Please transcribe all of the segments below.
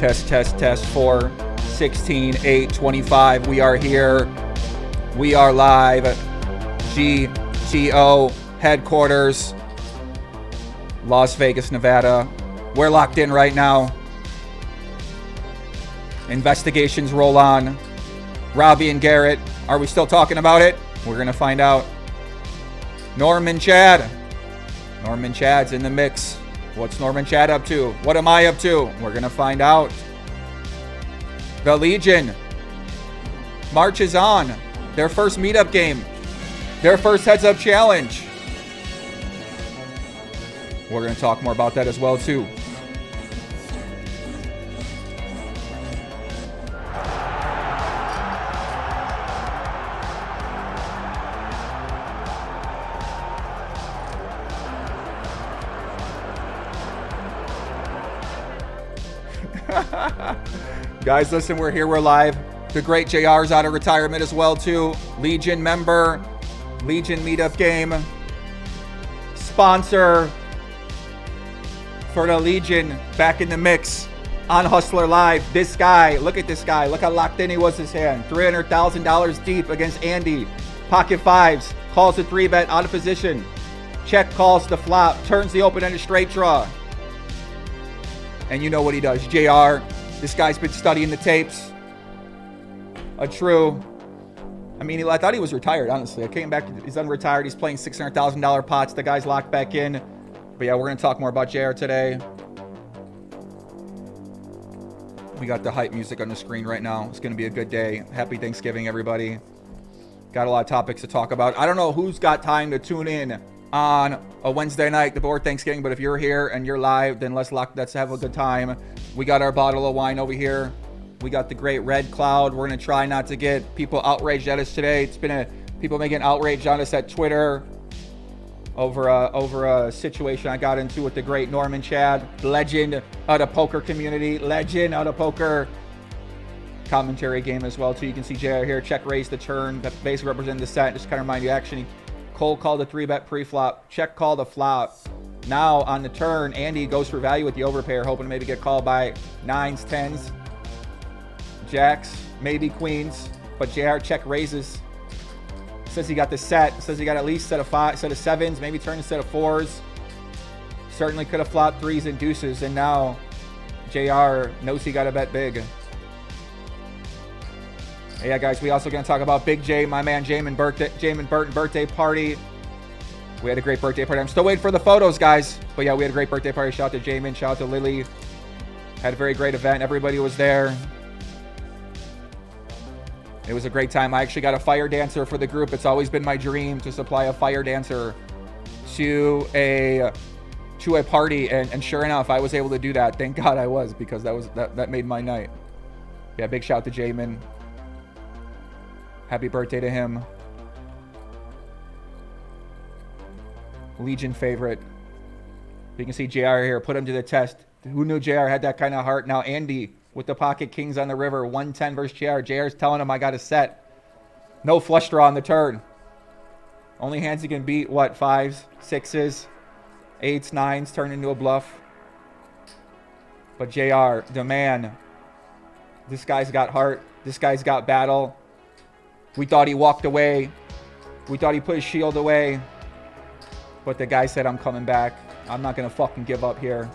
Test 4, 16, 8, 25. We are here. We are live. GTO headquarters, Las Vegas, Nevada. We're locked in right now. Investigations roll on. Robbi and Garrett. Are we still talking about it? We're going to find out. Norman Chad. Norman Chad's in the mix. What's Norman Chad up to? What am I up to? We're going to find out. The Legion marches on. Their first meetup game. Their first heads-up challenge. We're going to talk more about that as well, too. Guys, listen, we're here, we're live. The great JR's out of retirement as well, too. Legion member, Legion meetup game. Sponsor for the Legion back in the mix on Hustler Live. This guy, look at this guy. Look how locked in he was his hand. $300,000 deep against Andy. Pocket fives, calls the 3-bet out of position. Check calls the flop, turns the open-ended straight draw. And you know what he does. JR, this guy's been studying the tapes. I thought he was retired, honestly. I came back, he's unretired. He's playing $600,000 pots. The guy's locked back in. But yeah, we're going to talk more about JR today. We got the hype music on the screen right now. It's going to be a good day. Happy Thanksgiving, everybody. Got a lot of topics to talk about. I don't know who's got time to tune in on a Wednesday night before Thanksgiving, but if you're here and you're live, then let's have a good time. We got our bottle of wine over here. We got the great Red Cloud. We're going to try not to get people outraged at us today. It's been people making outrage on us at Twitter over a situation I got into with the great Norman Chad, legend of the poker community, legend of the poker commentary game as well too. You can see JR here, check raise the turn. That basically represents the set. Just kind of remind you, actually, cold call the 3-bet pre-flop, check call the flop. Now on the turn, Andy goes for value with the overpair, hoping to maybe get called by 9s, 10s, jacks, maybe queens, but JR check raises. Says he got the set, says he got at least set of 7s, maybe turn instead of 4s. Certainly could have flopped 3s and deuces, and now JR knows he got to bet big. Yeah, guys, we also going to talk about Big J, my man Jamin Burton birthday party. We had a great birthday party. I'm still waiting for the photos, guys. But yeah, we had a great birthday party. Shout out to Jamin, shout out to Lily. Had a very great event. Everybody was there. It was a great time. I actually got a fire dancer for the group. It's always been my dream to supply a fire dancer to a party, and sure enough, I was able to do that. Thank God I was, because that made my night. Yeah, big shout out to Jamin. Happy birthday to him. Legion favorite. You can see JR here. Put him to the test. Who knew JR had that kind of heart? Now Andy with the pocket kings on the river. 110 versus JR. JR's telling him I got a set. No flush draw on the turn. Only hands he can beat, what, 5s, 6s, 8s, 9s, turn into a bluff. But JR, the man. This guy's got heart. This guy's got battle. We thought he walked away. We thought he put his shield away. But the guy said, I'm coming back. I'm not going to fucking give up here.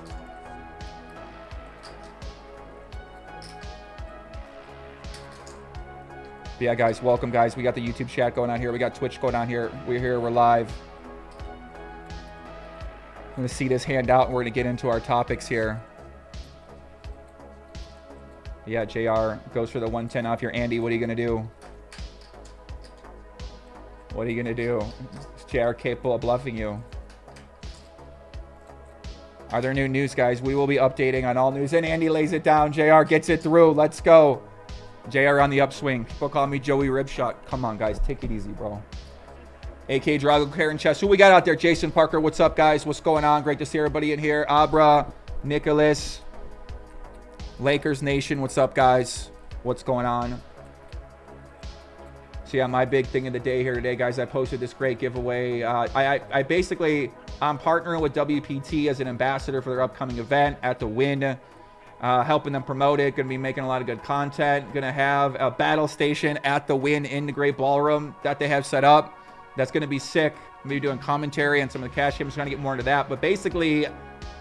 But yeah, guys, welcome, guys. We got the YouTube chat going on here. We got Twitch going on here. We're here. We're live. I'm going to see this hand out, and we're going to get into our topics here. Yeah, JR goes for the 110 off here. Andy, what are you going to do? What are you going to do? Is JR capable of bluffing you? Are there new news, guys? We will be updating on all news. And Andy lays it down. JR gets it through. Let's go. JR on the upswing. People call me Joey Ribshot. Come on, guys. Take it easy, bro. AK Drago, Karen Chess. Who we got out there? Jason Parker. What's up, guys? What's going on? Great to see everybody in here. Abra, Nicholas, Lakers Nation. What's up, guys? What's going on? So yeah, my big thing of the day here today, guys, I posted this great giveaway. I basically, I'm partnering with WPT as an ambassador for their upcoming event at the Wynn helping them promote it. Going to be making a lot of good content. Going to have a battle station at the Wynn in the Great Ballroom that they have set up. That's going to be sick. I'm going to be doing commentary on some of the cash games. Trying to get more into that. But basically,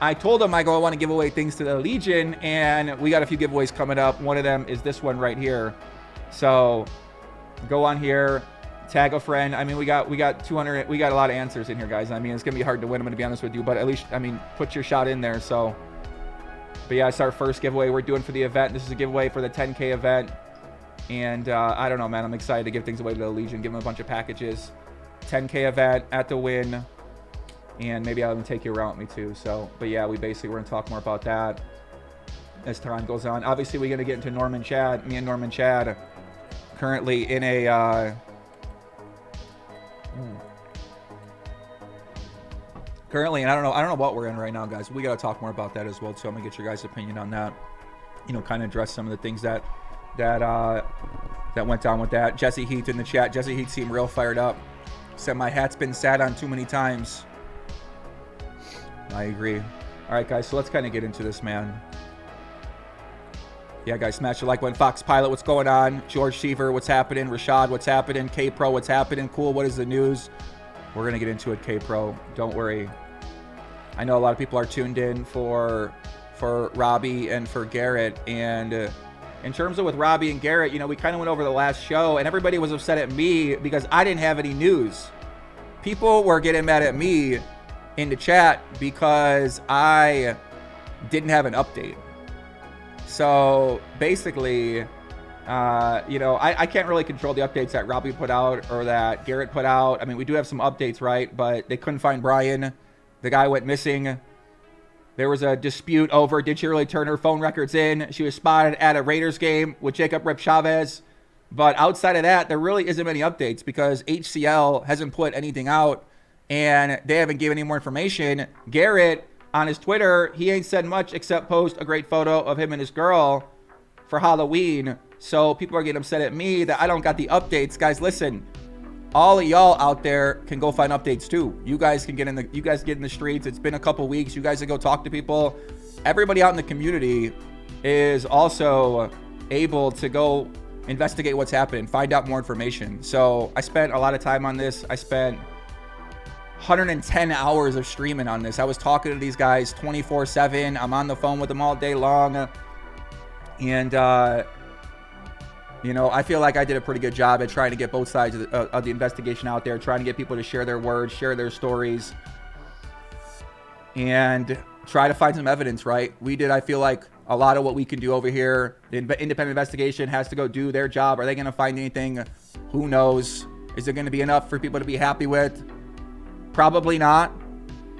I told them I want to give away things to the Legion, and we got a few giveaways coming up. One of them is this one right here. So go on here, tag a friend. I mean, we got 200. We got a lot of answers in here, guys. I mean, it's gonna be hard to win. I'm gonna be honest with you, but at least, I mean, put your shot in there. So, but yeah, it's our first giveaway we're doing for the event. This is a giveaway for the 10K event, and I don't know, man. I'm excited to give things away to the Legion. Give them a bunch of packages. 10K event at the Wynn. And maybe I'll even take you around with me too. So, but yeah, we're gonna talk more about that as time goes on. Obviously, we're gonna get into Norman Chad. Me and Norman Chad currently in a currently, and I don't know what we're in right now, guys. We gotta talk more about that as well. So I'm gonna get your guys' opinion on that. You know, kind of address some of the things that went down with that. Jesse Heath in the chat. Jesse Heath seemed real fired up. Said my hat's been sat on too many times. I agree. All right, guys, so let's kind of get into this, man. Yeah, guys, smash the like button. Fox Pilot, what's going on? George Seaver, what's happening? Rashad, what's happening? K-Pro, what's happening? Cool, what is the news? We're going to get into it, K-Pro. Don't worry. I know a lot of people are tuned in for Robbi and for Garrett. And in terms of with Robbi and Garrett, you know, we kind of went over the last show, and everybody was upset at me because I didn't have any news. People were getting mad at me in the chat because I didn't have an update. So basically, you know, I can't really control the updates that Robbi put out or that Garrett put out. I mean, we do have some updates, right? But they couldn't find Brian. The guy went missing. There was a dispute over, did she really turn her phone records in? She was spotted at a Raiders game with Jacob Rip Chavez. But outside of that, there really isn't many updates because HCL hasn't put anything out and they haven't given any more information. Garrett, on his Twitter, he ain't said much except post a great photo of him and his girl for Halloween. So people are getting upset at me that I don't got the updates. Guys, listen, all of y'all out there can go find updates too. You guys can get in the streets. It's been a couple weeks. You guys can go talk to people. Everybody out in the community is also able to go investigate what's happening, find out more information. So I spent a lot of time on this. I spent 110 hours of streaming on this. I was talking to these guys 24/7. I'm on the phone with them all day long. And, you know, I feel like I did a pretty good job at trying to get both sides of the investigation out there, trying to get people to share their words, share their stories, and try to find some evidence, right? We did, I feel like, a lot of what we can do over here. The independent investigation has to go do their job. Are they going to find anything? Who knows? Is it going to be enough for people to be happy with? Probably not.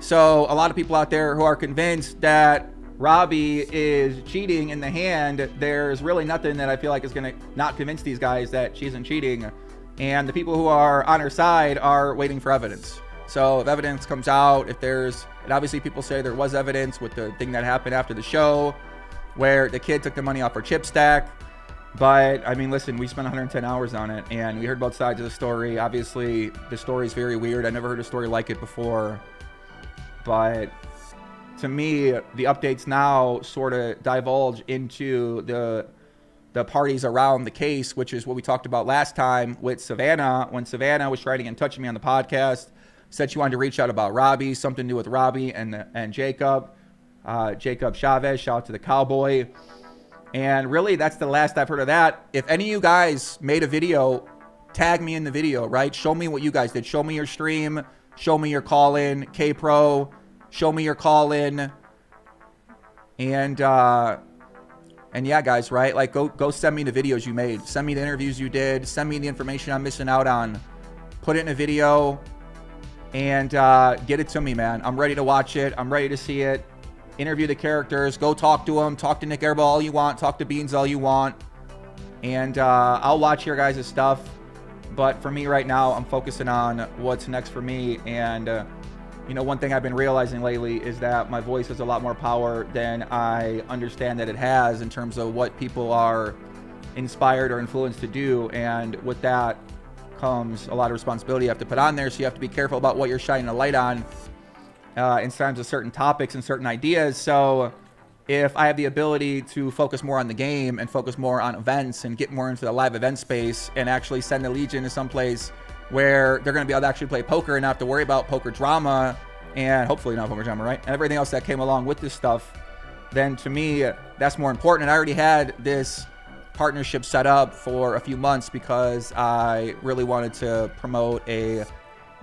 So a lot of people out there who are convinced that Robbi is cheating in the hand, there's really nothing that I feel like is going to not convince these guys that she isn't cheating. And the people who are on her side are waiting for evidence. So if evidence comes out, and obviously people say there was evidence with the thing that happened after the show where the kid took the money off her chip stack. But I mean, listen, we spent 110 hours on it and we heard both sides of the story. Obviously the story is very weird. I never heard a story like it before, but to me, the updates now sort of divulge into the parties around the case, which is what we talked about last time with Savannah, when Savannah was trying to get in touch with me on the podcast, said she wanted to reach out about Robbi, something to do with Robbi and Jacob Chavez, shout out to the Cowboy. And really, that's the last I've heard of that. If any of you guys made a video, tag me in the video, right? Show me what you guys did. Show me your stream. Show me your call-in. K-Pro, show me your call-in. And yeah, guys, right? Like, go send me the videos you made. Send me the interviews you did. Send me the information I'm missing out on. Put it in a video and get it to me, man. I'm ready to watch it. I'm ready to see it. Interview the characters, go talk to them, talk to Nick Airball all you want, talk to Beans all you want, and I'll watch your guys' stuff. But for me right now, I'm focusing on what's next for me. And you know, one thing I've been realizing lately is that my voice has a lot more power than I understand that it has in terms of what people are inspired or influenced to do. And with that comes a lot of responsibility you have to put on there, so you have to be careful about what you're shining a light on in terms of certain topics and certain ideas. So if I have the ability to focus more on the game and focus more on events and get more into the live event space and actually send the Legion to someplace where they're going to be able to actually play poker and not have to worry about poker drama and hopefully not poker drama, right? And everything else that came along with this stuff, then to me, that's more important. And I already had this partnership set up for a few months because I really wanted to promote a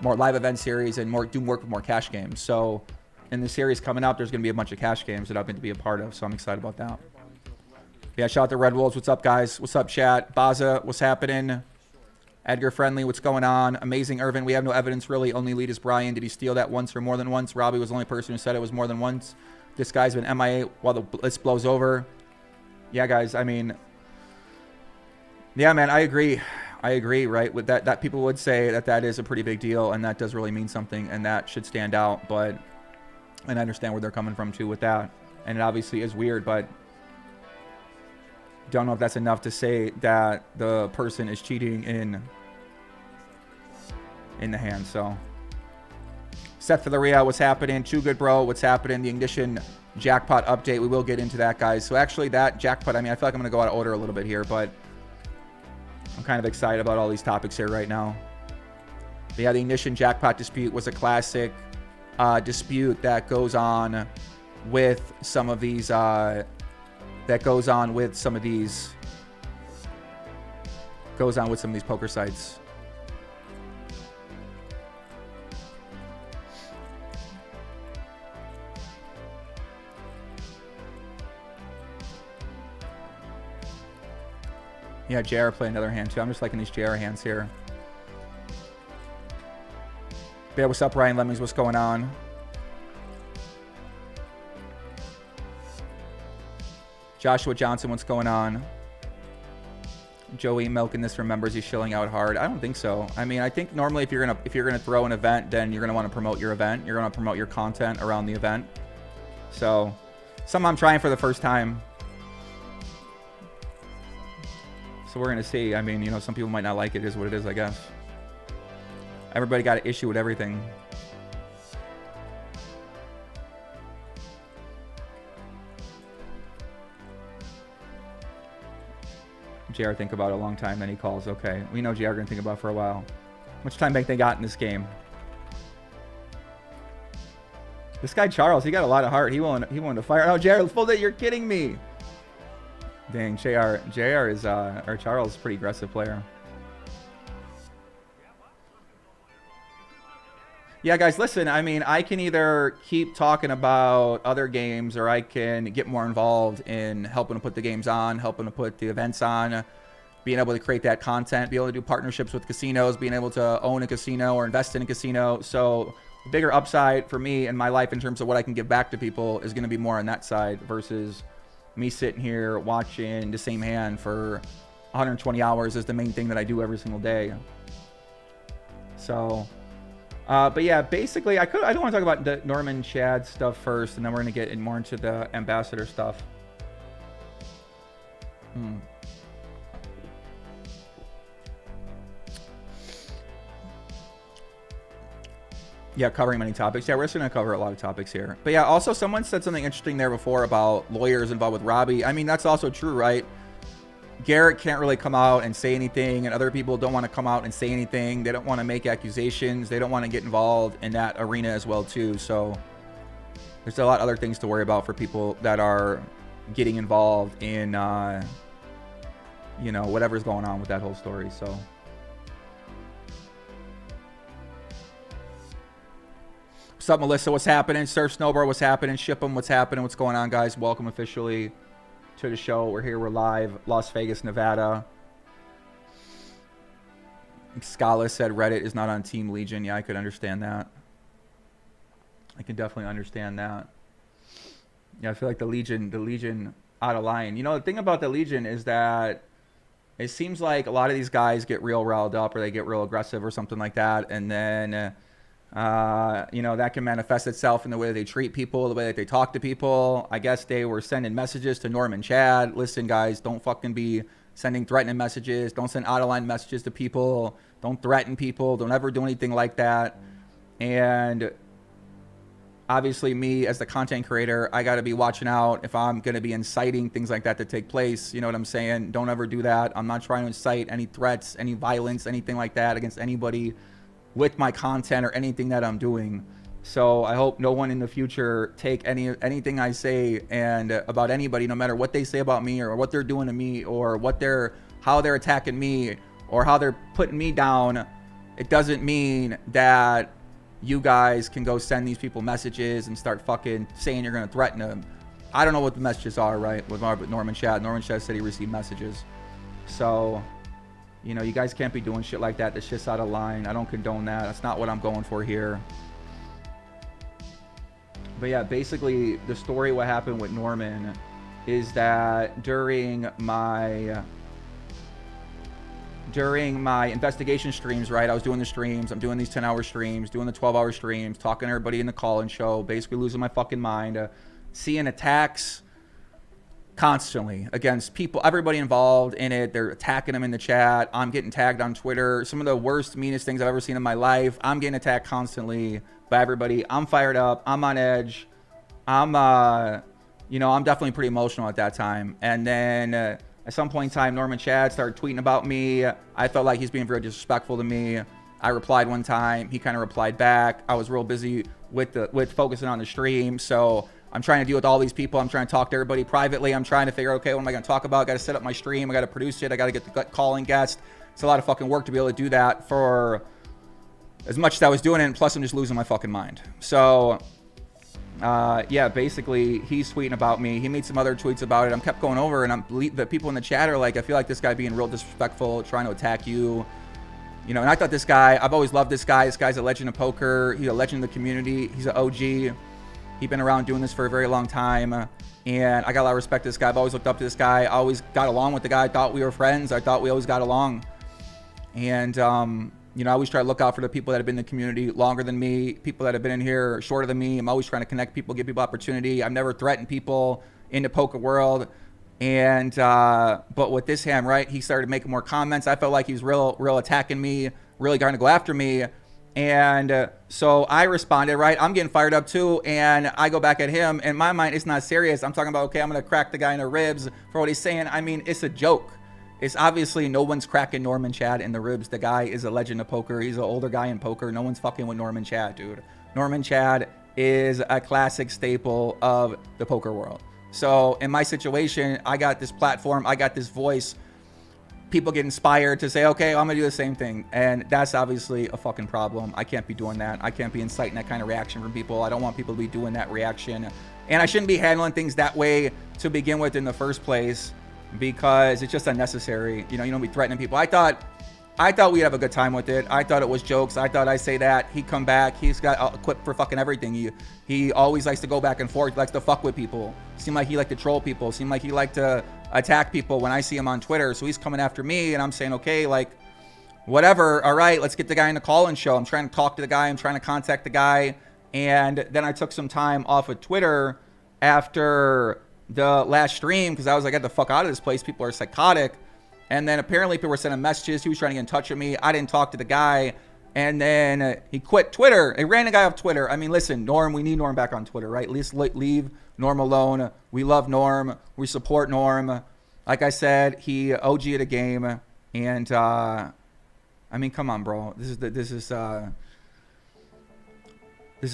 more live event series and do work with more cash games. So in the series coming up, there's going to be a bunch of cash games that I'm going to be a part of. So I'm excited about that. Yeah, shout out to Red Wolves. What's up, guys? What's up, chat? Baza, what's happening? Edgar Friendly, what's going on? Amazing Irvin, we have no evidence really. Only lead is Brian. Did he steal that once or more than once? Robbi was the only person who said it was more than once. This guy's been MIA while the blitz blows over. Yeah, guys, I mean, yeah, man, I agree. I agree, right? With that people would say that is a pretty big deal and that does really mean something and that should stand out. But, and I understand where they're coming from too with that. And it obviously is weird, but don't know if that's enough to say that the person is cheating in the hand. So set for the Ria, what's happening? Chew good bro, what's happening? The Ignition jackpot update, we will get into that, guys. So actually that jackpot, I mean, I feel like I'm gonna go out of order a little bit here, but I'm kind of excited about all these topics here right now. But yeah, the Ignition jackpot dispute was a classic dispute that goes on with some of these poker sites. Yeah, JR play another hand too. I'm just liking these JR hands here. Yeah, what's up, Ryan Lemmings? What's going on? Joshua Johnson, what's going on? Joey milking this for members. He's shilling out hard. I don't think so. I mean, I think normally if you're gonna throw an event, then you're gonna want to promote your event. You're gonna promote your content around the event. So, something I'm trying for the first time. So we're gonna see. I mean, you know, some people might not like it. It is what it is, I guess. Everybody got an issue with everything. JR think about it a long time, then he calls. Okay, we know JR gonna think about it for a while. How much time back they got in this game? This guy Charles, he got a lot of heart. He wanted to fire. Oh, JR, full day. You're kidding me. Dang, JR is or Charles is a pretty aggressive player. Yeah, guys, listen, I mean, I can either keep talking about other games or I can get more involved in helping to put the games on, helping to put the events on, being able to create that content, be able to do partnerships with casinos, being able to own a casino or invest in a casino. So the bigger upside for me in my life in terms of what I can give back to people is going to be more on that side versus me sitting here watching the same hand for 120 hours is the main thing that I do every single day. So... but yeah, basically, I do want to talk about the Norman Chad stuff first, and then we're going to get more into the ambassador stuff. Yeah, covering many topics. Yeah, we're just going to cover a lot of topics here. But yeah, also someone said something interesting there before about lawyers involved with Robbi. I mean, that's also true, right? Garrett can't really come out and say anything, and other people don't want to come out and say anything. They don't want to make accusations. They don't want to get involved in that arena as well, too. So there's a lot of other things to worry about for people that are getting involved in, you know, whatever's going on with that whole story. So. What's up, Melissa? What's happening? Surf Snowboard, what's happening? Ship 'em, what's happening? What's going on, guys? Welcome officially to the show. We're here. We're live. Las Vegas, Nevada. Scala said Reddit is not on Team Legion. Yeah, I could understand that. I can definitely understand that. Yeah, I feel like the Legion out of line. You know, the thing about the Legion is that it seems like a lot of these guys get real riled up or they get real aggressive or something like that. And then... you know, that can manifest itself in the way they treat people, the way that they talk to people. I guess they were sending messages to Norman Chad. Listen, guys, don't fucking be sending threatening messages. Don't send out-of-line messages to people. Don't threaten people. Don't ever do anything like that. And obviously me as the content creator, I got to be watching out if I'm going to be inciting things like that to take place. You know what I'm saying? Don't ever do that. I'm not trying to incite any threats, any violence, anything like that against anybody with my content or anything that I'm doing. So I hope no one in the future take anything I say and about anybody, no matter what they say about me or what they're doing to me or how they're attacking me or how they're putting me down. It doesn't mean that you guys can go send these people messages and start fucking saying you're going to threaten them. I don't know what the messages are, right? With Norman Chad. Norman Chad said he received messages. So, you know, you guys can't be doing shit like that. That shit's out of line. I don't condone that. That's not what I'm going for here. But yeah, basically the story, what happened with Norman is that during my investigation streams, right? I was doing the streams. I'm doing these 10-hour streams, doing the 12-hour streams, talking to everybody in the call-in show, basically losing my fucking mind, seeing attacks constantly against people, everybody involved in it. They're attacking them in the chat. I'm getting tagged on Twitter. Some of the worst, meanest things I've ever seen in my life. I'm getting attacked constantly by everybody. I'm fired up. I'm on edge. I'm definitely pretty emotional at that time. And then at some point in time, Norman Chad started tweeting about me. I felt like he's being very disrespectful to me. I replied one time. He kind of replied back. I was real busy with focusing on the stream. So I'm trying to deal with all these people. I'm trying to talk to everybody privately. I'm trying to figure out, okay, what am I going to talk about? I got to set up my stream. I got to produce it. I got to get the calling guest. It's a lot of fucking work to be able to do that for as much as I was doing it. And plus, I'm just losing my fucking mind. So yeah, basically he's tweeting about me. He made some other tweets about it. I'm kept going over, and the people in the chat are like, I feel like this guy being real disrespectful, trying to attack you. You know, and I thought this guy, I've always loved this guy. This guy's a legend of poker. He's a legend of the community. He's an OG. He's been around doing this for a very long time. And I got a lot of respect to this guy. I've always looked up to this guy. I always got along with the guy. I thought we were friends. I thought we always got along. And, you know, I always try to look out for the people that have been in the community longer than me, people that have been in here shorter than me. I'm always trying to connect people, give people opportunity. I've never threatened people in the poker world. And, but with this ham, right, he started making more comments. I felt like he was real attacking me, really trying to go after me. And so I responded, right? I'm getting fired up too. And I go back at him. In my mind, it's not serious. I'm talking about, okay, I'm going to crack the guy in the ribs for what he's saying. I mean, it's a joke. It's obviously no one's cracking Norman Chad in the ribs. The guy is a legend of poker. He's an older guy in poker. No one's fucking with Norman Chad, dude. Norman Chad is a classic staple of the poker world. So in my situation, I got this platform. I got this voice. People get inspired to say, okay, I'm going to do the same thing. And that's obviously a fucking problem. I can't be doing that. I can't be inciting that kind of reaction from people. I don't want people to be doing that reaction. And I shouldn't be handling things that way to begin with in the first place, because it's just unnecessary. You don't be threatening people. I thought we'd have a good time with it. I thought it was jokes. I thought I say that, he'd come back. He's got equipped for fucking everything. He always likes to go back and forth. He likes to fuck with people. Seemed like he liked to troll people. Seemed like he liked to attack people when I see him on Twitter. So he's coming after me, and I'm saying, okay, like, whatever. All right, let's get the guy in the call-in show. I'm trying to talk to the guy. I'm trying to contact the guy. And then I took some time off of Twitter after the last stream, because I was like, get the fuck out of this place. People are psychotic. And then apparently people were sending messages. He was trying to get in touch with me. I didn't talk to the guy. And then he quit Twitter. He ran the guy off Twitter. I mean, listen, Norm, we need Norm back on Twitter, right? At least leave Norm alone. We love Norm. We support Norm. Like I said, he OG of the game. And I mean, come on, bro. This is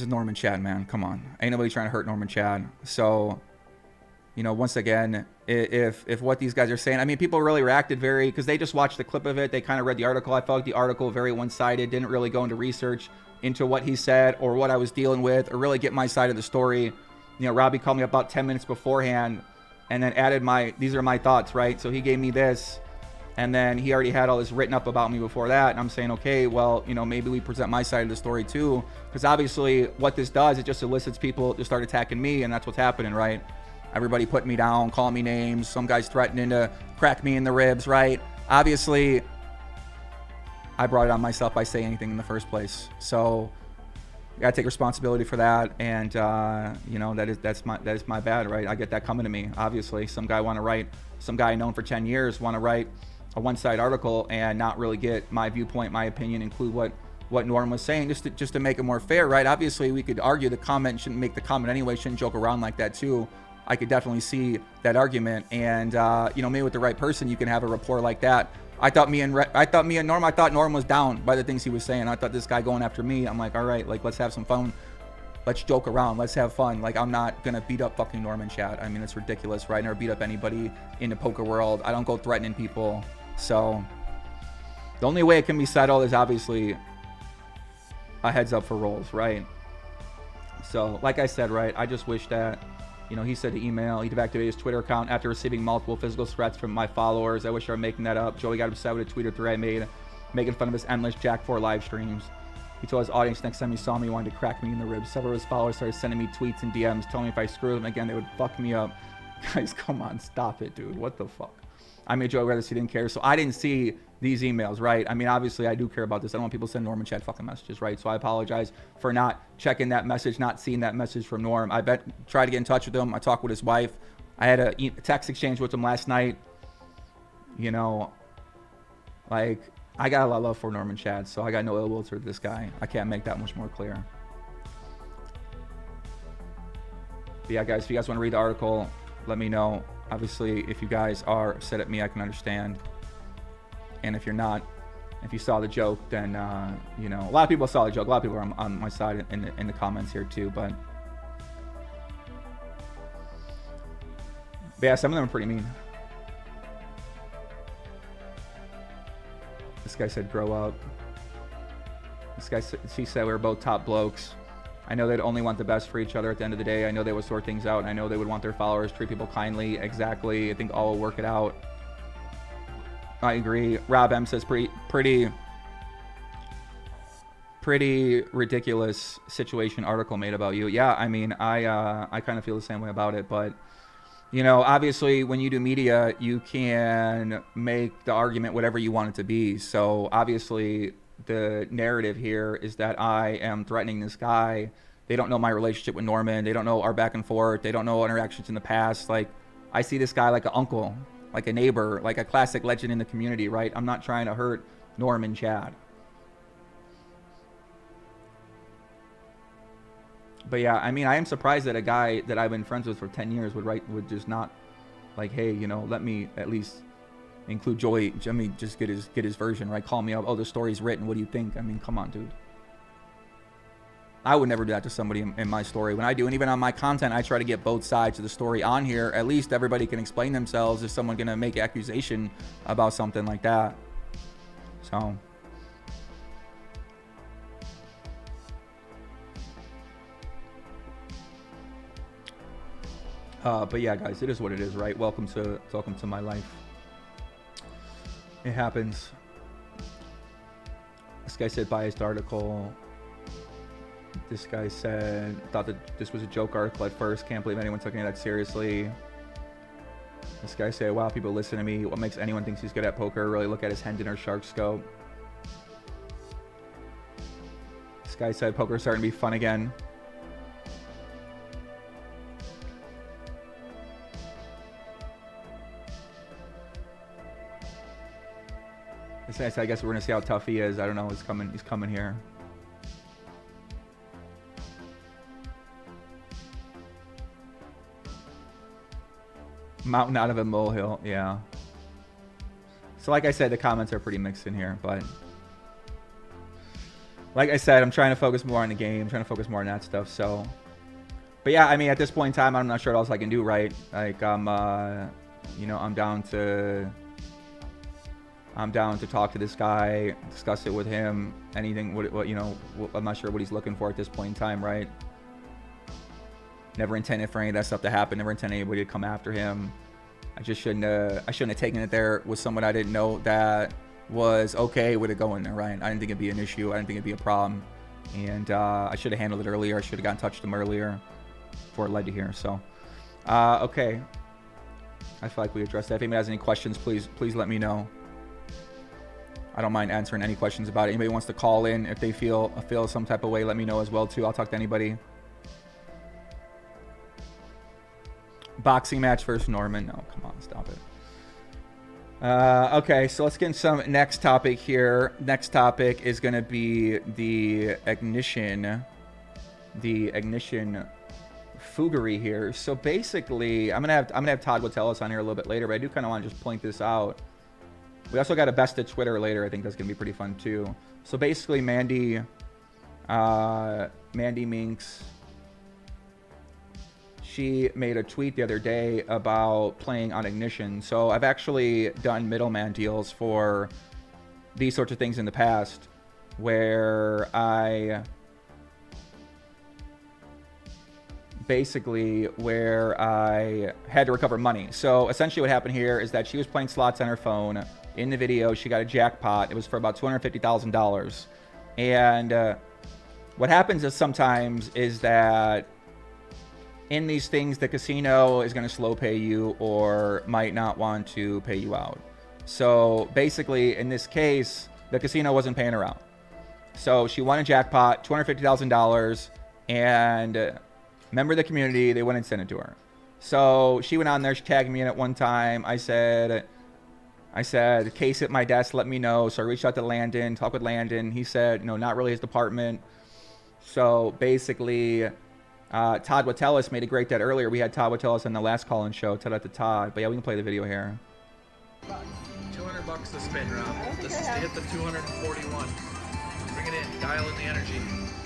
Norman Chad, man. Come on. Ain't nobody trying to hurt Norman Chad. So, once again, if what these guys are saying, I mean, people really reacted because they just watched the clip of it. They kind of read the article. I felt like the article very one-sided, didn't really go into research into what he said or what I was dealing with or really get my side of the story. Robbi called me about 10 minutes beforehand and then added these are my thoughts, right? So he gave me this, and then he already had all this written up about me before that. And I'm saying, okay, well, maybe we present my side of the story too, because obviously what this does, it just elicits people to start attacking me, and that's what's happening, right? Everybody putting me down, calling me names. Some guys threatening to crack me in the ribs, right? Obviously, I brought it on myself by saying anything in the first place. So I gotta take responsibility for that. And that is my bad, right? I get that coming to me. Obviously, some guy known for 10 years want to write a one-side article and not really get my viewpoint, my opinion, include what Norm was saying, just to make it more fair, right? Obviously, we could argue the comment shouldn't make the comment anyway, shouldn't joke around like that too. I could definitely see that argument, and you know, maybe with the right person, you can have a rapport like that. I thought Norm was down by the things he was saying. I thought this guy going after me. I'm like, all right, like let's have some fun. Let's joke around. Let's have fun. Like, I'm not going to beat up fucking Norm in chat. I mean, it's ridiculous, right? I never beat up anybody in the poker world. I don't go threatening people. So the only way it can be settled is obviously a heads up for rolls, right? So like I said, right, I just wish that, you know, he said the email, he deactivated his Twitter account after receiving multiple physical threats from my followers. I wish I were making that up. Joey got upset with a Twitter thread I made, making fun of his endless Jack 4 live streams. He told his audience next time he saw me, he wanted to crack me in the ribs. Several of his followers started sending me tweets and DMs telling me if I screwed them again, they would fuck me up. Guys, come on, stop it, dude. What the fuck? I made Joe rather he didn't care. So I didn't see these emails, right? I mean, obviously, I do care about this. I don't want people to send Norm and chat fucking messages, right? So I apologize for not checking that message, not seeing that message from Norm. I tried to get in touch with him. I talked with his wife. I had a text exchange with him last night. You know, like, I got a lot of love for Norm and Chad, so I got no ill will to this guy. I can't make that much more clear. But yeah, guys, if you guys want to read the article, let me know. Obviously, if you guys are upset at me, I can understand. And if you're not, if you saw the joke, then, you know, a lot of people saw the joke. A lot of people are on my side in the comments here too, but yeah, some of them are pretty mean. This guy said, grow up. This guy said, she said we were both top blokes. I know they'd only want the best for each other at the end of the day. I know they would sort things out, and I know they would want their followers, treat people kindly. Exactly. I think all will work it out. I agree. Rob M says pretty ridiculous situation article made about you. Yeah, I mean, I kind of feel the same way about it, but you know, obviously when you do media, you can make the argument whatever you want it to be. So obviously the narrative here is that I am threatening this guy. They don't know my relationship with Norman. They don't know our back and forth. They don't know interactions in the past. Like, I see this guy like an uncle, like a neighbor, like a classic legend in the community, right? I'm not trying to hurt Norm and Chad. But yeah, I mean, I am surprised that a guy that I've been friends with for 10 years would just not like, hey, you know, let me at least include Joey. I mean, just get his version, right? Call me up. Oh, the story's written. What do you think? I mean, come on, dude. I would never do that to somebody in my story. When I do, and even on my content, I try to get both sides of the story on here. At least everybody can explain themselves. Is someone gonna make accusation about something like that? So. But yeah, guys, it is what it is, right? Welcome to my life. It happens. This guy said biased article. This guy said thought that this was a joke article at first. Can't believe anyone took any of that seriously. This guy said, wow, people listen to me. What makes anyone thinks he's good at poker? Really look at his Hendon or shark scope. This guy said poker's starting to be fun again. I guess we're gonna see how tough he is. I don't know. He's coming here. Mountain out of a molehill. Yeah. So like I said, the comments are pretty mixed in here, but like I said, I'm trying to focus more on the game, trying to focus more on that stuff. So, but yeah, I mean, at this point in time, I'm not sure what else I can do, right? Like, you know, I'm down to talk to this guy, discuss it with him. Anything, what you know, I'm not sure what he's looking for at this point in time, right? Never intended for any of that stuff to happen. Never intended anybody to come after him. I shouldn't have taken it there with someone I didn't know that was okay with it going there, right? I didn't think it'd be an issue. I didn't think it'd be a problem, and I should have handled it earlier. I should have gotten in touch with him earlier before it led to here. So, okay. I feel like we addressed that. If anybody has any questions, please let me know. I don't mind answering any questions about it. Anybody wants to call in if they feel some type of way, let me know as well too. I'll talk to anybody. Boxing match versus Norman. No, come on, stop it. Okay, so let's get in some next topic here. Next topic is going to be the ignition foogery here. So basically, I'm gonna have Todd will tell us on here a little bit later, but I do kind of want to just point this out. We also got a best at Twitter later. I think that's gonna be pretty fun too. So basically, Mandy Minx, she made a tweet the other day about playing on Ignition. So I've actually done middleman deals for these sorts of things in the past, where I had to recover money. So essentially what happened here is that she was playing slots on her phone. In the video, she got a jackpot. It was for about $250,000. And what happens is sometimes is that in these things, the casino is going to slow pay you or might not want to pay you out. So basically, in this case, the casino wasn't paying her out. So she won a jackpot, $250,000, and member of the community, they went and sent it to her. So she went on there, she tagged me in at one time. I said, case at my desk, let me know. So I reached out to Landon, talked with Landon. He said, no, not really his department. So basically, Todd Watellis made a great bet earlier. We had Todd Watellis on the last call-in show. Shout out to Todd. But yeah, we can play the video here. $200 to spin, Rob. This is to hit the 241. Bring it in, dial in the energy.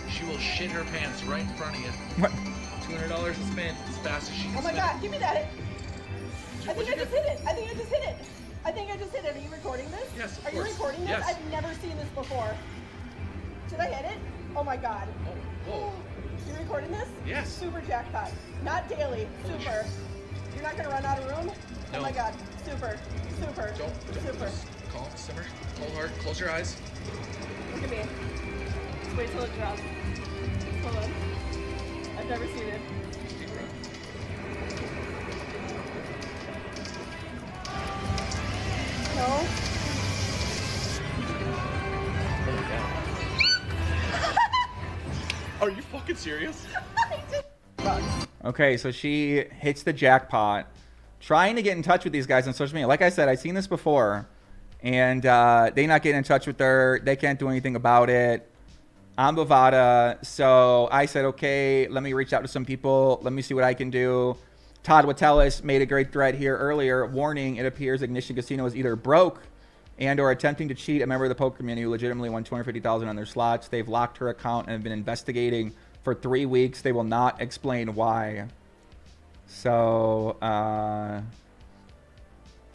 She will shit her pants right in front of you. What? $200 to spin as fast as she can. Oh my God, give me that. I think I just hit it. I just hit it. Are you recording this? Yes, of Are course. you recording this? Yes. I've never seen this before. Should I hit it? Oh my God. Oh, whoa. You recording this? Yes. Super jackpot. Not daily. Super. You're not going to run out of room? No. Oh my God. Super. Super. Don't. Super. Just calm, simmer, hold hard, close your eyes. Look at me. Just wait till it drops. Hold on. I've never seen it. Deep breath. No. Are you fucking serious? Okay, so she hits the jackpot, trying to get in touch with these guys on social media. Like I said, I've seen this before, and they not getting in touch with her. They can't do anything about it. I'm Bovada, so I said, okay, let me reach out to some people. Let me see what I can do. Todd Watellis made a great thread here earlier, warning it appears Ignition Casino is either broke and or attempting to cheat a member of the poker community who legitimately won $250,000 on their slots. They've locked her account and have been investigating for 3 weeks. They will not explain why. So,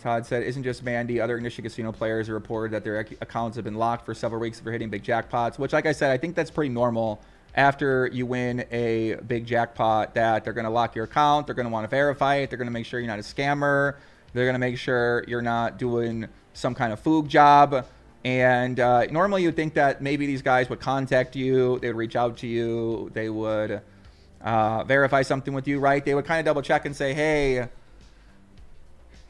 Todd said, isn't just Mandy. Other Ignition Casino players have reported that their accounts have been locked for several weeks for hitting big jackpots, which, like I said, I think that's pretty normal. After you win a big jackpot, that they're going to lock your account. They're going to want to verify it. They're going to make sure you're not a scammer. They're going to make sure you're not doing some kind of foog job. And normally you'd think that maybe these guys would contact you. They would reach out to you. They would verify something with you, right? They would kind of double check and say, hey,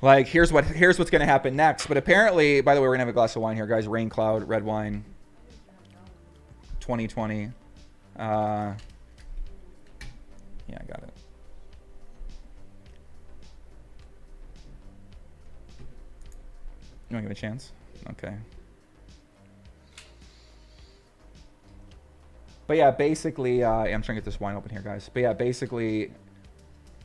like, here's what's going to happen next. But apparently, by the way, we're going to have a glass of wine here, guys. Rain Cloud, red wine, 2020. Yeah, I got it. You want to give it a chance? Okay. But yeah, basically, I'm trying to get this wine open here, guys. But yeah, basically,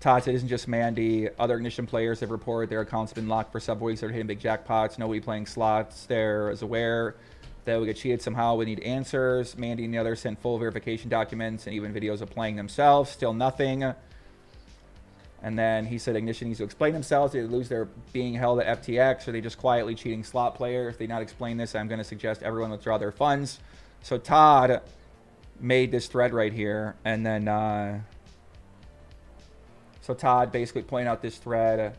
Todd said, isn't just Mandy. Other Ignition players have reported their accounts have been locked for several weeks. They're hitting big jackpots. Nobody playing slots there is aware that we get cheated somehow. We need answers. Mandy and the others sent full verification documents and even videos of playing themselves. Still nothing. And then he said Ignition needs to explain themselves. They lose their being held at FTX, or they just quietly cheating slot players. If they not explain this, I'm going to suggest everyone withdraw their funds. So Todd made this thread right here. And then, so Todd basically pointed out this thread.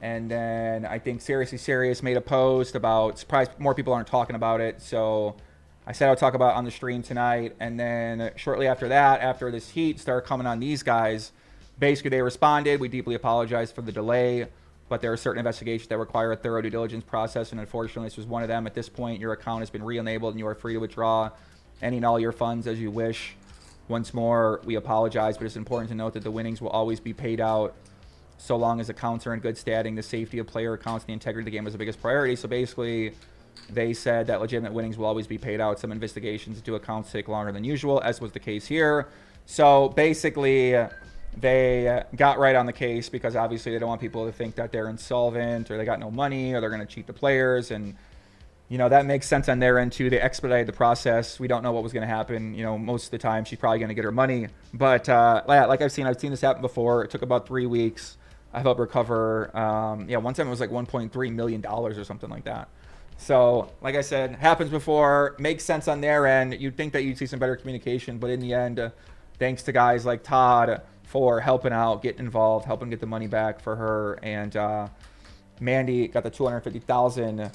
And then I think Seriously Serious made a post about, surprised more people aren't talking about it. So I said I'll talk about it on the stream tonight. And then shortly after that, after this heat started coming on these guys, basically they responded. We deeply apologize for the delay, but there are certain investigations that require a thorough due diligence process. And unfortunately, this was one of them. At this point, your account has been re-enabled and you are free to withdraw any and all your funds as you wish. Once more, we apologize, but it's important to note that the winnings will always be paid out so long as accounts are in good standing, the safety of player accounts and the integrity of the game is the biggest priority. So basically, they said that legitimate winnings will always be paid out. Some investigations into accounts take longer than usual, as was the case here. So basically, they got right on the case because obviously they don't want people to think that they're insolvent or they got no money or they're going to cheat the players. And, you know, that makes sense on their end too. They expedited the process. We don't know what was going to happen. You know, most of the time she's probably going to get her money. But like I've seen this happen before. It took about 3 weeks. I helped recover. One time it was like $1.3 million or something like that. So, like I said, happens before, makes sense on their end. You'd think that you'd see some better communication, but in the end, thanks to guys like Todd for helping out, getting involved, helping get the money back for her. And Mandy got the $250,000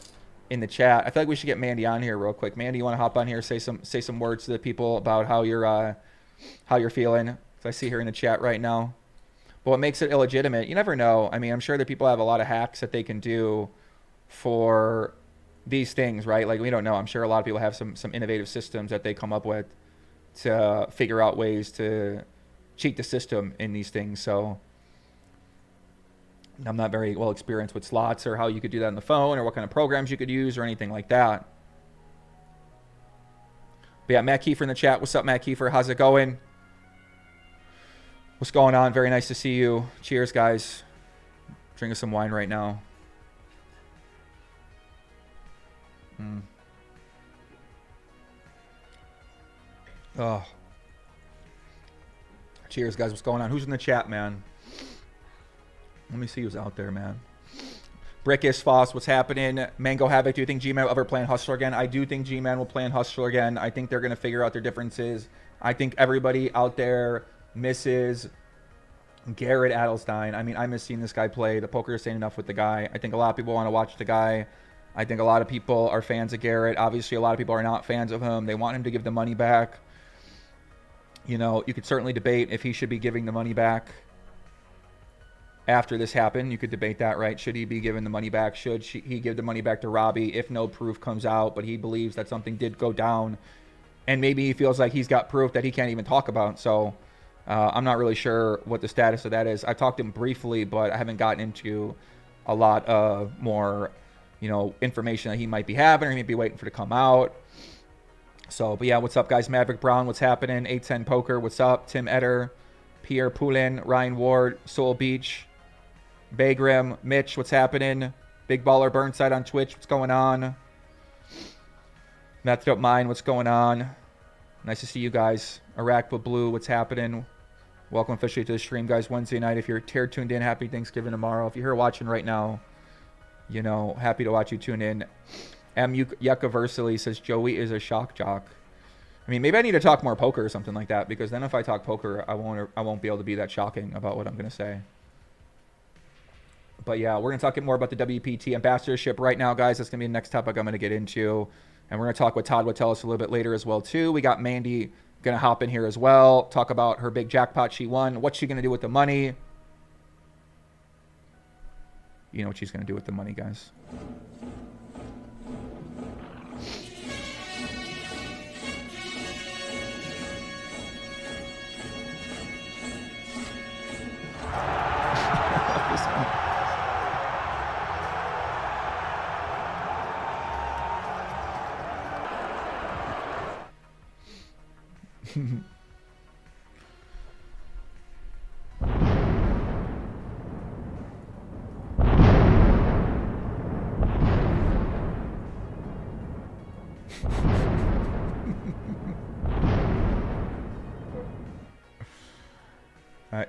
in the chat. I feel like we should get Mandy on here real quick. Mandy, you want to hop on here, say some words to the people about how you're feeling? 'Cause I see her in the chat right now. But what makes it illegitimate? You never know. I mean, I'm sure that people have a lot of hacks that they can do for these things, right? Like, we don't know. I'm sure a lot of people have some innovative systems that they come up with to figure out ways to cheat the system in these things. So I'm not very well experienced with slots or how you could do that on the phone or what kind of programs you could use or anything like that. But yeah, Matt Kiefer in the chat. What's up, Matt Kiefer? How's it going? What's going on? Very nice to see you. Cheers, guys. Drinking some wine right now. Oh. Cheers, guys. What's going on? Who's in the chat, man? Let me see who's out there, man. Brickis, Foss, what's happening? Mango Havoc, do you think Gman will ever play in Hustler again? I do think Gman will play in Hustler again. I think they're going to figure out their differences. I think everybody out there misses Garrett Adelstein. I mean, I miss seeing this guy play. The poker is saying enough with the guy. I think a lot of people want to watch the guy. I think a lot of people are fans of Garrett. Obviously, a lot of people are not fans of him. They want him to give the money back. You know, you could certainly debate if he should be giving the money back after this happened. You could debate that, right? Should he be giving the money back? Should he give the money back to Robbi if no proof comes out, but he believes that something did go down, and maybe he feels like he's got proof that he can't even talk about. So I'm not really sure what the status of that is. I talked to him briefly, but I haven't gotten into a lot of more, you know, information that he might be having or he might be waiting for to come out. So, but yeah, what's up, guys? Maverick Brown, what's happening? 810 Poker, what's up? Tim Eder, Pierre Poulin, Ryan Ward, Soul Beach, Bagram, Mitch, what's happening? Big Baller Burnside on Twitch, what's going on? Method Up Mine, what's going on? Nice to see you guys. Iraq Blue, what's happening? Welcome officially to the stream, guys. Wednesday night. If you're tuned in, happy Thanksgiving tomorrow. If you're here watching right now, you know, happy to watch you tune in. M. Yucca says Joey is a shock jock. I mean, maybe I need to talk more poker or something like that, because then if I talk poker, I won't be able to be that shocking about what I'm going to say. But yeah, we're going to talk more about the WPT ambassadorship right now, guys. That's going to be the next topic I'm going to get into. And we're going to talk what Todd would tell us a little bit later as well, too. We got Mandy going to hop in here as well, talk about her big jackpot she won. What's she going to do with the money? You know what she's going to do with the money, guys.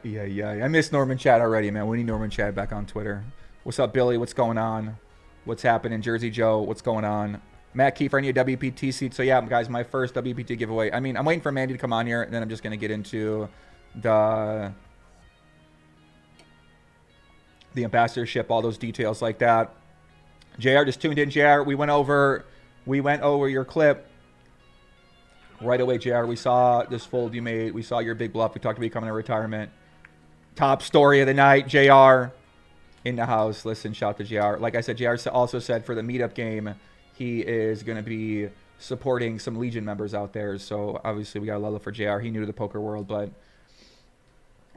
Yeah. I miss Norman Chad already, man. We need Norman Chad back on Twitter. What's up, Billy? What's going on? What's happening? Jersey Joe, what's going on? Matt Kiefer, I need a WPT seat. So, yeah, guys, my first WPT giveaway. I mean, I'm waiting for Mandy to come on here, and then I'm just going to get into the ambassadorship, all those details like that. JR just tuned in. JR, we went over your clip. Right away, JR, we saw this fold you made. We saw your big bluff. We talked about you coming to retirement. Top story of the night, JR in the house. Listen, shout to JR. Like I said, JR also said for the meetup game, he is going to be supporting some Legion members out there. So obviously we got a love for JR. He new to the poker world, but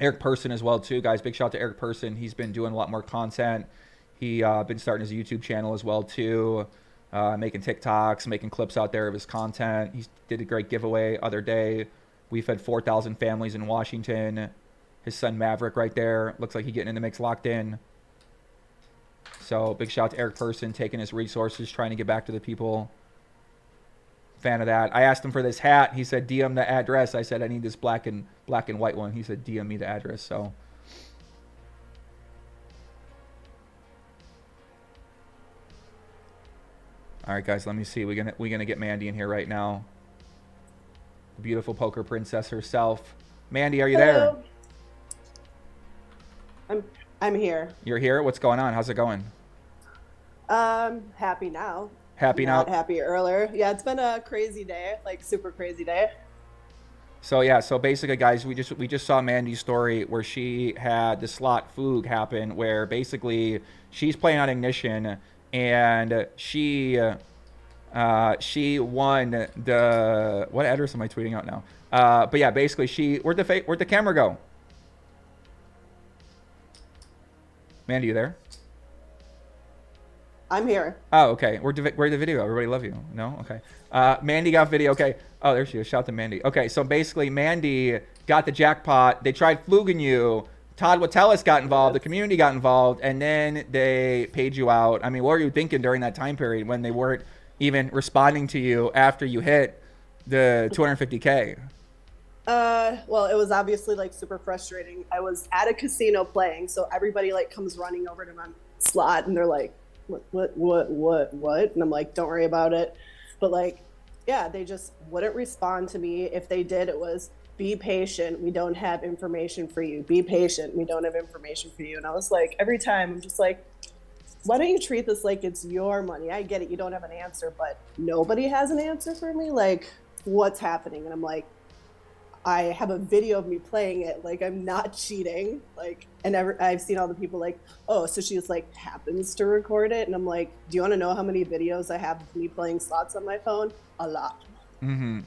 Eric Person as well too, guys. Big shout out to Eric Person. He's been doing a lot more content. He been starting his YouTube channel as well too, making TikToks, making clips out there of his content. He did a great giveaway other day. We fed 4,000 families in Washington. His son Maverick right there. Looks like he's getting in the mix, locked in. So big shout out to Eric Person, taking his resources, trying to get back to the people. Fan of that. I asked him for this hat. He said DM the address. I said I need this black and white one. He said DM me the address. So all right, guys, let me see. We're gonna get Mandy in here right now. The beautiful poker princess herself. Mandy, are you there? I'm here. You're here. What's going on? How's it going? Happy now. Happy now. Not happy earlier. Yeah, it's been a crazy day, like super crazy day. So yeah, so basically, guys, we just saw Mandy's story where she had the slot foog happen, where basically she's playing on Ignition and she won the, what address am I tweeting out now? But yeah, basically where'd the camera go? Mandy, you there? I'm here. Oh, okay. Where'd the video? Everybody love you. No? Okay. Mandy got video. Okay. Oh, there she is. Shout out to Mandy. Okay, so basically Mandy got the jackpot. They tried fluging you. Todd Wattelis got involved. The community got involved. And then they paid you out. I mean, what were you thinking during that time period when they weren't even responding to you after you hit the 250K? Well, it was obviously like super frustrating. I was at a casino playing, so everybody like comes running over to my slot and they're like, what? And I'm like, don't worry about it. But like, yeah, they just wouldn't respond to me. If they did, it was, be patient. We don't have information for you. Be patient. We don't have information for you. And I was like, every time I'm just like, why don't you treat this like it's your money? I get it. You don't have an answer, but nobody has an answer for me. Like, what's happening? And I'm like, I have a video of me playing it. Like, I'm not cheating. Like, and I've seen all the people like, oh, so she just like happens to record it. And I'm like, do you want to know how many videos I have of me playing slots on my phone? A lot. Mm-hmm.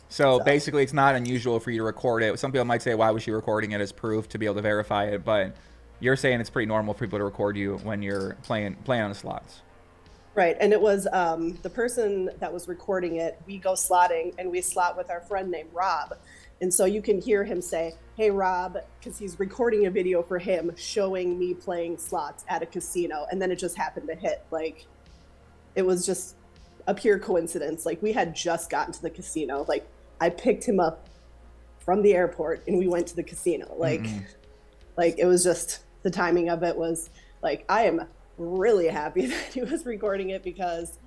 So basically, it's not unusual for you to record it. Some people might say, why was she recording it as proof to be able to verify it? But you're saying it's pretty normal for people to record you when you're playing on the slots. Right. And it was the person that was recording it. We go slotting and we slot with our friend named Rob. And so you can hear him say, hey, Rob, because he's recording a video for him showing me playing slots at a casino. And then it just happened to hit. Like, it was just a pure coincidence. Like, we had just gotten to the casino. Like, I picked him up from the airport and we went to the casino. Like, like it was just, the timing of it was like, I am really happy that he was recording it because,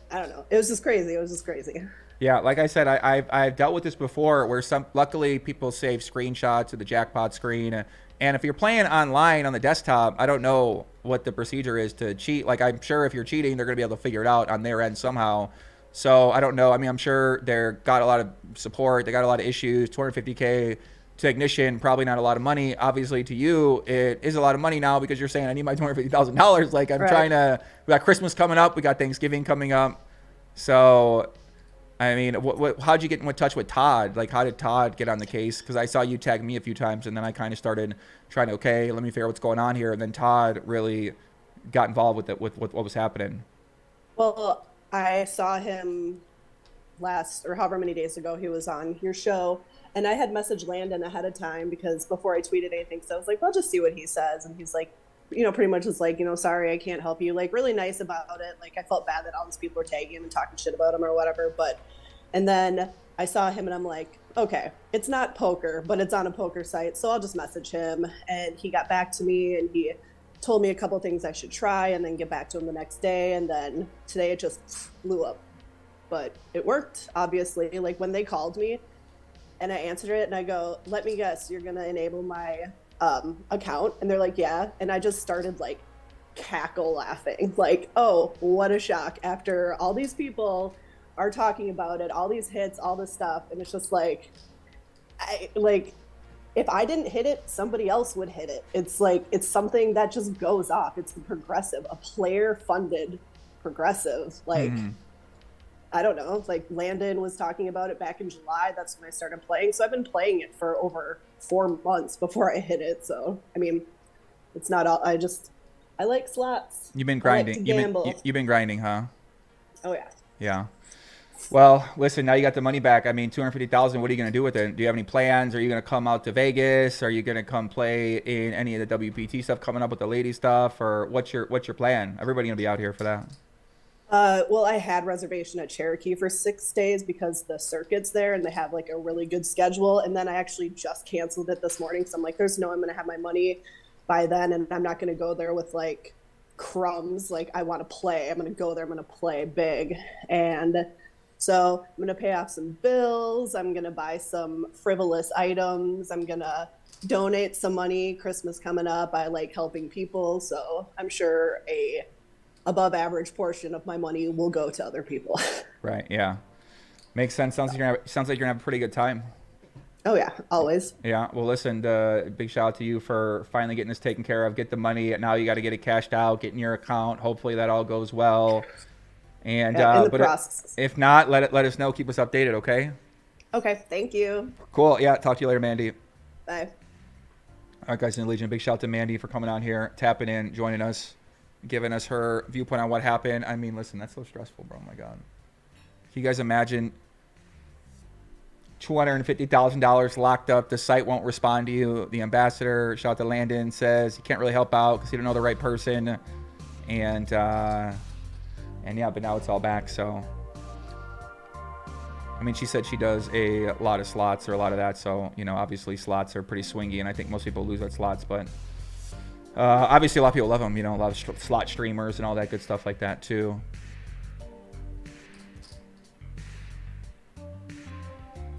I don't know, it was just crazy. It was just crazy. Yeah, like I said, I've dealt with this before where luckily people save screenshots of the jackpot screen. And if you're playing online on the desktop, I don't know what the procedure is to cheat. Like, I'm sure if you're cheating, they're going to be able to figure it out on their end somehow. So I don't know. I mean, I'm sure they're got a lot of support. They got a lot of issues. 250K to Ignition, probably not a lot of money. Obviously to you, it is a lot of money now because you're saying I need my $250,000. Like, I'm trying to, we got Christmas coming up. We got Thanksgiving coming up. So I mean, how'd you get in touch with Todd? Like, how did Todd get on the case? Because I saw you tag me a few times, and then I kind of started trying to, okay, let me figure out what's going on here. And then Todd really got involved with it, with what was happening. Well, I saw him last, or however many days ago he was on your show, and I had messaged Landon ahead of time because before I tweeted anything, so I was like, well, just see what he says. And he's like, you know, pretty much was like, you know, sorry, I can't help you. Like, really nice about it. Like, I felt bad that all these people were tagging him and talking shit about him or whatever. But, and then I saw him and I'm like, okay, it's not poker, but it's on a poker site. So I'll just message him. And he got back to me and he told me a couple things I should try and then get back to him the next day. And then today it just blew up. But it worked, obviously. Like, when they called me and I answered it and I go, let me guess, you're going to enable my account? And they're like, yeah. And I just started like cackle laughing, like, oh, what a shock, after all these people are talking about it, all these hits, all this stuff. And it's just like, if I didn't hit it, somebody else would hit it. It's like, it's something that just goes off. It's the progressive, a player funded progressive. Like, I don't know. Like Landon was talking about it back in July. That's when I started playing. So I've been playing it for over 4 months before I hit it. So I mean, it's not all. I like slots. You've been I like to grinding. gamble. You've been grinding, huh? Oh yeah. Yeah. Well, listen, now you got the money back. I mean, 250,000. What are you going to do with it? Do you have any plans? Are you going to come out to Vegas? Are you going to come play in any of the WPT stuff coming up with the lady stuff? Or what's your plan? Everybody going to be out here for that. Well, I had reservation at Cherokee for 6 days because the circuit's there and they have like a really good schedule. And then I actually just canceled it this morning. So I'm like, there's no, I'm going to have my money by then. And I'm not going to go there with like crumbs. Like I want to play. I'm going to go there. I'm going to play big. And so I'm going to pay off some bills. I'm going to buy some frivolous items. I'm going to donate some money. Christmas coming up. I like helping people. So I'm sure a above average portion of my money will go to other people. Right. Yeah. Makes sense. Sounds like you're gonna have a pretty good time. Oh yeah, always. Yeah. Well, listen, big shout out to you for finally getting this taken care of. Get the money. Now you got to get it cashed out, get in your account. Hopefully that all goes well. And in the but process. if not, let us know. Keep us updated. Okay. Okay. Thank you. Cool. Yeah. Talk to you later, Mandy. Bye. All right, guys in the Legion. Big shout out to Mandy for coming on here, tapping in, joining us, giving us her viewpoint on what happened. I mean, listen, that's so stressful, bro. Oh my God. Can you guys imagine $250,000 locked up? The site won't respond to you. The ambassador, shout out to Landon, says he can't really help out because he don't know the right person. And yeah, but now it's all back. So, I mean, she said she does a lot of slots or a lot of that. So, you know, obviously slots are pretty swingy, and I think most people lose at slots, but obviously a lot of people love them, you know, a lot of slot streamers and all that good stuff like that too.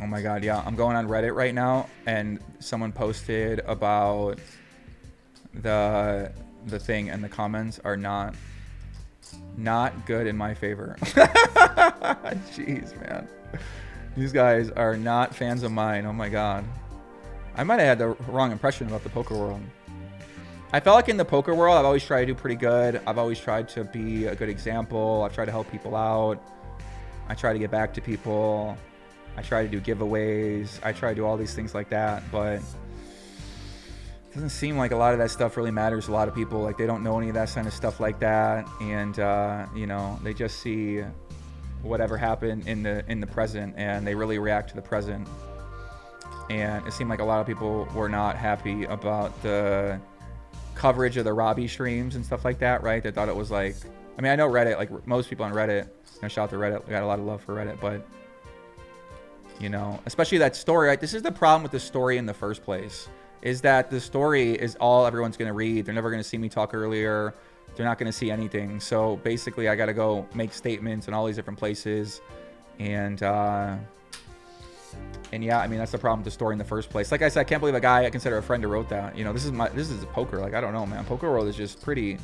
Oh my God. Yeah. I'm going on Reddit right now and someone posted about the thing, and the comments are not good in my favor. Jeez, man. These guys are not fans of mine. Oh my God. I might have had the wrong impression about the poker world. I felt like in the poker world, I've always tried to do pretty good. I've always tried to be a good example. I've tried to help people out. I try to get back to people. I try to do giveaways. I try to do all these things like that, but it doesn't seem like a lot of that stuff really matters to a lot of people. Like they don't know any of that kind of stuff like that. And, you know, they just see whatever happened in the present, and they really react to the present. And it seemed like a lot of people were not happy about the coverage of the Robbi streams and stuff like that, right? They thought it was like, I mean, I know Reddit, like most people on Reddit, you know, shout out to Reddit, we got a lot of love for Reddit, but you know, especially that story, right? This is the problem with the story in the first place, is that the story is all everyone's going to read. They're never going to see me talk earlier. They're not going to see anything. So basically I got to go make statements in all these different places. And yeah, I mean, that's the problem with the story in the first place. Like I said, I can't believe a guy I consider a friend who wrote that. You know, this is poker. Like, I don't know, man. Poker world is just pretty.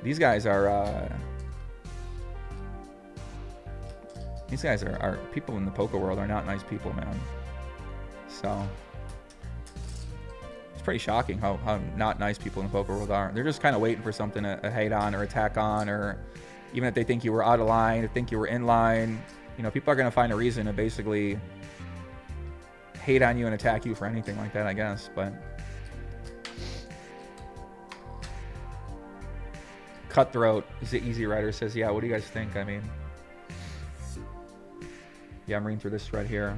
These guys are people in the poker world are not nice people, man. So it's pretty shocking how not nice people in the poker world are. They're just kind of waiting for something to hate on or attack on, or even if they think you were out of line, or think you were in line. You know, people are going to find a reason to basically hate on you and attack you for anything like that, I guess. But Cutthroat is the Easy Rider says, yeah, what do you guys think? I mean, yeah, I'm reading through this thread here.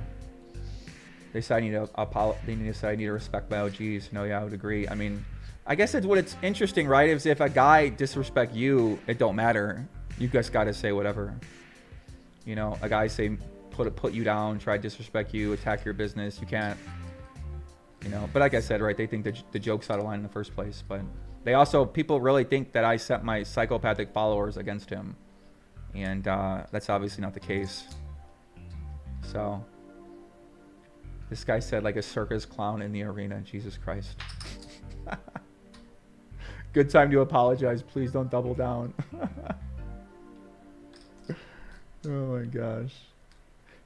They say I need to respect my OGs. No, yeah, I would agree. I mean, I guess it's interesting, right? Is if a guy disrespect you, it don't matter. You guys got to say whatever. You know, a guy say put you down, try to disrespect you, attack your business. You can't, you know. But like I said, right, they think the joke's out of line in the first place. But they also, people really think that I set my psychopathic followers against him. And that's obviously not the case. So this guy said like a circus clown in the arena. Jesus Christ. Good time to apologize. Please don't double down. Oh my gosh.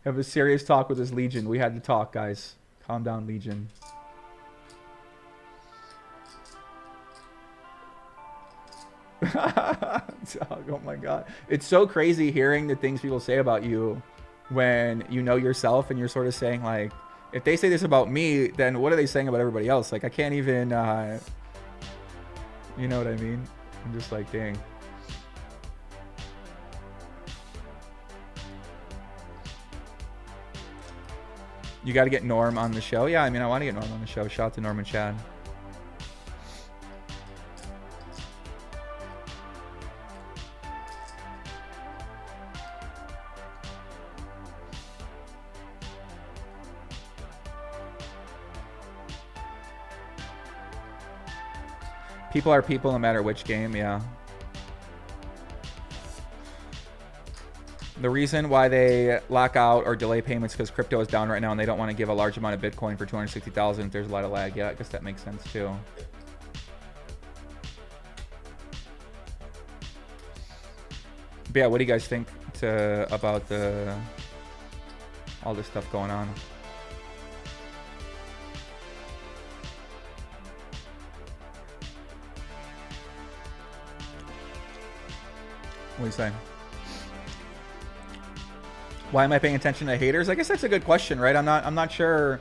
Have a serious talk with this Legion. We had to talk, guys. Calm down, Legion. dog. Oh my God. It's so crazy hearing the things people say about you when you know yourself and you're sort of saying like, if they say this about me, then what are they saying about everybody else? Like, I can't even, you know what I mean? I'm just like, dang. You got to get Norm on the show. Yeah, I mean, I want to get Norm on the show. Shout out to Norm and Chad. People are people no matter which game, yeah. The reason why they lock out or delay payments because crypto is down right now and they don't want to give a large amount of Bitcoin for 260,000 if there's a lot of lag. Yeah, I guess that makes sense too. But yeah, what do you guys think about all this stuff going on? What are you saying? Why am I paying attention to haters? I guess that's a good question, right? I'm not sure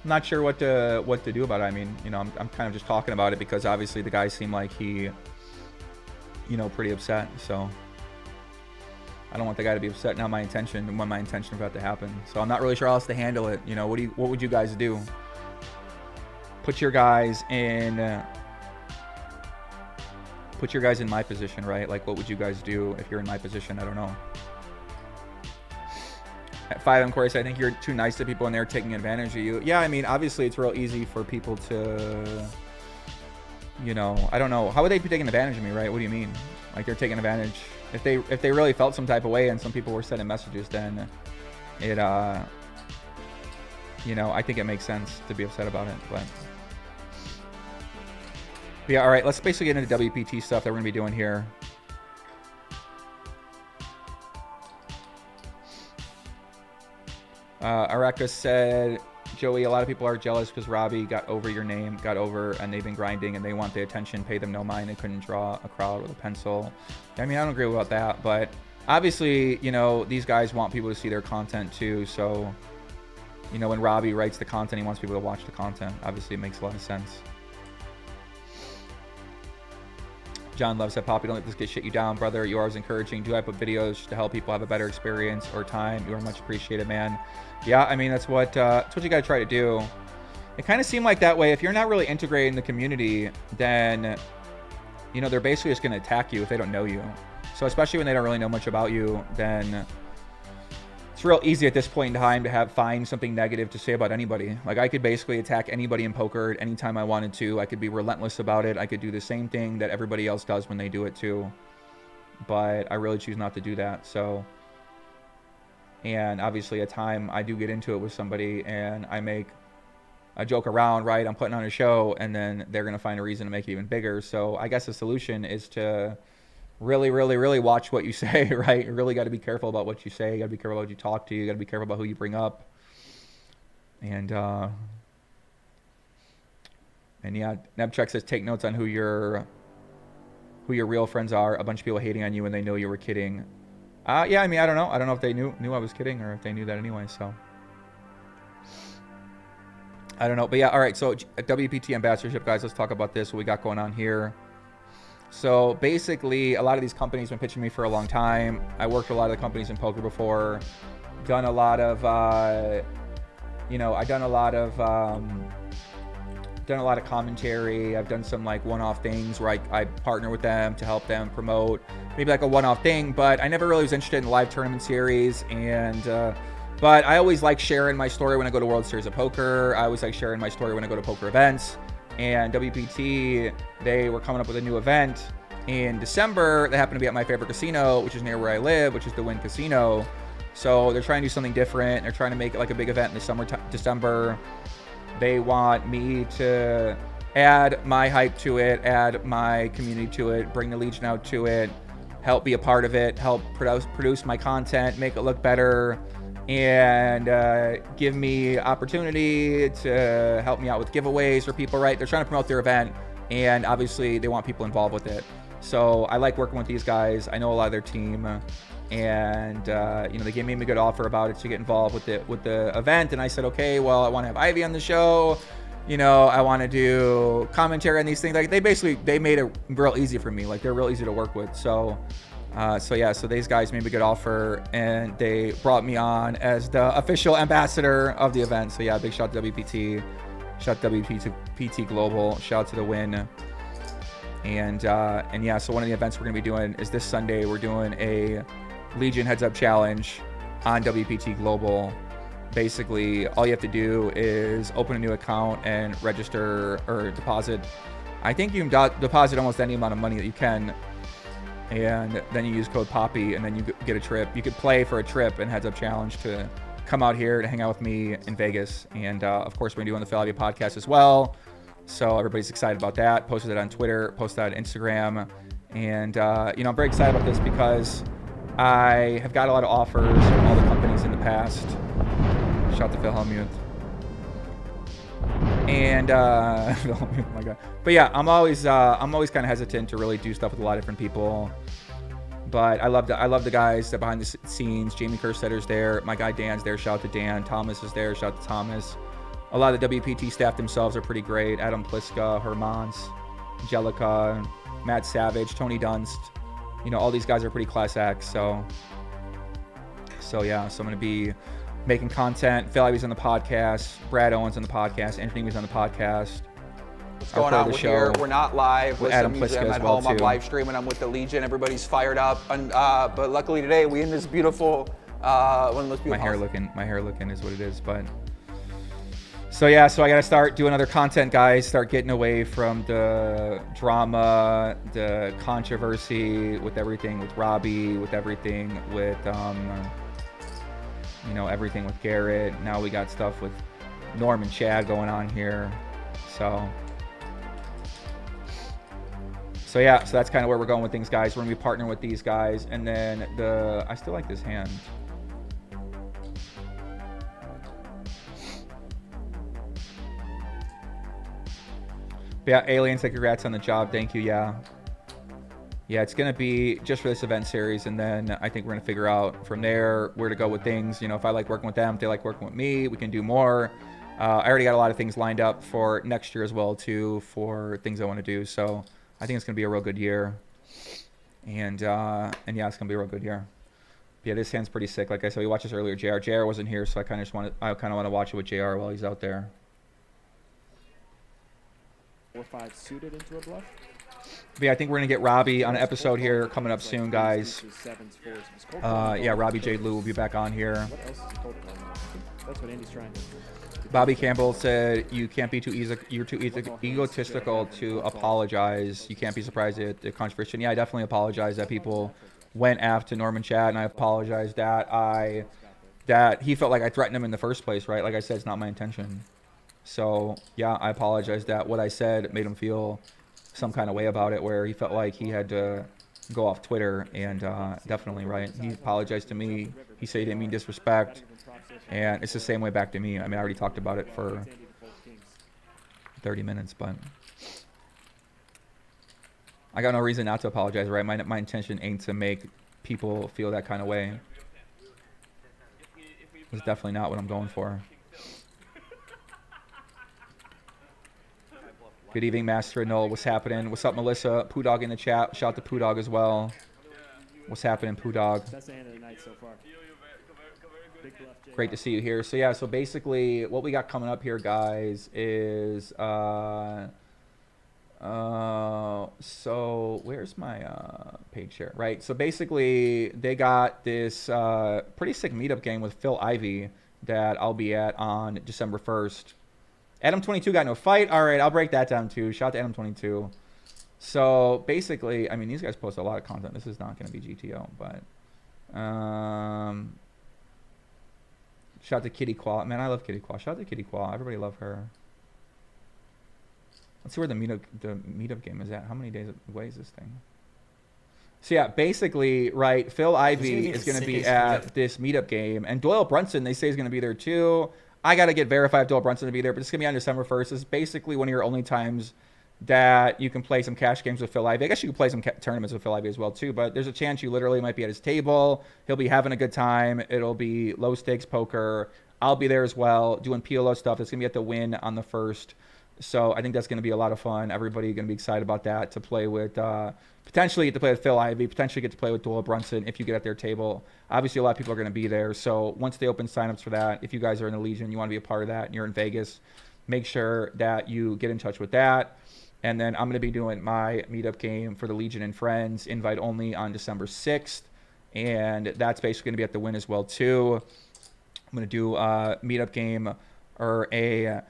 what to do about it. I mean, you know, I'm kind of just talking about it because obviously the guy seemed like he, you know, pretty upset. So I don't want the guy to be upset. Not my intention. When my intention for that to happen. So I'm not really sure how else to handle it. You know, what would you guys do? Put your guys in my position, right? Like, what would you guys do if you're in my position? I don't know. At 5M Corey said, I think you're too nice to people and they're taking advantage of you. Yeah, I mean, obviously it's real easy for people to, you know, I don't know. How would they be taking advantage of me, right? What do you mean? Like, they're taking advantage. If they really felt some type of way and some people were sending messages, then it, you know, I think it makes sense to be upset about it. But yeah, all right, let's basically get into WPT stuff that we're going to be doing here. Araka said, Joey, a lot of people are jealous because Robbi got over, and they've been grinding and they want the attention, pay them no mind, and couldn't draw a crowd with a pencil. I mean, I don't agree about that, but obviously, you know, these guys want people to see their content too. So, you know, when Robbi writes the content, he wants people to watch the content. Obviously, it makes a lot of sense. John Love said, Poppy, don't let this get shit you down, brother. You are always encouraging. Do I put videos to help people have a better experience or time? You are much appreciated, man. Yeah, I mean, that's what you got to try to do. It kind of seemed like that way. If you're not really integrating the community, then, you know, they're basically just going to attack you if they don't know you. So especially when they don't really know much about you, then it's real easy at this point in time to find something negative to say about anybody. Like, I could basically attack anybody in poker at any time I wanted to. I could be relentless about it. I could do the same thing that everybody else does when they do it too. But I really choose not to do that. So, and obviously at time I do get into it with somebody and I make a joke around, right? I'm putting on a show and then they're going to find a reason to make it even bigger. So I guess the solution is to really watch what you say, right? You really got to be careful about what you say. You got to be careful about what you talk to. You got to be careful about who you bring up. And yeah, Nebcheck says, take notes on who your real friends are. A bunch of people hating on you when they know you were kidding. Yeah, I mean, I don't know. I don't know if they knew I was kidding or if they knew that anyway, so. I don't know. But yeah, all right. So WPT ambassadorship, guys, let's talk about this, what we got going on here. So basically, a lot of these companies have been pitching me for a long time. I worked with a lot of the companies in poker before. Done a lot of, you know, I've done a lot of commentary. I've done some like one-off things where I partner with them to help them promote maybe like a one-off thing, but I never really was interested in the live tournament series. And but I always like sharing my story when I go to World Series of Poker. I always like sharing my story when I go to poker events. And WPT, they were coming up with a new event in December that happened to be at my favorite casino, which is near where I live, which is the Wynn Casino. So they're trying to do something different. They're trying to make it like a big event in the December. They want me to add my hype to it, add my community to it, bring the Legion out to it, help be a part of it, help produce my content, make it look better, and give me opportunity to help me out with giveaways for people, right? They're trying to promote their event, and obviously they want people involved with it. So I like working with these guys. I know a lot of their team, and you know, they gave me a good offer about it to get involved with the event. And I said, okay, well, I want to have Ivey on the show. You know, I want to do commentary on these things. Like they made it real easy for me. Like they're real easy to work with. So so these guys made me a good offer, and they brought me on as the official ambassador of the event. So yeah, big shout to WPT, shout to WPT Global, shout out to the Wynn. And yeah, so one of the events we're gonna be doing is this Sunday. We're doing a Legion Heads Up Challenge on WPT Global. Basically, all you have to do is open a new account and register or deposit. I think you can deposit almost any amount of money that you can, and then you use code POPPY, and then you get a trip. You could play for a trip and Heads Up Challenge to come out here to hang out with me in Vegas. And of course, we're doing the Ivey podcast as well. So everybody's excited about that. Posted it on Twitter, posted it on Instagram. And, you know, I'm very excited about this because I have got a lot of offers from all the companies in the past. Shout out to Phil Hellmuth. And, oh my God. But yeah, I'm always kind of hesitant to really do stuff with a lot of different people. But I love the guys that behind the scenes. Jamie Kerstetter's there. My guy Dan's there. Shout out to Dan. Thomas is there. Shout out to Thomas. A lot of the WPT staff themselves are pretty great. Adam Pliska, Hermans, Angelica, Matt Savage, Tony Dunst. You know, all these guys are pretty class acts. So yeah, so I'm going to be making content. Phil Ivey's on the podcast. Brad Owens on the podcast. Anthony was on the podcast. What's going on? We're not live. With Adam Pliska I'm as at well, home. I'm too. live streaming. I'm with the Legion. Everybody's fired up. And, but luckily today, we in this beautiful, one of those beautiful My hair looking is what it is, but... So yeah, so I got to start doing other content, guys. Start getting away from the drama, the controversy with everything with Robbi, with everything with, you know, everything with Garrett. Now we got stuff with Norm and Chad going on here. So yeah, so that's kind of where we're going with things, guys. We're gonna be partnering with these guys, and then I still like this hand. But yeah, Alien said congrats on the job. Thank you. Yeah, it's gonna be just for this event series, and then I think we're gonna figure out from there where to go with things. You know, if I like working with them, if they like working with me, we can do more. I already got a lot of things lined up for next year as well too, for things I want to do. So I think it's gonna be a real good year, and yeah, it's gonna be a real good year. But yeah, this hand's pretty sick. Like I said, we watched this earlier. JR wasn't here, so I kind of want to watch it with JR while he's out there. 4-5 suited into a bluff. But yeah, I think we're gonna get Robbi on an episode here coming up soon, guys. Yeah, Robbi J. Lou will be back on here. What else is he cold calling? That's what Andy's trying to do. Bobby Campbell said you can't be too easy. You're too egotistical to apologize. You can't be surprised at the controversy. Yeah, I definitely apologize that people went after Norman Chad, and I apologize that he felt like I threatened him in the first place. Right? Like I said, it's not my intention. So yeah, I apologize that what I said made him feel some kind of way about it, where he felt like he had to go off Twitter, and definitely right. He apologized to me. He said he didn't mean disrespect, and it's the same way back to me. I mean, I already talked about it for 30 minutes, but I got no reason not to apologize, right? My intention ain't to make people feel that kind of way. It's definitely not what I'm going for. Good evening, Master Noel. What's happening? What's up, Melissa? Poo Dog in the chat. Shout out to Poo Dog as well. What's happening, Poo Dog? That's the end of the night so far. Great to see you here. So yeah, so basically what we got coming up here, guys, is so where's my page share? Right. So basically they got this pretty sick meetup game with Phil Ivey that I'll be at on December 1st. Adam 22 got no fight. All right, I'll break that down too. Shout out to Adam 22. So basically, I mean, these guys post a lot of content. This is not going to be GTO, but shout out to Kitty Qual. Man, I love Kitty Qual. Shout out to Kitty Qual. Everybody love her. Let's see where the meetup game is at. How many days away is this thing? So yeah, basically, right, Phil Ivey is going to be at this meetup game, and Doyle Brunson, they say, is going to be there too. I got to get verified if Doyle Brunson to be there, but it's going to be on December 1st. It's basically one of your only times that you can play some cash games with Phil Ivey. I guess you can play some tournaments with Phil Ivey as well too, but there's a chance you literally might be at his table. He'll be having a good time. It'll be low stakes poker. I'll be there as well doing PLO stuff. It's going to be at the Wynn on the 1st. So I think that's going to be a lot of fun. Everybody going to be excited about that, to play with, potentially get to play with Phil Ivey, potentially get to play with Doyle Brunson if you get at their table. Obviously, a lot of people are going to be there. So once they open signups for that, if you guys are in the Legion, you want to be a part of that, and you're in Vegas, make sure that you get in touch with that. And then I'm going to be doing my meetup game for the Legion and Friends, invite only, on December 6th. And that's basically going to be at the Wynn as well, too. I'm going to do a meetup game or a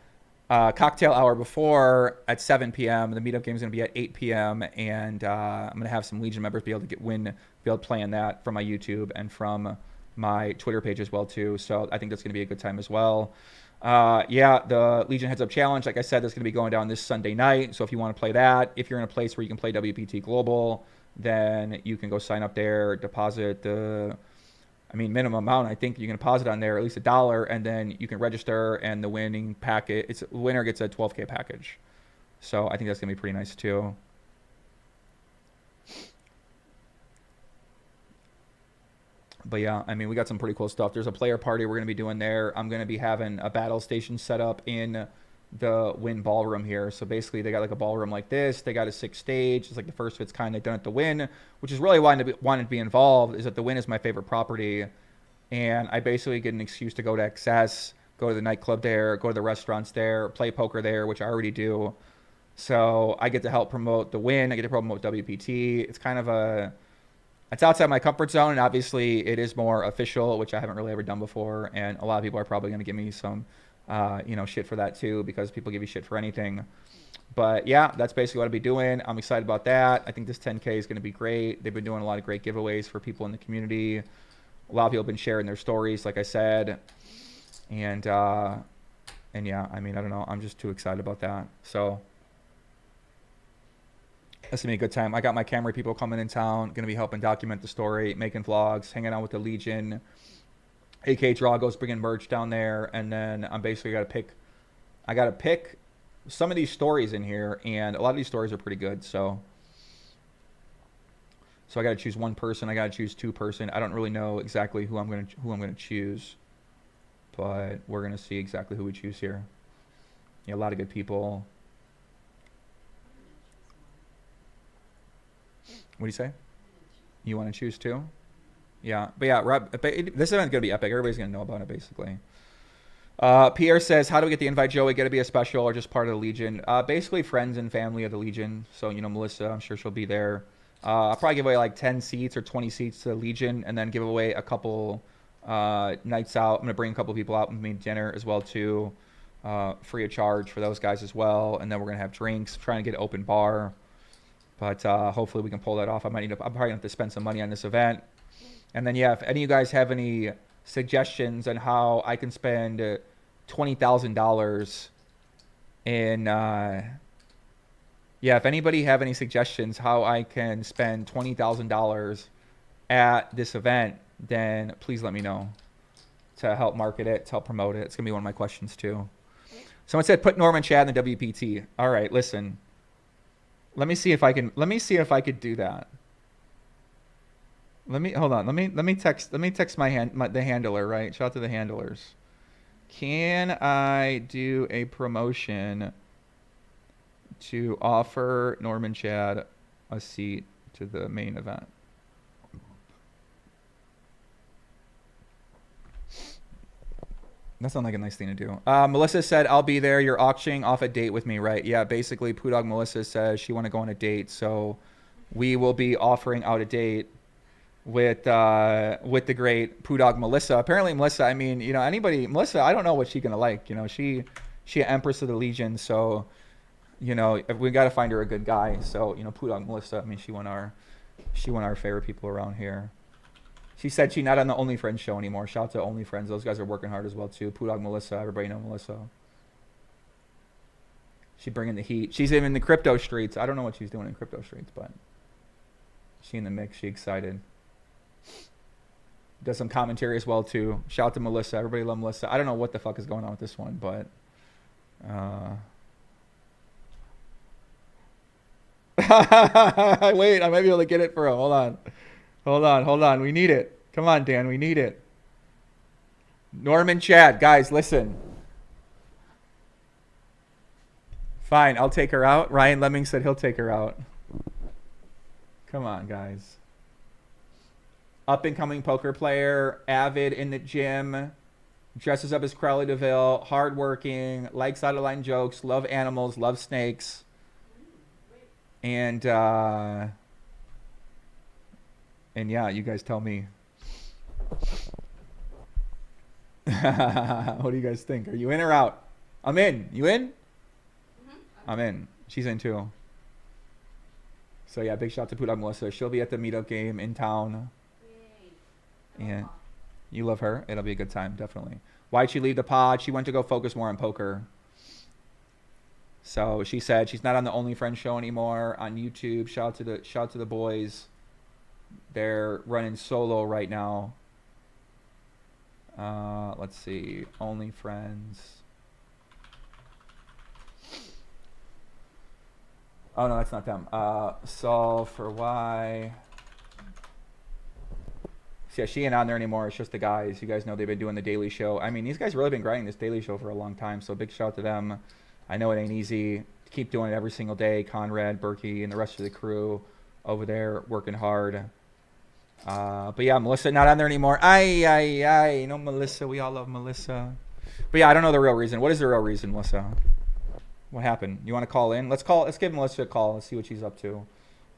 cocktail hour before at 7 p.m. The meetup game is going to be at 8 p.m. And I'm going to have some Legion members be able to be able to play in that from my YouTube and from my Twitter page as well, too. So I think that's going to be a good time as well. Yeah, the Legion Heads Up Challenge, like I said, that's going to be going down this Sunday night. So if you want to play that, if you're in a place where you can play WPT Global, then you can go sign up there, deposit the, minimum amount. I think you can deposit on there at least $1, and then you can register, and the winning packet, the winner gets a 12K package. So I think that's going to be pretty nice too. But yeah, we got some pretty cool stuff. There's a player party we're going to be doing there. I'm going to be having a battle station set up in the Wynn ballroom here. So basically, they got like a ballroom like this. They got a 6 stage. It's like the first of its kind they've done at the Wynn, which is really why I wanted to be involved, is that the Wynn is my favorite property. And I basically get an excuse to go to XS, go to the nightclub there, go to the restaurants there, play poker there, which I already do. So I get to help promote the Wynn. I get to promote WPT. It's kind of it's outside my comfort zone, and obviously it is more official, which I haven't really ever done before. And a lot of people are probably going to give me some, shit for that too, because people give you shit for anything. But yeah, that's basically what I'll be doing. I'm excited about that. I think this 10K is going to be great. They've been doing a lot of great giveaways for people in the community. A lot of people have been sharing their stories, like I said. And yeah, I don't know. I'm just too excited about that. So that's going to be a good time. I got my camera people coming in town, going to be helping document the story, making vlogs, hanging out with the Legion. AK Drago's bringing merch down there, and then I'm basically got to pick some of these stories in here, and a lot of these stories are pretty good. So I got to choose one person. I got to choose 2 person. I don't really know exactly who I'm going to choose, but we're going to see exactly who we choose here. Yeah, a lot of good people. What do you say? You want to choose 2? Yeah, but yeah, this event's going to be epic. Everybody's going to know about it, basically. Pierre says, how do we get the invite, Joey? Got to be a special or just part of the Legion? Basically, friends and family of the Legion. So, Melissa, I'm sure she'll be there. I'll probably give away like 10 seats or 20 seats to the Legion, and then give away a couple nights out. I'm going to bring a couple people out with me to dinner as well, too. Free of charge for those guys as well. And then we're going to have drinks, trying to get an open bar. But hopefully we can pull that off. I'm probably going to have to spend some money on this event. And then, yeah, if any of you guys have any suggestions on how I can spend $20,000 in, if anybody have any suggestions how I can spend $20,000 at this event, then please let me know to help market it, to help promote it. It's going to be one of my questions, too. Someone said, put Norman Chad in the WPT. All right, listen. Let me see if I could do that. Hold on. Let me text the handler, right? Shout out to the handlers. Can I do a promotion to offer Norman Chad a seat to the main event? That sounds like a nice thing to do. Melissa said, I'll be there. You're auctioning off a date with me, right? Yeah, basically, Poo Dog Melissa says she want to go on a date. So we will be offering out a date with the great Poo Dog Melissa. Apparently, Melissa, Melissa, I don't know what she's going to like. She an Empress of the Legion. So, we got to find her a good guy. So, Poo Dog Melissa, she one of our favorite people around here. She said she's not on the OnlyFriends show anymore. Shout out to OnlyFriends. Those guys are working hard as well, too. Poo Dog Melissa. Everybody know Melissa. She's bringing the heat. She's in the crypto streets. I don't know what she's doing in crypto streets, but she in the mix. She excited. Does some commentary as well, too. Shout out to Melissa. Everybody love Melissa. I don't know what the fuck is going on with this one, but Wait, I might be able to get it for him. Hold on. Hold on. We need it. Come on, Dan. We need it. Norman Chad. Guys, listen. Fine, I'll take her out. Ryan Lemming said he'll take her out. Come on, guys. Up and coming poker player, avid in the gym, dresses up as Crowley DeVille, hardworking, likes out of line jokes, love animals, love snakes. And yeah, you guys tell me. What do you guys think? Are you in or out? I'm in. You in? I'm in. She's in too. So yeah, big shout out to Put Up Melissa. She'll be at the meetup game in town. And you love her. It'll be a good time, definitely. Why'd she leave the pod? She went to go focus more on poker. So she said she's not on the OnlyFriends show anymore on YouTube. Shout out to the boys. They're running solo right now. Let's see. OnlyFriends. Oh no, that's not them. Solve for why. So yeah, she ain't on there anymore. It's just the guys. You guys know they've been doing the Daily Show. I mean, these guys really been grinding this Daily Show for a long time. So big shout out to them. I know it ain't easy to keep doing it every single day. Conrad, Berkey, and the rest of the crew over there working hard. But yeah, Melissa not on there anymore. Aye. No, Melissa. We all love Melissa. But yeah, I don't know the real reason. What is the real reason, Melissa? What happened? You want to call in? Let's give Melissa a call. Let's see what she's up to.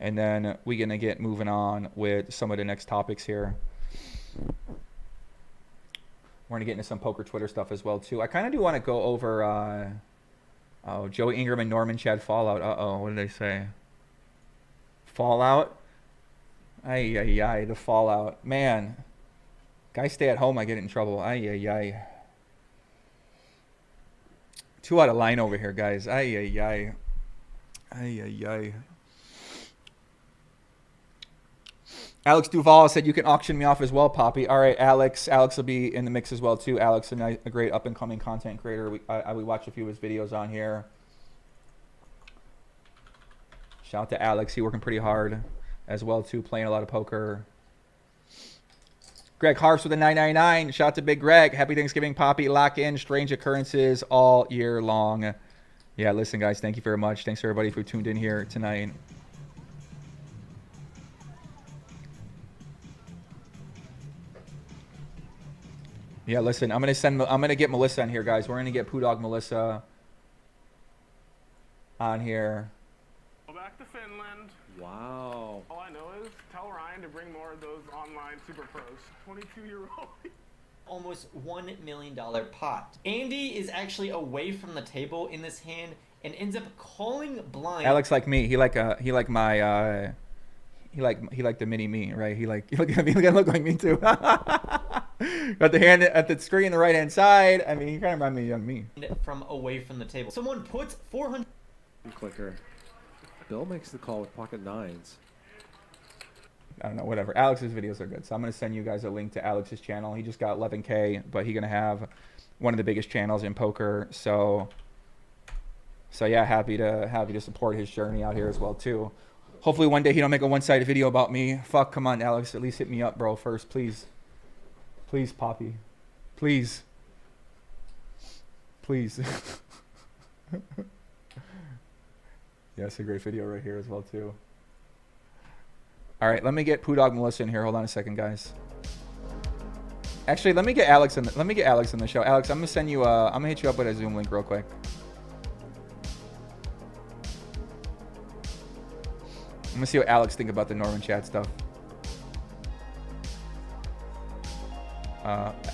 And then we're going to get moving on with some of the next topics here. We're going to get into some poker Twitter stuff as well, too. I kind of do want to go over Joey-Ingram and Norman Chad Fallout. Uh-oh, what did they say? Fallout? Ay, the Fallout. Man, guys stay at home, I get in trouble. Ay. 2 out of line over here, guys. Ay. Alex Duval said you can auction me off as well, Poppy. All right, Alex. Alex will be in the mix as well, too. Alex, a great up-and-coming content creator. We watch a few of his videos on here. Shout out to Alex. He's working pretty hard as well, too, playing a lot of poker. Greg Harps with a 999. Shout out to Big Greg. Happy Thanksgiving, Poppy. Lock in. Strange occurrences all year long. Yeah, listen, guys. Thank you very much. Thanks, everybody, who tuned in here tonight. Yeah, listen. I'm gonna get Melissa in here, guys. We're gonna get Poo Dog Melissa on here. Go back to Finland. Wow. All I know is tell Ryan to bring more of those online super pros. 22-year-old. Almost $1 million pot. Andy is actually away from the table in this hand and ends up calling blind. Alex like me. He like the mini me, right? He look like me too. Got the hand at the screen, the right hand side. I mean, he kind of reminds me of young me. From away from the table. Someone puts 400. Clicker. Bill makes the call with pocket nines. I don't know, whatever. Alex's videos are good, so I'm gonna send you guys a link to Alex's channel. He just got 11K, but he's gonna have one of the biggest channels in poker. So yeah, happy to support his journey out here as well too. Hopefully one day he don't make a one-sided video about me. Fuck, come on, Alex, at least hit me up, bro, first, please. Please, Poppy. Please. Please. Yeah, it's a great video right here as well too. All right, let me get Poo Dog Melissa in here. Hold on a second, guys. Actually, let me get Alex in the show. Alex, I'm gonna send you. I'm gonna hit you up with a Zoom link real quick. I'm gonna see what Alex think about the Norman Chat stuff.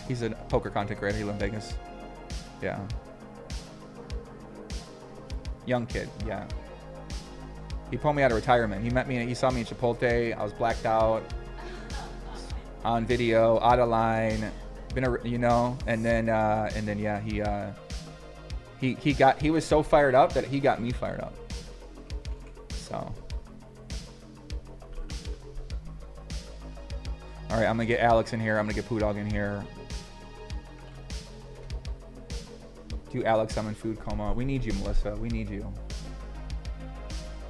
He's a poker content creator. He lives in Vegas. Yeah. Young kid. Yeah. He pulled me out of retirement. He met me. He saw me in Chipotle. I was blacked out, on video, out of line, and then yeah, he was so fired up that he got me fired up. So, all right, I'm gonna get Alex in here. I'm gonna get Poo Dog in here. Do Alex, I'm in food coma. We need you, Melissa. We need you.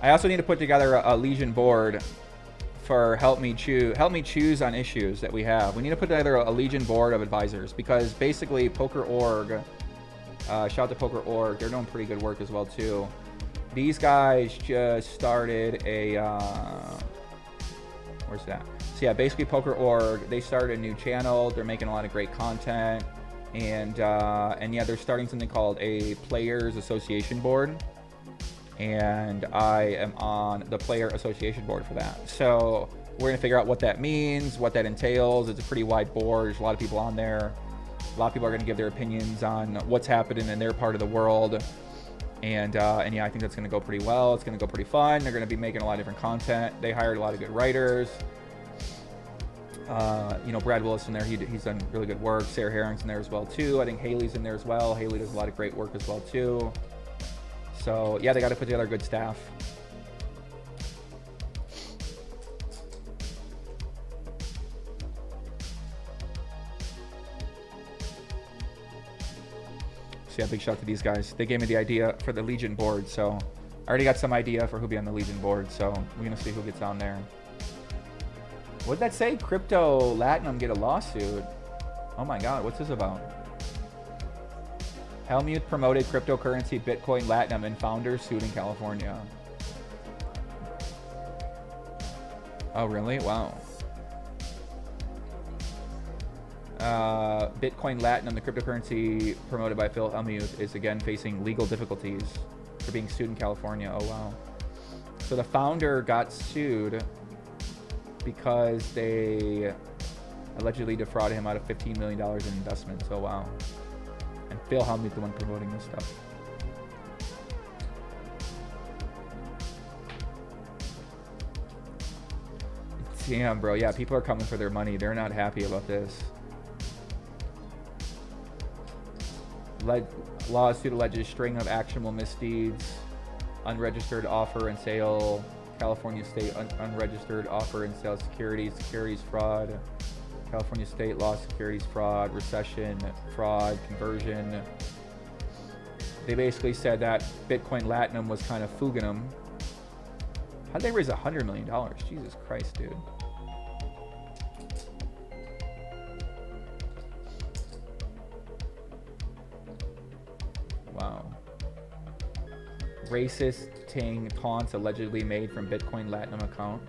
I also need to put together a Legion board for help me choose on issues that we have. We need to put together a Legion board of advisors, because basically Poker.org, shout out to Poker.org, they're doing pretty good work as well too. These guys just started a where's that? So yeah, basically Poker.org, they started a new channel. They're making a lot of great content, and yeah, they're starting something called a Players Association board. And I am on the Player Association board for that. So we're gonna figure out what that means, what that entails. It's a pretty wide board. There's a lot of people on there. A lot of people are gonna give their opinions on what's happening in their part of the world. And yeah, I think that's gonna go pretty well. It's gonna go pretty fun. They're gonna be making a lot of different content. They hired a lot of good writers. You know, Brad Willis in there, he's done really good work. Sarah Herring's in there as well too. I think Haley's in there as well. Haley does a lot of great work as well too. So yeah, they got to put together good staff. So yeah, big shout out to these guys. They gave me the idea for the Legion board, so I already got some idea for who'll be on the Legion board. So we're gonna see who gets on there. What did that say? Crypto Latinum get a lawsuit? Oh my God, what's this about? Helmuth promoted cryptocurrency Bitcoin Latinum and founders sued in California. Oh, really? Wow. Bitcoin Latinum, the cryptocurrency promoted by Phil Helmuth, is again facing legal difficulties for being sued in California. Oh, wow. So the founder got sued because they allegedly defrauded him out of $15 million in investments. Oh, wow. And Phil Helmuth, the one promoting this stuff. Damn, bro. Yeah, people are coming for their money. They're not happy about this. Lawsuit alleges string of actionable misdeeds. Unregistered offer and sale. California state unregistered offer and sale securities fraud. California state law, securities fraud, recession, fraud, conversion. They basically said that Bitcoin Latinum was kind of fooging them. How'd they raise $100 million? Jesus Christ, dude. Wow. Racist ting taunts allegedly made from Bitcoin Latinum account.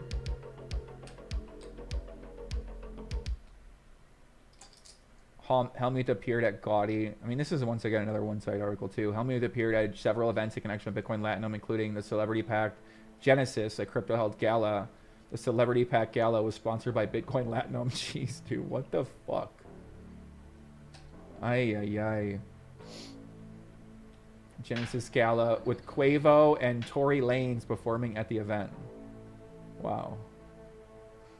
Helmuth appeared at Gaudy. I mean, this is once again another one-side article too. Helmuth appeared at several events in connection with Bitcoin Latinum, including the Celebrity Pack Genesis, a crypto held gala. The Celebrity Pack Gala was sponsored by Bitcoin Latinum. Jeez, dude, what the fuck? Ay. Genesis Gala with Quavo and Tory Lanez performing at the event. Wow.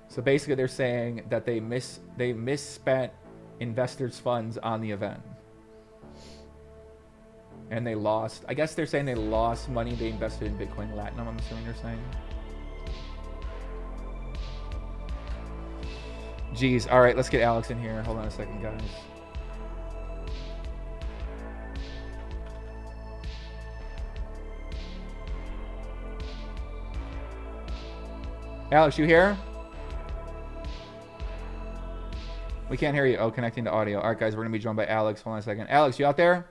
So basically, they're saying that they misspent investors' funds on the event, and they lost. I guess they're saying they lost money they invested in Bitcoin Latinum. I'm assuming they're saying. Jeez. All right, let's get Alex in here. Hold on a second, guys. Alex, you here? We can't hear you. Oh, connecting to audio. All right, guys, we're going to be joined by Alex. Hold on a second. Alex, you out there?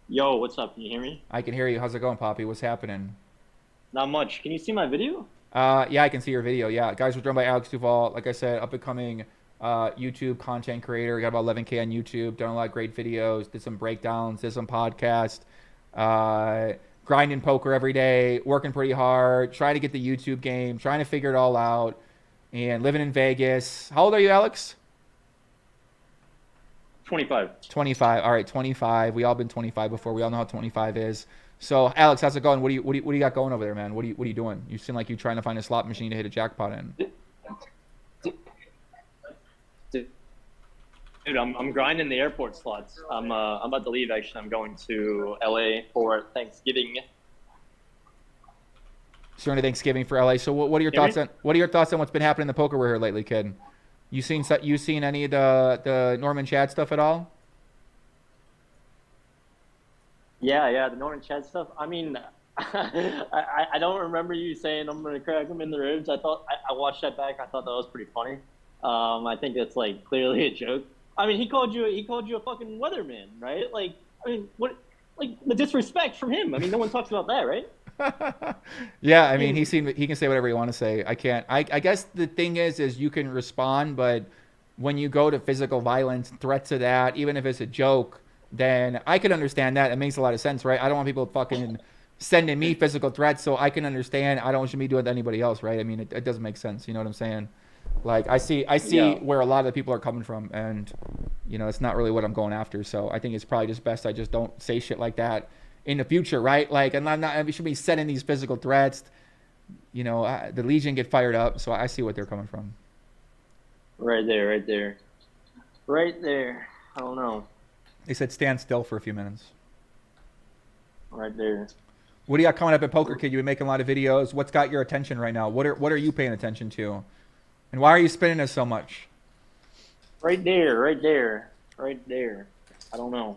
Yo, what's up? Can you hear me? I can hear you. How's it going, Poppy? What's happening? Not much. Can you see my video? Yeah, I can see your video. Yeah, guys, we're joined by Alex Duval. Like I said, up-and-coming YouTube content creator. Got about 11K on YouTube. Done a lot of great videos. Did some breakdowns. Did some podcasts. Grinding poker every day. Working pretty hard. Trying to get the YouTube game. Trying to figure it all out. And living in Vegas. How old are you, Alex? 25. 25. All right, 25. We all been 25 before. We all know how 25 is. So, Alex, how's it going? What do you got going over there, man? What are you doing? You seem like you're trying to find a slot machine to hit a jackpot in. Dude, I'm grinding the airport slots. I'm about to leave. Actually, I'm going to LA for Thanksgiving. So, during Thanksgiving for LA. So, what are your thoughts on what's been happening in the poker world here lately, kid? You seen any of the Norman Chad stuff at all? Yeah, the Norman Chad stuff. I mean, I don't remember you saying I'm gonna crack him in the ribs. I watched that back. I thought that was pretty funny. I think it's like clearly a joke. I mean, he called you a fucking weatherman, right? Like, I mean, what, like the disrespect from him. I mean, no one talks about that, right? Yeah, I mean, he can say whatever he want to say. I can't. I guess the thing is you can respond, but when you go to physical violence, threats of that, even if it's a joke, then I can understand that. It makes a lot of sense, right? I don't want people fucking sending me physical threats, so I can understand. I don't want you to do it to anybody else, right? I mean, it doesn't make sense. You know what I'm saying? Like, I see Yeah. where a lot of the people are coming from, and you know, it's not really what I'm going after. So I think it's probably just best I just don't say shit like that in the future, right? Like, and we should be sending these physical threats. You know, the Legion get fired up, so I see what they're coming from. Right there, right there, right there. I don't know. They said stand still for a few minutes. Right there. What do you got coming up at Poker Kid? You've been making a lot of videos. What's got your attention right now? What are you paying attention to? And why are you spinning this so much? Right there, right there, right there. I don't know.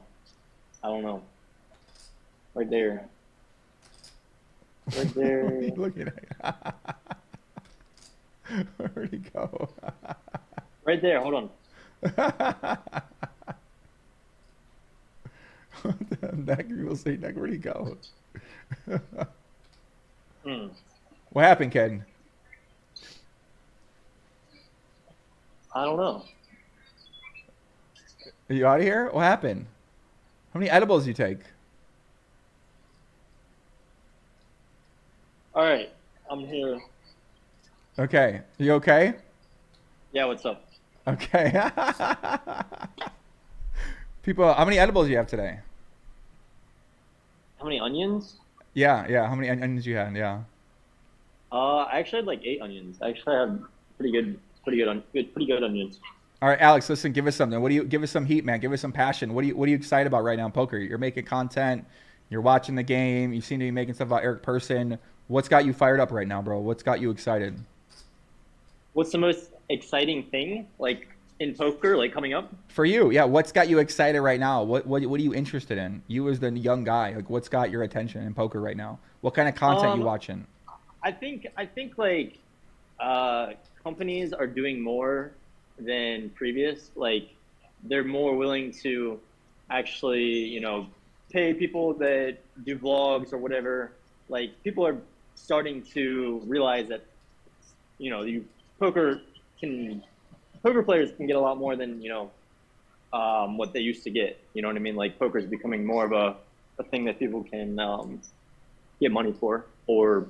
Right there. Right there. Look at it. Where'd he go? Right there. Hold on. Neck, people say neck. Where'd he go? Hmm. What happened, Ken? I don't know. Are you out of here? What happened? How many edibles you take? All right, I'm here. Okay. You okay? Yeah, what's up? Okay. People, how many edibles you have today? How many onions? Yeah. How many onions you had? Yeah. I actually had like 8 onions. I actually have pretty good onions. All right, Alex, listen, give us something. Give us some heat, man. Give us some passion. What are you excited about right now in poker? You're making content. You're watching the game. You seem to be making stuff about Eric Person. What's got you fired up right now, bro? What's got you excited? What's the most exciting thing, like in poker, like coming up? For you, yeah. What's got you excited right now? What are you interested in? You as the young guy, like what's got your attention in poker right now? What kind of content you watching? I think like companies are doing more than previous. Like they're more willing to actually, you know, pay people that do vlogs or whatever. Like people are starting to realize that, you know, poker players can get a lot more than, you know, what they used to get. You know what I mean? Like poker is becoming more of a thing that people can get money for or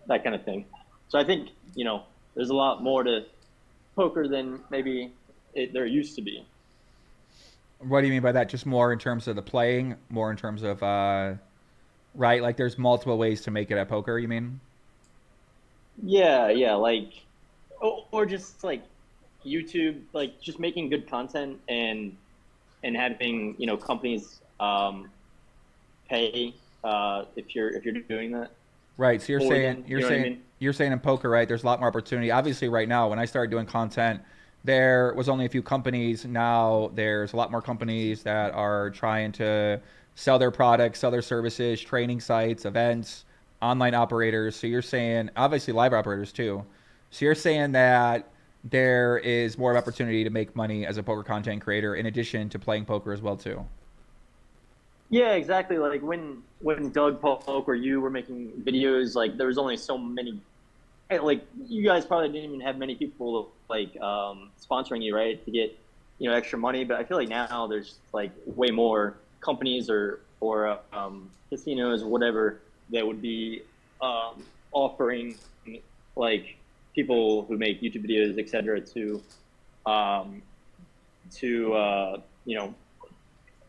that kind of thing. So I think, you know, there's a lot more to poker than maybe there used to be. What do you mean by that? Just more in terms of the playing, more in terms of right? Like there's multiple ways to make it at poker, you mean? Yeah, like or just like YouTube, like just making good content and having, you know, companies pay if you're doing that. Right. So you're saying I mean? in poker, right? There's a lot more opportunity. Obviously, right now, when I started doing content, there was only a few companies. Now there's a lot more companies that are trying to sell their products, sell their services, training sites, events, online operators. So you're saying, obviously, live operators too. So you're saying that there is more of opportunity to make money as a poker content creator in addition to playing poker as well too. Yeah, exactly. Like when Doug, Polk, or you were making videos, like there was only so many. Like you guys probably didn't even have many people like sponsoring you, right, to get, you know, extra money. But I feel like now there's like way more companies or casinos or whatever that would be offering like people who make YouTube videos, etc., to you know,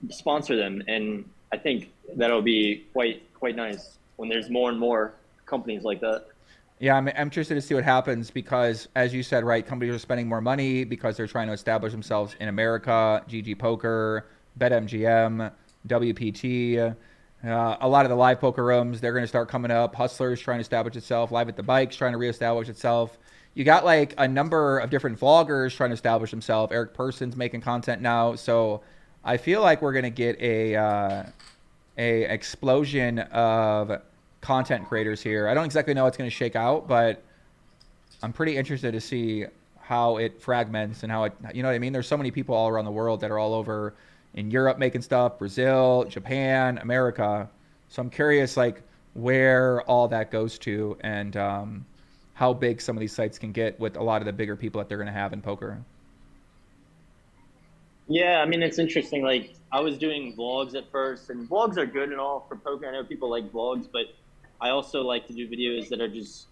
sponsor them. And I think that'll be quite nice when there's more and more companies like that. Yeah, I'm interested to see what happens because, as you said, right, companies are spending more money because they're trying to establish themselves in America. GG Poker, BetMGM, WPT, a lot of the live poker rooms, they're going to start coming up. Hustlers trying to establish itself. Live at the Bikes trying to reestablish itself. You got like a number of different vloggers trying to establish themselves. Eric Person's making content now, so I feel like we're going to get a explosion of content creators here. I don't exactly know how it's going to shake out, but I'm pretty interested to see how it fragments and how it, you know what I mean? There's so many people all around the world that are all over in Europe making stuff, Brazil, Japan, America. So I'm curious, like, where all that goes to and how big some of these sites can get with a lot of the bigger people that they're going to have in poker. Yeah, I mean, it's interesting. Like, I was doing vlogs at first, and vlogs are good and all for poker. I know people like vlogs, but I also like to do videos that are just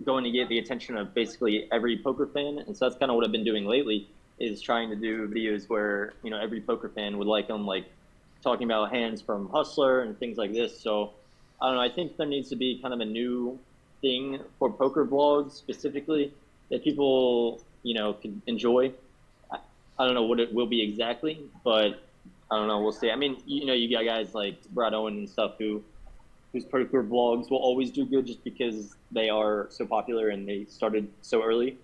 going to get the attention of basically every poker fan. And so that's kind of what I've been doing lately, is trying to do videos where, you know, every poker fan would like them, like talking about hands from Hustler and things like this. So I don't know. I think there needs to be kind of a new thing for poker vlogs specifically that people, you know, can enjoy. I don't know what it will be exactly, but I don't know. We'll see. I mean, you know, you got guys like Owen and stuff whose poker vlogs will always do good just because they are so popular and they started so early.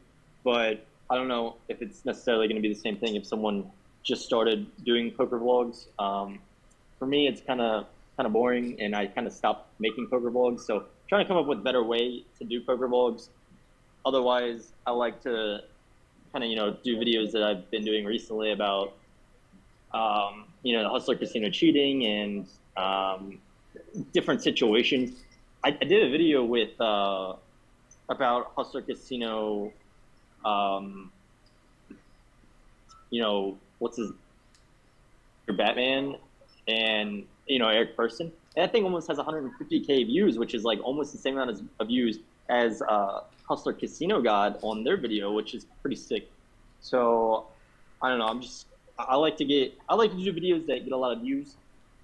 But I don't know if it's necessarily going to be the same thing if someone just started doing poker vlogs. For me, it's kind of boring, and I kind of stopped making poker vlogs. So trying to come up with a better way to do poker vlogs. Otherwise, I like to kind of, you know, do videos that I've been doing recently about, you know, the Hustler Casino cheating and different situations. I did a video with about Hustler Casino. You know, what's his Batman and, you know, Eric Person. And that thing almost has 150K views, which is like almost the same amount of views as Hustler Casino God on their video, which is pretty sick. So I don't know. I like to do videos that get a lot of views,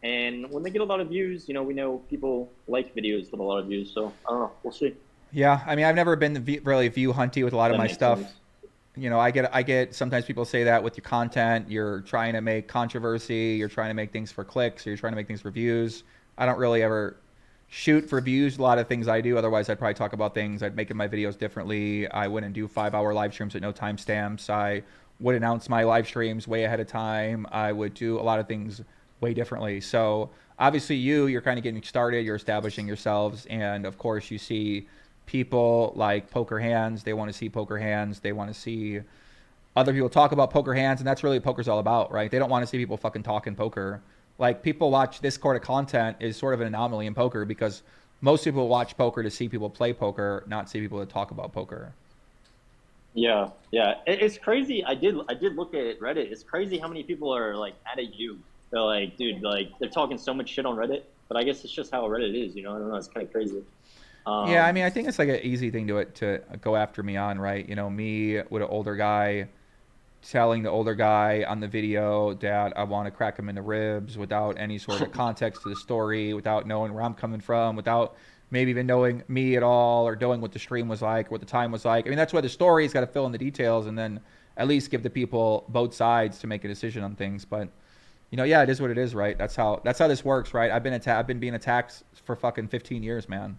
and when they get a lot of views, you know, we know people like videos with a lot of views. So I don't know. We'll see. Yeah, I mean, I've never been really view hunty with a lot of my stuff. Sense. You know, I get sometimes people say that with your content, you're trying to make controversy, you're trying to make things for clicks, or you're trying to make things for views. I don't really ever shoot for views. A lot of things I do, otherwise I'd probably talk about things. I'd make my videos differently. I wouldn't do 5-hour live streams with no timestamps. I would announce my live streams way ahead of time. I would do a lot of things way differently. So obviously you're kind of getting started, you're establishing yourselves, and of course you see people like poker hands. They want to see poker hands. They want to see other people talk about poker hands, and that's really what poker's all about, right? They don't want to see people fucking talking poker. Like, people watch this sort of content is sort of an anomaly in poker, because most people watch poker to see people play poker, not see people to talk about poker. Yeah. It's crazy. I did look at Reddit. It's crazy how many people are like mad at you. They're like, dude, like, they're talking so much shit on Reddit, but I guess it's just how Reddit is, you know? I don't know. It's kind of crazy. Yeah, I mean, I think it's like an easy thing to go after me on, right? You know, me with an older guy telling the older guy on the video that I want to crack him in the ribs without any sort of context to the story, without knowing where I'm coming from, without maybe even knowing me at all, or knowing what the stream was like, or what the time was like. I mean, that's why the story's got to fill in the details, and then at least give the people both sides to make a decision on things. But, you know, yeah, it is what it is, right? That's how this works, right? I've been being attacked for fucking 15 years, man.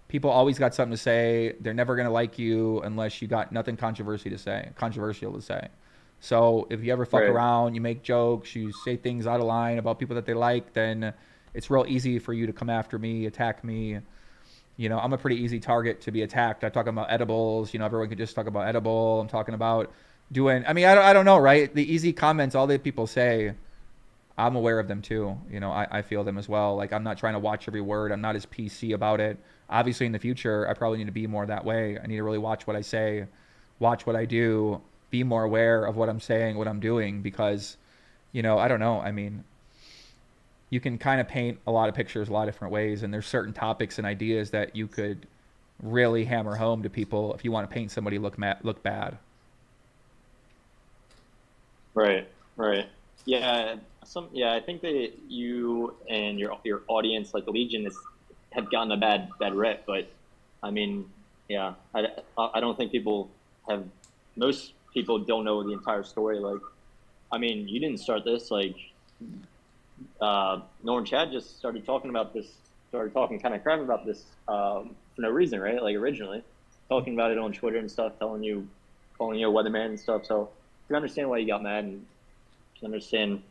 People always got something to say. They're never going to like you unless you got nothing controversial to say. So if you ever fuck around, you make jokes, you say things out of line about people that they like, then it's real easy for you to come after me, attack me. You know, I'm a pretty easy target to be attacked. I'm talking about edibles. You know, everyone could just talk about edible. I'm talking about doing, I mean, I don't know, right? The easy comments, all the people say, I'm aware of them too. You know, I feel them as well. Like, I'm not trying to watch every word. I'm not as PC about it. Obviously, in the future, I probably need to be more that way. I need to really watch what I say, watch what I do, be more aware of what I'm saying, what I'm doing, because, you know, I don't know. I mean, you can kind of paint a lot of pictures a lot of different ways, and there's certain topics and ideas that you could really hammer home to people if you want to paint somebody look bad. Right. Yeah. I think that you and your audience, like the Legion, have gotten a bad rep, but I mean, yeah, I don't think most people don't know the entire story. Like, I mean, you didn't start this. Like, Norm Chad just started talking kind of crap about this for no reason, right? Like, originally talking about it on Twitter and stuff, calling you a weatherman and stuff. So I can understand why you got mad, and can understand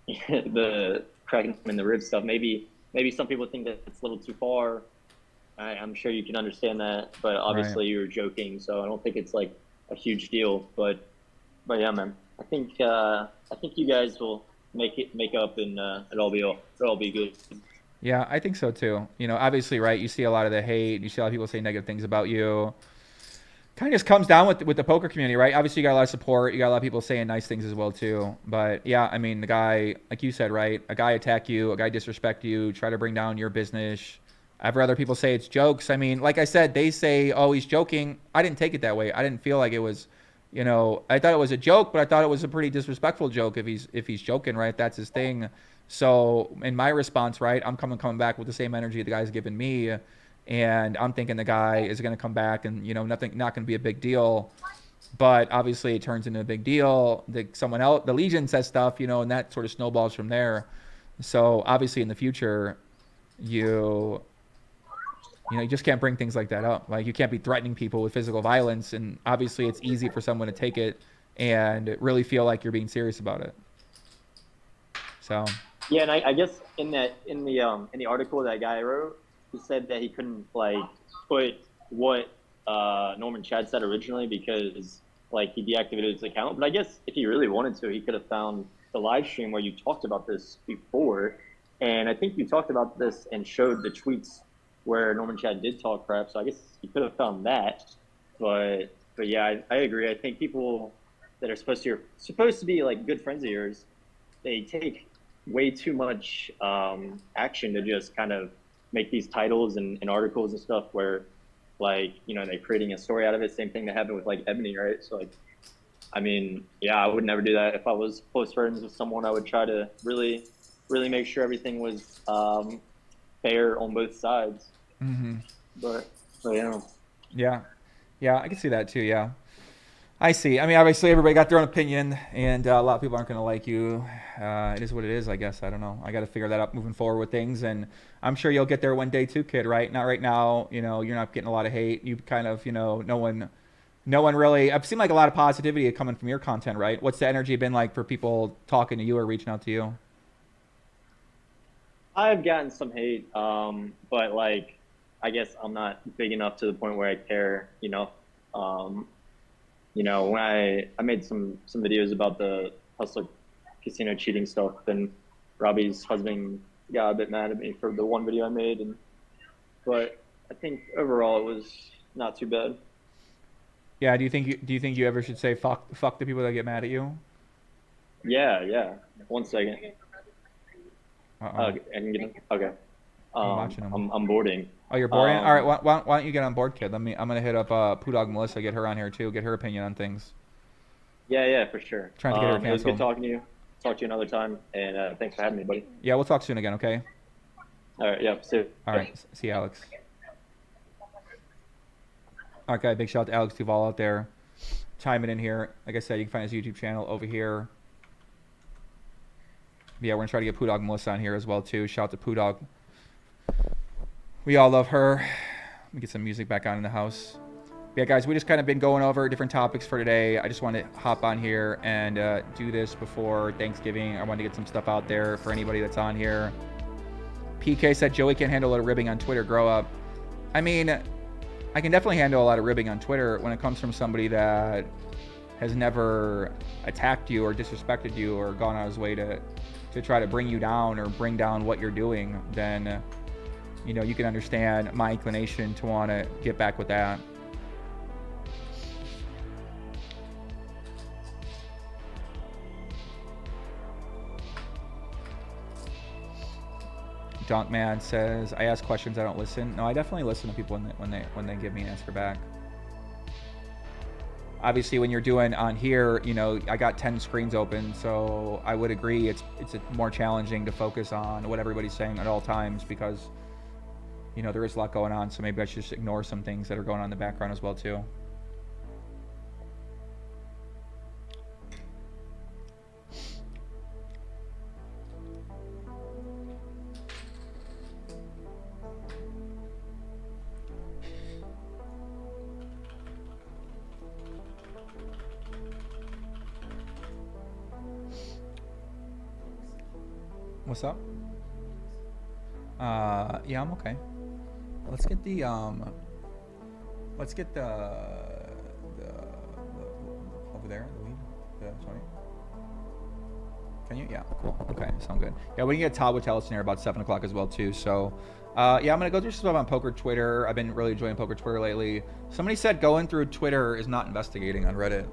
the cracking him in the ribs stuff. Maybe some people think that it's a little too far, I'm sure you can understand that, but obviously you were joking, so I don't think it's like a huge deal. But yeah, man, I think you guys will make up, and it'll all be good. Yeah, I think so too. You know, obviously, right? You see a lot of the hate. You see a lot of people say negative things about you. Kind of just comes down with the poker community, right? Obviously, you got a lot of support. You got a lot of people saying nice things as well too. But yeah, I mean, the guy, like you said, right? A guy attack you, a guy disrespect you, try to bring down your business. I've heard other people say it's jokes. I mean, like I said, they say, oh, he's joking. I didn't take it that way. I didn't feel like it was, you know, I thought it was a joke, but I thought it was a pretty disrespectful joke if he's joking, right? That's his thing. So in my response, right, I'm coming back with the same energy the guy's given me. And I'm thinking the guy is going to come back and, you know, not going to be a big deal. But obviously it turns into a big deal. Someone else, the Legion says stuff, you know, and that sort of snowballs from there. So obviously in the future, you just can't bring things like that up. Like, you can't be threatening people with physical violence. And obviously it's easy for someone to take it and really feel like you're being serious about it. So. Yeah, and I guess in the article that guy wrote, he said that he couldn't like put what Norman Chad said originally because like he deactivated his account. But I guess if he really wanted to, he could have found the live stream where you talked about this before. And I think you talked about this and showed the tweets where Norman Chad did talk crap. So I guess he could have found that. But yeah, I agree. I think people that are supposed to be like good friends of yours, they take way too much action to just kind of make these titles and articles and stuff where, like, you know, they're creating a story out of it. Same thing that happened with like Ebony, right? So like, I mean, yeah, I would never do that. If I was close friends with someone, I would try to really make sure everything was fair on both sides. Mm-hmm. But yeah. Yeah, I can see that too. Yeah, I see. I mean, obviously everybody got their own opinion, and a lot of people aren't going to like you. It is what it is, I guess. I don't know. I got to figure that out moving forward with things, and I'm sure you'll get there one day too, kid. Right? Not right now. You know, you're not getting a lot of hate. You kind of, you know, no one really. I've seen like a lot of positivity coming from your content, right? What's the energy been like for people talking to you or reaching out to you? I've gotten some hate, but like, I guess I'm not big enough to the point where I care. You know, when I made some videos about the Hustler casino cheating stuff, and Robbi's husband got a bit mad at me for the one video I made, but I think overall it was not too bad. Yeah, do you think you ever should say fuck the people that get mad at you? Yeah. 1 second. Uh-oh. I can get them. Okay. I'm watching them. I'm boarding. Oh, you're boarding? All right, why don't you get on board, kid? I'm gonna hit up Poo Dog Melissa, get her on here too, get her opinion on things. Yeah, for sure. Trying to get her It was canceled. good talking to you. Talk to you another time, and thanks for having me, buddy. Yeah, we'll talk soon again, okay? All right, yeah, see you. All right, see you, Alex. Okay, big shout out to Alex Duval out there, chiming in here. Like I said, you can find his YouTube channel over here. Yeah, we're gonna try to get Poo Dog Melissa on here as well too. Shout out to Poo Dog. We all love her. Let me get some music back on in the house. Yeah, guys, we just kind of been going over different topics for today. I just wanted to hop on here and do this before Thanksgiving. I wanted to get some stuff out there for anybody that's on here. PK said Joey can't handle a lot of ribbing on Twitter. Grow up. I mean, I can definitely handle a lot of ribbing on Twitter when it comes from somebody that has never attacked you or disrespected you or gone out of his way to try to bring you down or bring down what you're doing. Then, you know, you can understand my inclination to want to get back with that. Dunkman says, I ask questions, I don't listen. No, I definitely listen to people when they give me an answer back. Obviously, when you're doing on here, you know, I got 10 screens open, so I would agree it's more challenging to focus on what everybody's saying at all times because, you know, there is a lot going on, so maybe I should just ignore some things that are going on in the background as well, too. What's up? Yeah, I'm okay. let's get the over there, the weed, the 20. Can you? Yeah, cool. Okay, sound good. Yeah, we can get Todd with Tellison here about 7 o'clock as well too. So, yeah, I'm gonna go through some stuff on poker Twitter. I've been really enjoying poker Twitter lately. Somebody said going through Twitter is not investigating on Reddit.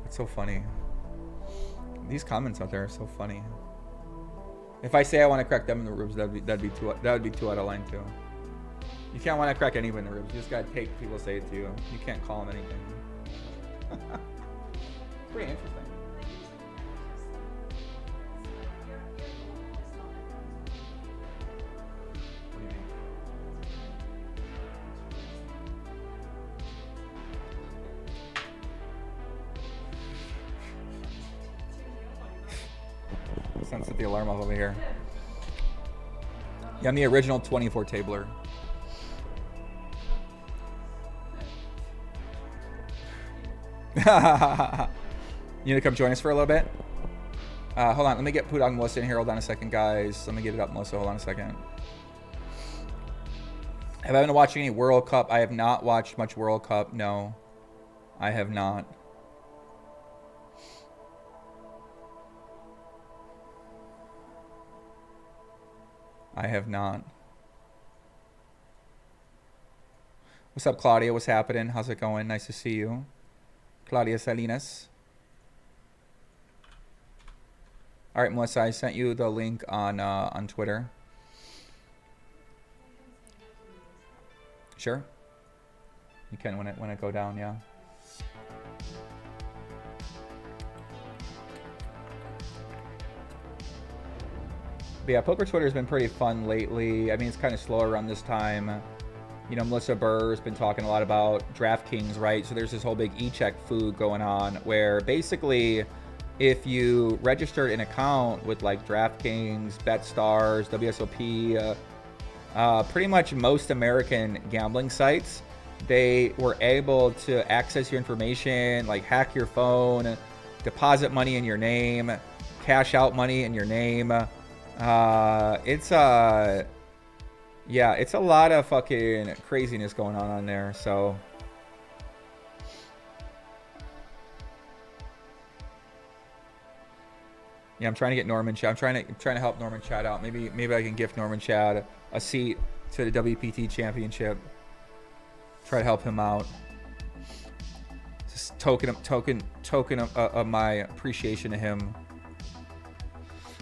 It's so funny. These comments out there are so funny. If I say I want to crack them in the ribs, that'd be too out of line too. You can't want to crack anyone in the ribs. You just gotta take people say it to you. You can't call them anything. Pretty interesting. What do you mean? Sounds set the alarm off over here. Yeah, I'm the original 24 tabler. You gonna come join us for a little bit? Hold on, let me get Pudog Melissa in here. Hold on a second, guys. Let me get it up, Melissa. Hold on a second. Have I been watching any World Cup? I have not watched much World Cup. No, I have not. I have not. What's up, Claudia? What's happening? How's it going? Nice to see you. Claudia Salinas. All right, Melissa, I sent you the link on Twitter. Sure. You can when it go down, yeah. But yeah, poker Twitter has been pretty fun lately. I mean, it's kind of slower around this time. You know, Melissa Burr's been talking a lot about DraftKings, right? So there's this whole big e-check food going on where basically if you registered an account with like DraftKings, BetStars, WSOP, pretty much most American gambling sites, they were able to access your information, like hack your phone, deposit money in your name, cash out money in your name. Yeah, it's a lot of fucking craziness going on there. So yeah, I'm trying to get Norman Chad. I'm trying to help Norman Chad out. Maybe I can gift Norman Chad a seat to the WPT championship. Try to help him out. Just token of my appreciation to him.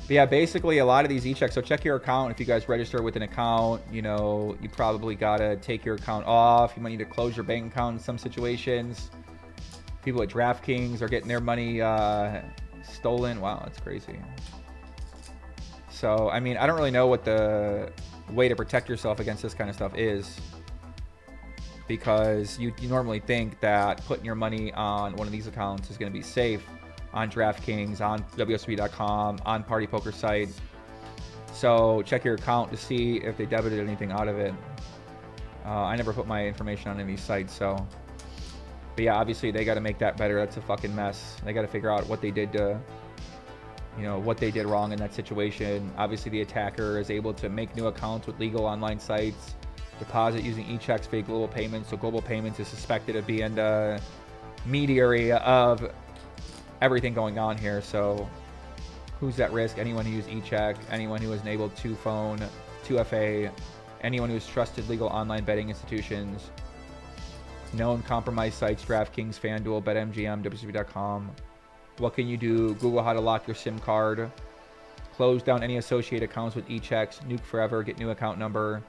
But yeah, basically a lot of these e-checks. So check your account. If you guys register with an account, you know, you probably gotta take your account off. You might need to close your bank account in some situations. People at DraftKings are getting their money stolen. Wow, that's crazy. So, I mean, I don't really know what the way to protect yourself against this kind of stuff is, because you normally think that putting your money on one of these accounts is going to be safe on DraftKings, on WSB.com, on Party Poker site. So check your account to see if they debited anything out of it. I never put my information on any of these sites, so. But yeah, obviously they got to make that better. That's a fucking mess. They got to figure out what they did to, you know, what they did wrong in that situation. Obviously the attacker is able to make new accounts with legal online sites, deposit using e-checks, fake global payments. So global payments is suspected of being the mediary of everything going on here. So who's at risk? Anyone who used e-check, anyone who has enabled 2phone, 2FA, anyone who has trusted legal online betting institutions, known compromised sites, DraftKings, FanDuel, BetMGM, WCB.com. What can you do? Google how to lock your SIM card. Close down any associated accounts with e-checks. Nuke forever. Get new account number.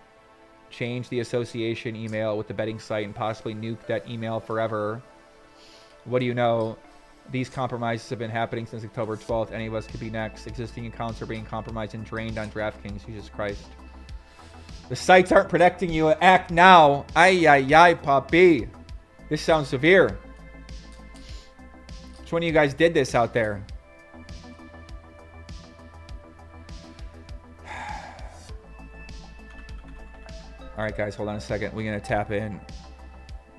Change the association email with the betting site and possibly nuke that email forever. What do you know? These compromises have been happening since October 12th. Any of us could be next. Existing accounts are being compromised and drained on DraftKings. Jesus Christ. The sites aren't protecting you. Act now. Ay, ay, ay, papi. This sounds severe. Which one of you guys did this out there? All right, guys, hold on a second. We're going to tap in.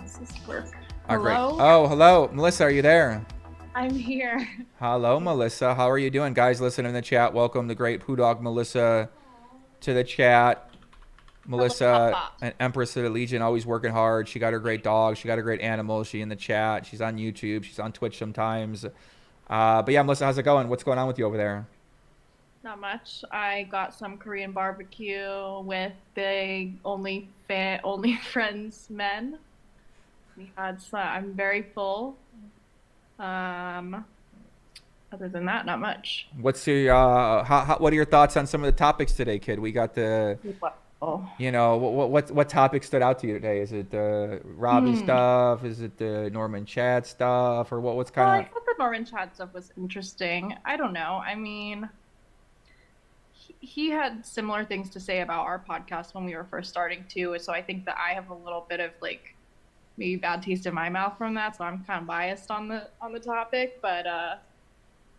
This is work. Oh, great. Hello? Oh, hello. Melissa, are you there? I'm here. Hello, Melissa. How are you doing? Guys, listen in the chat. Welcome the great Poo Dog Melissa to the chat. Melissa, an Empress of the Legion, always working hard. She got her great dog. She got her great animals. She in the chat. She's on YouTube. She's on Twitch sometimes. But yeah, Melissa, how's it going? What's going on with you over there? Not much. I got some Korean barbecue with the only friends men. We had some. I'm very full. Other than that, not much. What's your what are your thoughts on some of the topics today, kid? We got the, you know, what topic stood out to you today? Is it the Robbi stuff? Is it the Norman Chad stuff, or what's kind of? I thought the Norman Chad stuff was interesting. I don't know. I mean, he had similar things to say about our podcast when we were first starting too. So I think that I have a little bit of like maybe bad taste in my mouth from that. So I'm kind of biased on the topic, but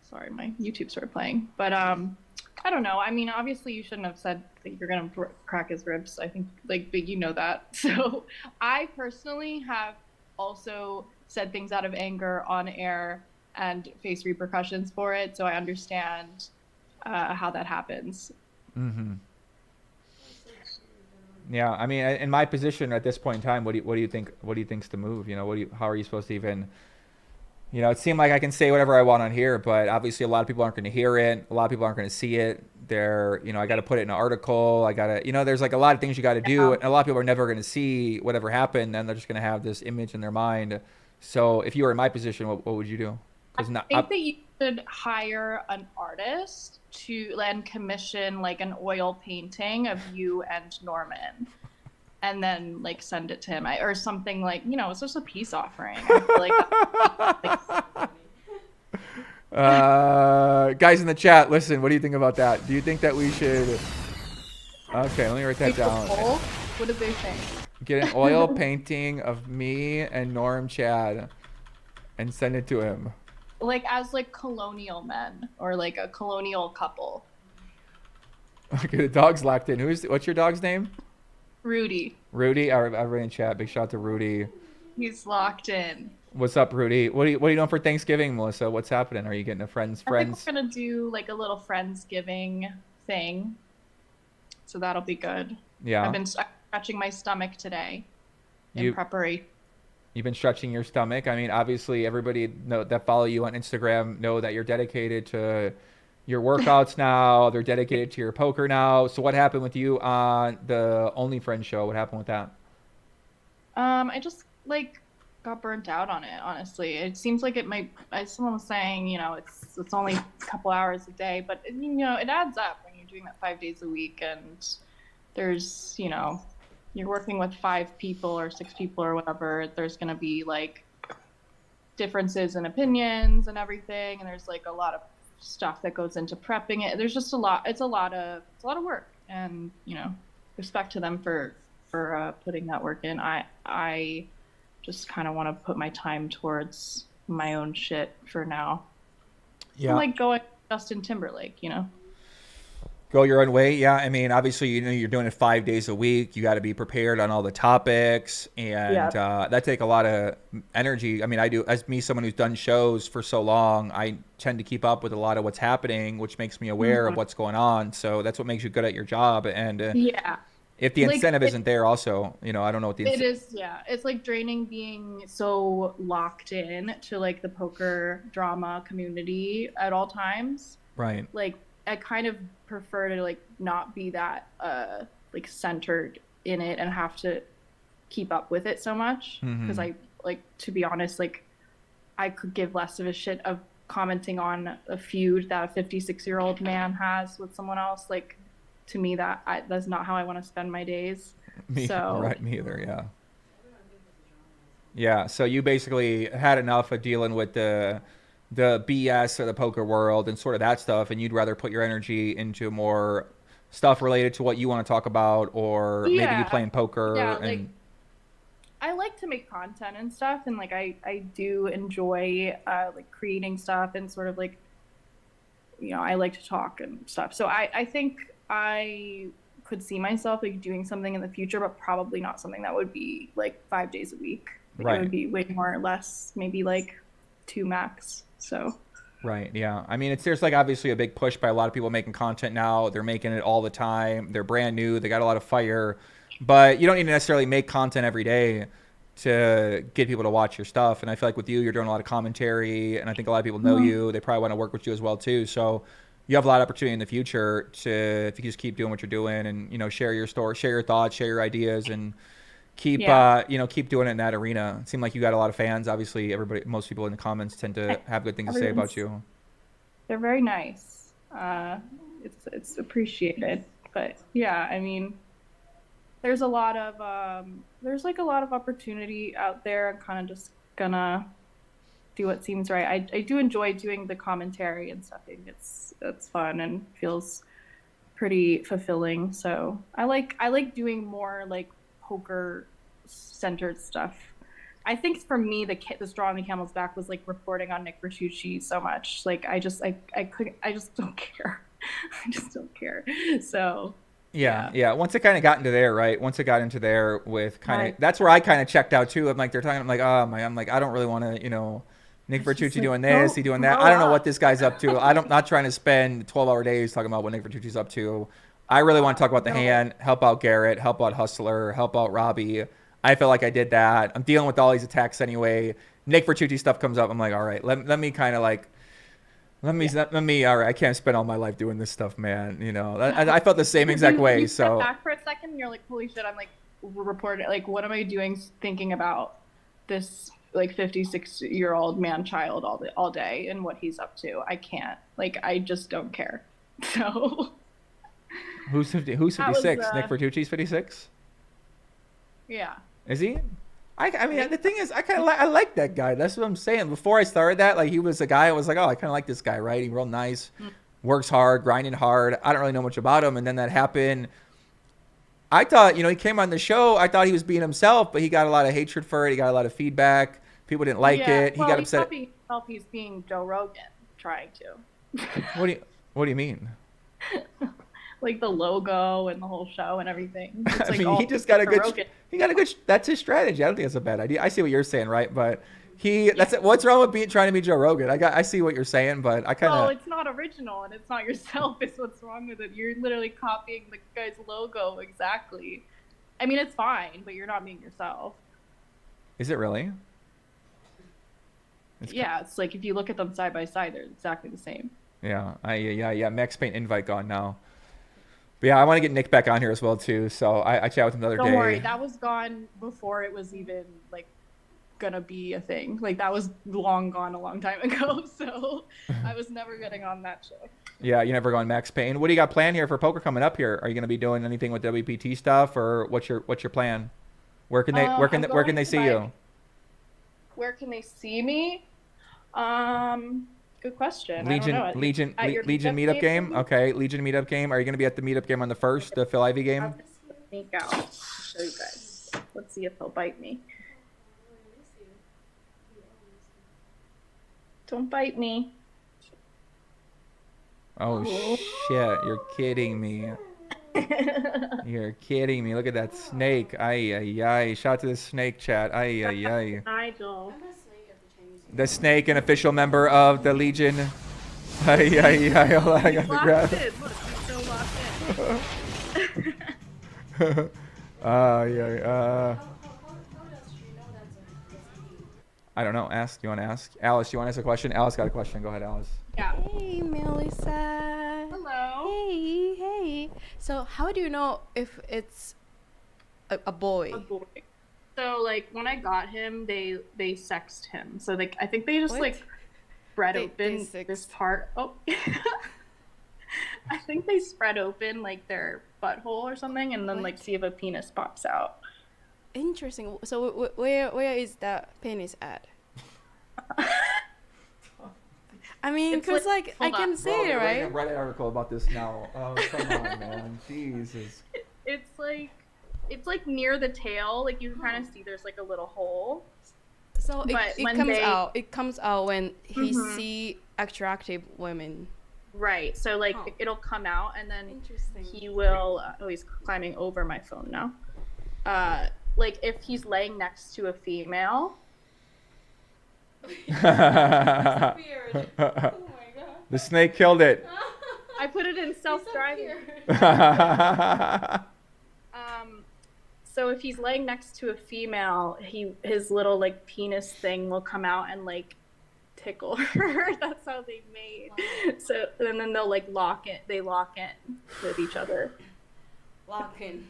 sorry, my YouTube started playing. But I don't know. I mean, obviously you shouldn't have said that you're going to crack his ribs. I think, like, Big, you know that. So I personally have also said things out of anger on air and face repercussions for it. So I understand how that happens. Mm-hmm. Yeah, I mean, in my position at this point in time, what do you think? What do you think's the move? You know, how are you supposed to even? You know, it seemed like I can say whatever I want on here, but obviously a lot of people aren't going to hear it. A lot of people aren't going to see it. You know, I got to put it in an article. I got to, you know, there's like a lot of things you got to do. And a lot of people are never going to see whatever happened, and they're just going to have this image in their mind. So if you were in my position, what would you do? I think that you should hire an artist to then commission like an oil painting of you and Norman, and then like send it to him or something, like, you know, it's just a peace offering. I feel like guys in the chat, listen, what do you think about that? Do you think that we should? Okay, let me write that down. What do they think? Get an oil painting of me and Norm Chad and send it to him. Like as like colonial men or like a colonial couple. Okay, the dog's locked in. What's your dog's name? Rudy. Rudy, I read in chat. Big shout out to Rudy. He's locked in. What's up, Rudy? What are you doing for Thanksgiving, Melissa? What's happening? Are you getting a friends? I think we're gonna do like a little Friendsgiving thing, so that'll be good. Yeah. I've been stretching my stomach today in preparation. You've been stretching your stomach. I mean, obviously, everybody that follow you on Instagram know that you're dedicated to your workouts now. They're dedicated to your poker now. So what happened with you on the Only Friends show? What happened with that? I just like got burnt out on it, honestly. It seems like it might, as someone was saying, you know, it's only a couple hours a day, but you know, it adds up when you're doing that 5 days a week, and there's, you know, you're working with 5 people or 6 people or whatever. There's going to be like differences in opinions and everything. And there's like a lot of stuff that goes into prepping it. There's just a lot. It's a lot of work, and, you know, respect to them for putting that work in. I just kind of want to put my time towards my own shit for now. Yeah. I'm like going Justin Timberlake, you know? Go your own way. Yeah. I mean, obviously, you know, you're doing it 5 days a week. You got to be prepared on all the topics, and that take a lot of energy. I mean, I do, as me, someone who's done shows for so long, I tend to keep up with a lot of what's happening, which makes me aware of what's going on. So that's what makes you good at your job. And if the incentive isn't there also, you know, I don't know what the incentive is. Yeah. It's like draining being so locked in to like the poker drama community at all times. Right. Like, I kind of prefer to like not be that like centered in it and have to keep up with it so much, because I, like, to be honest, like, I could give less of a shit of commenting on a feud that a 56-year-old man has with someone else. Like, to me, that's not how I want to spend my days. Me either. Yeah. Yeah. So you basically had enough of dealing with the BS of the poker world and sort of that stuff, and you'd rather put your energy into more stuff related to what you want to talk about, or maybe you playing poker. Yeah, like, I like to make content and stuff, and like I do enjoy like creating stuff, and sort of like, you know, I like to talk and stuff. So I think I could see myself like doing something in the future, but probably not something that would be like 5 days a week. Like, it would be way more or less, maybe like 2 max. So right, yeah. I mean, there's like obviously a big push by a lot of people making content now. They're making it all the time. They're brand new. They got a lot of fire. but you don't need to necessarily make content every day to get people to watch your stuff. And I feel like with you, you're doing a lot of commentary, and I think a lot of people know you. They probably want to work with you as well too. So you have a lot of opportunity in the future to, if you just keep doing what you're doing and, you know, share your story, share your thoughts, share your ideas, and keep, you know, keep doing it in that arena. It seemed like you got a lot of fans. Obviously, most people in the comments tend to have good things to say about you. They're very nice. It's appreciated. But yeah, I mean, there's a lot of there's like a lot of opportunity out there. I'm kind of just gonna do what seems right. I do enjoy doing the commentary and stuff. It's fun and feels pretty fulfilling. So I like doing more like poker centered stuff. I think for me the straw on the camel's back was like reporting on Nick Bertucci so much. Like I just don't care. I just don't care. So yeah. Once it kind of got into there, right? Once it got into there with kind of, that's where I kind of checked out too. I'm like, they're talking, I'm like, oh my, I'm like, I don't really want to, you know, Nick Bertucci like, doing this, he doing that. I don't know what this guy's up to. Not trying to spend 12-hour days talking about what Nick Bertucci's up to. I really want to talk about the hand, help out Garrett, help out Hustler, help out Robbi. I feel like I did that. I'm dealing with all these attacks anyway. Nick Bertucci stuff comes up. I'm like, all right, let me kind of like, let me, all right, I can't spend all my life doing this stuff, man. You know, I felt the same exact way. You so step back for a second and you're like, holy shit, I'm like reporting, like, what am I doing thinking about this like 56-year-old man child all day and what he's up to? I can't, like, I just don't care. So who's 56? Nick Bertucci's 56? Yeah. Is he? I mean, the thing is, I like that guy. That's what I'm saying. Before I started that, like, he was a guy I was like, oh, I kind of like this guy, right? He's real nice, works hard, grinding hard. I don't really know much about him. And then that happened. I thought, you know, he came on the show. I thought he was being himself, but he got a lot of hatred for it. He got a lot of feedback. People didn't like it. He got upset. He's being Joe Rogan, trying to. What do you mean? Like the logo and the whole show and everything. It's I like mean, he just got a good. He got a good. That's his strategy. I don't think it's a bad idea. I see what you're saying, right? But that's it. What's wrong with trying to be Joe Rogan? I see what you're saying, but I kind of. Well, it's not original and it's not yourself. It's what's wrong with it. You're literally copying the guy's logo exactly. I mean, it's fine, but you're not being yourself. Is it really? It's like if you look at them side by side, they're exactly the same. Yeah. Max Payne invite gone now. But yeah, I want to get Nick back on here as well too. So I chatted with him the other day. Don't worry, that was gone before it was even like gonna be a thing. Like that was long gone a long time ago. So I was never getting on that show. Yeah, you never gone Max Payne. What do you got planned here for poker coming up here? Are you gonna be doing anything with WPT stuff, or what's your plan? Where can they see you? Where can they see me? Good question. Legion meetup game. Okay, Legion meetup game. Are you going to be at the meetup game on the 1st, the Phil Ivey game? I'll just sneak out. I'll show you guys. Let's see if he'll bite me. Don't bite me. Oh shit! You're kidding me. You're kidding me. Look at that snake. Ay ay ay. Shout out to the snake chat. Ay ay ay. Nigel. The snake, an official member of the Legion. Ay ay ay. I got the grab. Look, he's so locked in. I don't know. Ask. You want to ask? Alice, you want to ask a question? Alice got a question. Go ahead, Alice. Yeah. Hey, Melissa. Hello. Hey. So how do you know if it's a boy? A boy. So like when I got him, they sexed him. So like I think they just like spread open this part. Oh. I think they spread open like their butthole or something, and then like see if a penis pops out. Interesting. So where is that penis at? I mean, because like I can see it, right? I'm writing a Reddit article about this now. Oh, come on, man. Jesus. It's like near the tail. Like you can kind of see there's like a little hole. So it comes out when he see attractive women. Right. So like it'll come out, and then he will. Oh, he's climbing over my phone now. Like if he's laying next to a female. That's weird. Oh my god. The snake killed it. I put it in self-driving. So if he's laying next to a female, his little like penis thing will come out and like tickle her. That's how they mate. Wow. So and then they'll like lock it. They lock in with each other. Lock in.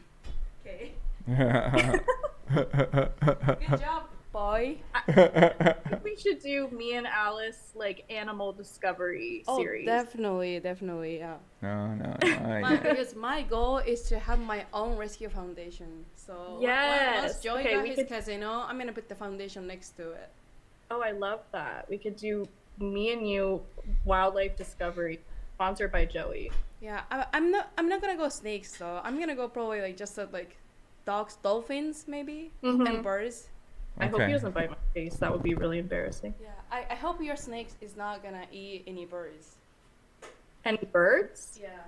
Okay. Good Good job, boy. I think we should do me and Alice like animal discovery series. Definitely, yeah. No. Because my goal is to have my own rescue foundation. So once Joey got his casino, I'm gonna put the foundation next to it. Oh, I love that. We could do me and you wildlife discovery, sponsored by Joey. Yeah, I'm not gonna go snakes though. I'm gonna go probably like just like dogs, dolphins maybe, and birds. I hope he doesn't bite my face. That would be really embarrassing. Yeah, I hope your snake is not gonna eat any birds. Any birds? Yeah.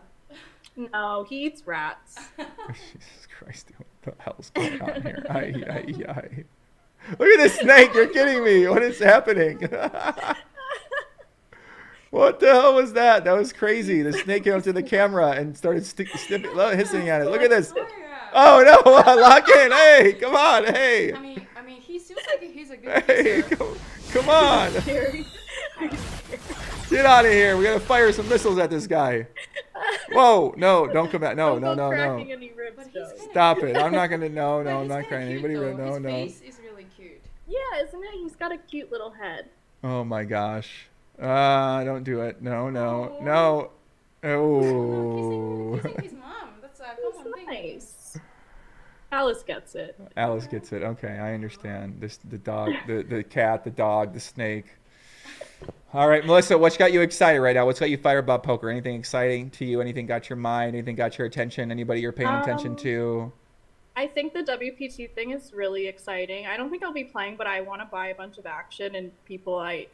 No, he eats rats. Jesus Christ, what the hell's going on here? Aye. Look at this snake, you're kidding me. What is happening? What the hell was that? That was crazy. The snake came up to the camera and started hissing at it. Look at this. Oh no, lock in. Hey, come on. Hey. I mean, he seems like he's a good kisser. Hey, come on. Get out of here. We gotta fire some missiles at this guy. Whoa, no, don't come back. No. Stop it. I'm not gonna, no, I'm not crying. Anybody, no. His face is really cute. Yeah, isn't it? He's got a cute little head. Oh my gosh. Don't do it. No. Oh. Kissing his mom. That's a common thing. Nice. Alice gets it. Alice gets it. Okay, I understand. The dog, the cat, the dog, the snake. All right, Melissa, what's got you excited right now? What's got you fired about poker? Anything exciting to you? Anything got your mind? Anything got your attention? Anybody you're paying attention to? I think the WPT thing is really exciting. I don't think I'll be playing, but I want to buy a bunch of action and people I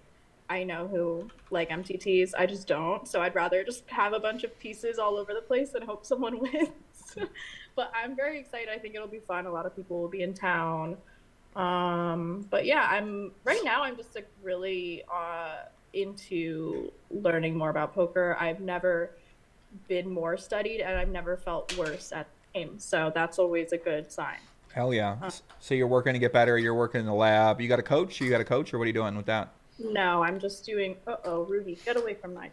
know who like MTTs. I just don't. So I'd rather just have a bunch of pieces all over the place and hope someone wins. But I'm very excited. I think it'll be fun. A lot of people will be in town. But yeah, I'm just like really into learning more about poker. I've never been more studied and I've never felt worse at the game. So that's always a good sign. Hell yeah. So you're working to get better. You're working in the lab. You got a coach? Or what are you doing with that? No, I'm just doing, Ruby, get away from mine.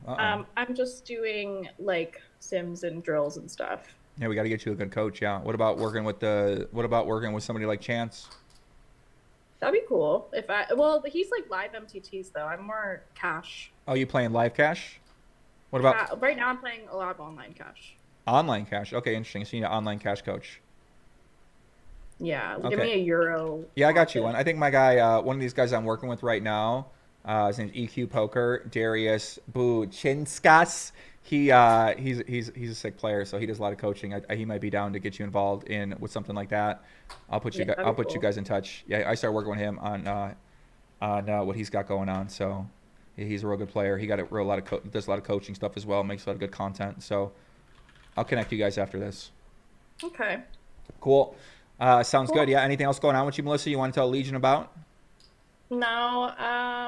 I'm just doing like sims and drills and stuff. Yeah, we got to get you a good coach. Yeah. What about working with somebody like Chance? That'd be cool. He's like live MTTs though. I'm more cash. Oh, you playing live cash? What about? Right now I'm playing a lot of online cash. Online cash. Okay, interesting. So you need an online cash coach. Yeah, okay. Give me a euro. Yeah, I got you one. I think my guy, one of these guys I'm working with right now, his name's EQ Poker, Darius Buchinskas. He's a sick player, so he does a lot of coaching. He might be down to get you involved with something like that. I'll put you guys in touch. Yeah, I started working with him on what he's got going on. So he's a real good player. He got does a lot of coaching stuff as well. Makes a lot of good content. So I'll connect you guys after this. Okay. Cool. Sounds good. Yeah. Anything else going on with you, Melissa? You want to tell Legion about? No.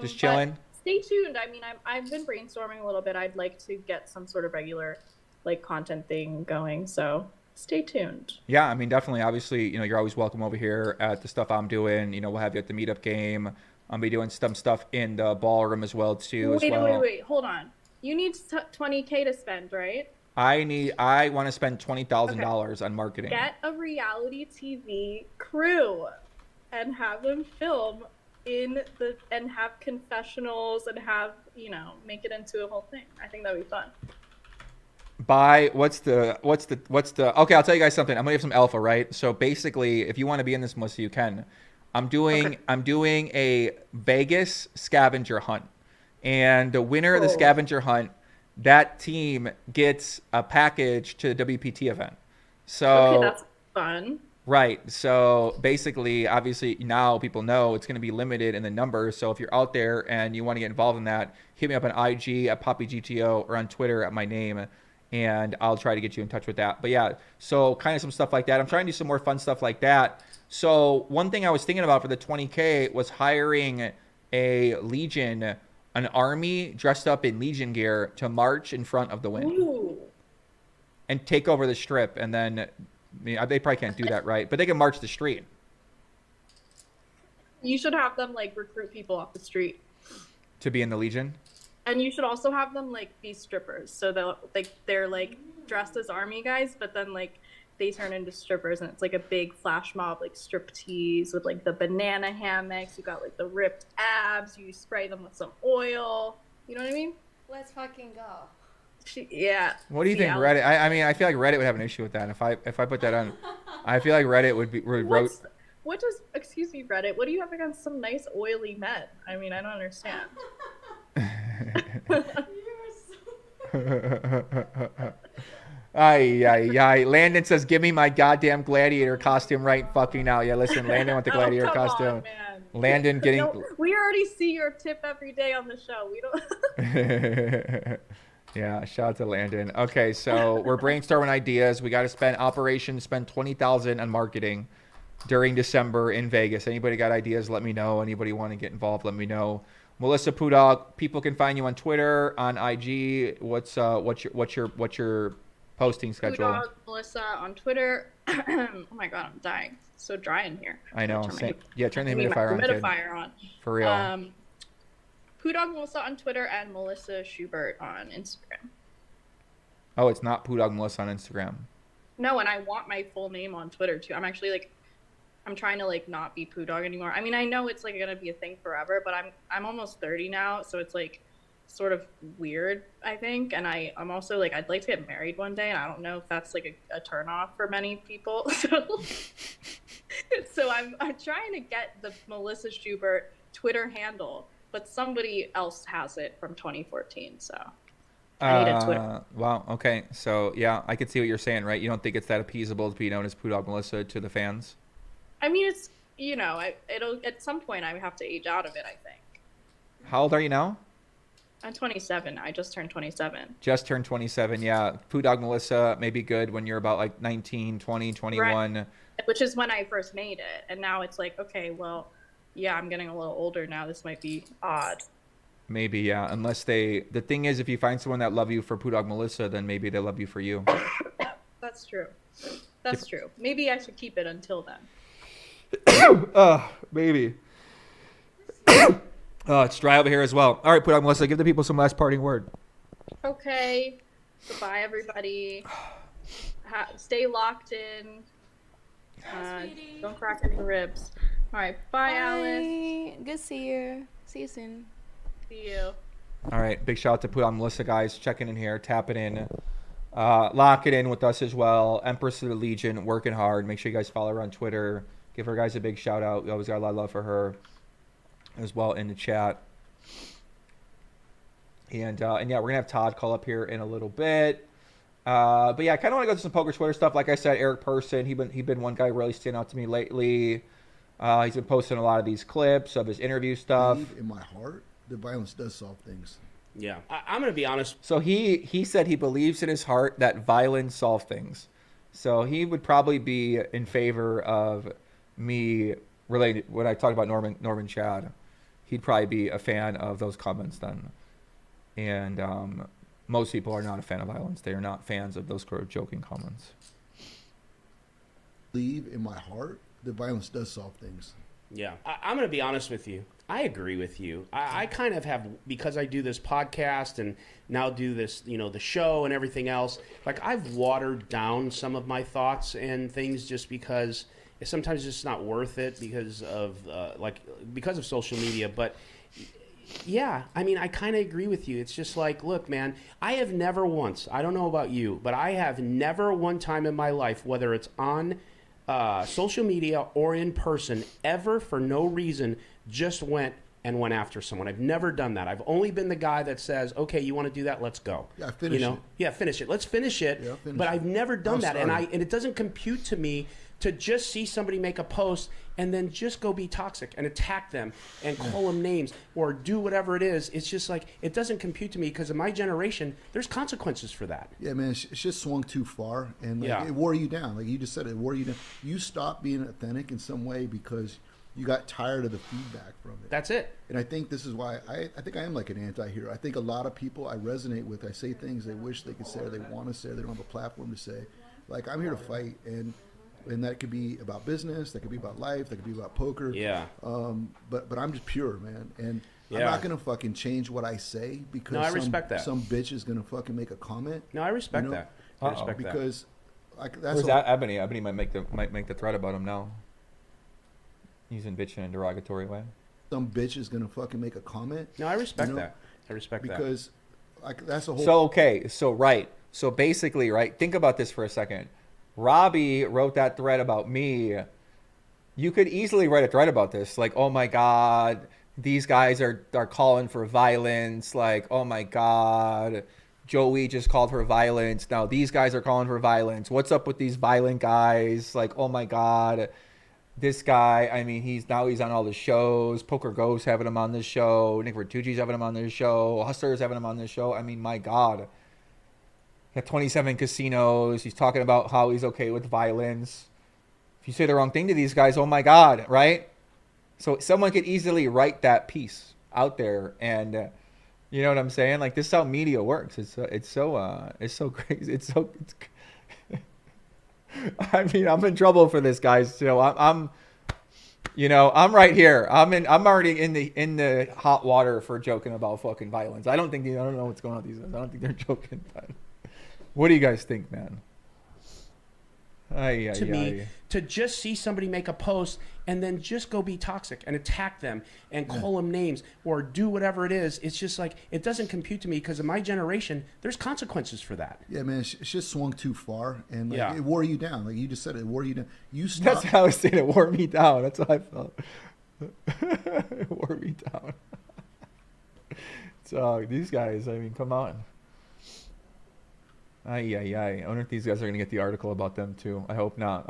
Just chilling. Stay tuned. I mean, I've been brainstorming a little bit. I'd like to get some sort of regular, like, content thing going. So stay tuned. Yeah, I mean, definitely. Obviously, you're always welcome over here at the stuff I'm doing. We'll have you at the meetup game. I'll be doing some stuff in the ballroom as well, too. Wait. Hold on. You need $20K to spend, right? I want to spend $20,000 on marketing. Get a reality TV crew and have them film and have confessionals and have, make it into a whole thing. I think that'd be fun. Okay, I'll tell you guys something. I'm gonna have some alpha, right? So basically, if you want to be in this, Melissa, you can. I'm doing a Vegas scavenger hunt, and the winner of the scavenger hunt, that team gets a package to the WPT event. So that's fun. Right. So basically, obviously, now people know it's going to be limited in the numbers. So if you're out there and you want to get involved in that, hit me up on IG at PoppyGTO or on Twitter at my name, and I'll try to get you in touch with that. But yeah, so kind of some stuff like that. I'm trying to do some more fun stuff like that. So one thing I was thinking about for the 20K was hiring a Legion, an army dressed up in Legion gear to march in front of the Wynn. Ooh. And take over the strip, and then I mean, they probably can't do that, right? But they can march the street. You should have them like recruit people off the street To be in the Legion? and you should also have them like be strippers, so they're like dressed as army guys, but then like they turn into strippers, and it's like a big flash mob, like strip tease with like the banana hammocks. You got like the ripped abs. You spray them with some oil. You know what I mean? Let's fucking go. Yeah. What do you think, Reddit? I mean, I feel like Reddit would have an issue with that. If I put that on, I feel like Reddit would What does, excuse me, Reddit, what do you have against some nice oily men? I mean, I don't understand. Ay. Landon says, give me my goddamn gladiator costume right fucking now. Yeah, listen, Landon with the gladiator costume. On, man. Landon getting... No, we already see your tip every day on the show. We don't... Yeah, shout out to Landon. Okay, so we're brainstorming ideas. We got to spend $20,000 on marketing during December in Vegas. Anybody got ideas? Let me know. Anybody want to get involved? Let me know. Melissa Pudog, people can find you on Twitter, on IG. What's your posting schedule? Pudog, Melissa on Twitter. Oh my god, I'm dying. It's so dry in here. I know. Turn the humidifier on. For real. Pudog Melissa on Twitter and Melissa Schubert on Instagram. Oh, it's not Pudog Melissa on Instagram. No, and I want my full name on Twitter too. I'm actually like, I'm trying to like not be Pudog anymore. I mean, I know it's like gonna be a thing forever, but I'm almost 30 now, so it's like sort of weird, I think. And I'm also like, I'd like to get married one day, and I don't know if that's like a turnoff for many people. So I'm trying to get the Melissa Schubert Twitter handle, but somebody else has it from 2014, so I need a Twitter. Wow, okay. So, yeah, I could see what you're saying, right? You don't think it's that appeasable to be known as Pudog Melissa to the fans? I mean, it's, you know, it'll at some point I have to age out of it, I think. How old are you now? I'm 27. I just turned 27. Just turned 27, yeah. Pudog Melissa may be good when you're about like 19, 20, 21. Right. Which is when I first made it. And now it's like, okay, well, yeah, I'm getting a little older now. This might be odd. Maybe, yeah. Unless the thing is, if you find someone that love you for Pudog Melissa, then maybe they love you for you. That's true. That's true. Maybe I should keep it until then. Maybe. It's dry over here as well. All right, Pudog Melissa, give the people some last parting word. Okay. Goodbye, everybody. Stay locked in. Don't crack any ribs. All right, bye, Alice. Good to see you. See you soon. See you. All right, big shout out to Pudog Melissa, guys, checking in here, tapping in, lock it in with us as well. Empress of the Legion, working hard. Make sure you guys follow her on Twitter. Give her guys a big shout out. We always got a lot of love for her as well in the chat. And yeah, we're gonna have Todd call up here in a little bit. But yeah, I kind of want to go to some poker Twitter stuff. Like I said, Eric Person, he been one guy really standing out to me lately. He's been posting a lot of these clips of his interview stuff. In my heart, the violence does solve things. Yeah, I'm going to be honest. So he said he believes in his heart that violence solves things. So he would probably be in favor of me related when I talk about Norman Chad. He'd probably be a fan of those comments then. And most people are not a fan of violence. They are not fans of those sort of joking comments. Believe in my heart that violence does solve things. Yeah, I'm going to be honest with you. I agree with you. I kind of have, because I do this podcast and now do this, the show and everything else, like I've watered down some of my thoughts and things just because sometimes it's just not worth it because of social media. But yeah, I mean, I kind of agree with you. It's just like, look, man, I have never once, I don't know about you, but I have never one time in my life, whether it's on social media or in person, ever for no reason just went after someone. I've never done that. I've only been the guy that says, okay, you want to do that? Let's go. Yeah, finish it. Yeah, finish it. Let's finish it. Yeah, but I've never done that. And it doesn't compute to me to just see somebody make a post and then just go be toxic and attack them and call them names or do whatever it is. It's just like, it doesn't compute to me because in my generation, there's consequences for that. Yeah, man, it's just swung too far. And it wore you down. Like you just said, it wore you down. You stopped being authentic in some way because you got tired of the feedback from it. That's it. And I think this is why I think I am like an anti-hero. I think a lot of people I resonate with. I say things they wish they could say or they want to say. They don't have a platform to say. Like I'm here to fight, and that could be about business, that could be about life, that could be about poker. Yeah. But I'm just pure, man, and I'm Yeah. not gonna fucking change what I say because No, I respect that. some bitch is gonna fucking make a comment. No, I respect that. I respect that. Because that's Where's that Ebony? Ebony might make the thread about him now. Using bitch in a derogatory way. some bitch is gonna fucking make a comment. No, I respect that. I respect that. Because that's a whole. So okay, so basically, right? Think about this for a second. Robbi wrote that thread about me. You could easily write a thread about this, like, oh my god, these guys are calling for violence. Like, oh my god, Joey just called for violence. Now these guys are calling for violence. What's up with these violent guys? Like, oh my god. This guy, I mean, he's on all the shows. Poker Ghost having him on this show. Nick Vertucci's having him on this show. Hustler's having him on this show. I mean, my God. He got 27 casinos. He's talking about how he's okay with violence. If you say the wrong thing to these guys, oh my God, right? So someone could easily write that piece out there, and you know what I'm saying? Like, this is how media works. It's so crazy. I mean, I'm in trouble for this, guys. So I'm right here. I'm already in the hot water for joking about fucking violence. I don't know what's going on with these guys. I don't think they're joking. But what do you guys think, man? To me, to just see somebody make a post and then just go be toxic and attack them and call them names or do whatever it is, it's just like, it doesn't compute to me, because in my generation, there's consequences for that. Yeah, man, it's just swung too far, and like, it wore you down. Like you just said, it wore you down. That's how I was saying, it wore me down. That's how I felt. It wore me down. So these guys, I mean, come on. I wonder if these guys are going to get the article about them too. I hope not.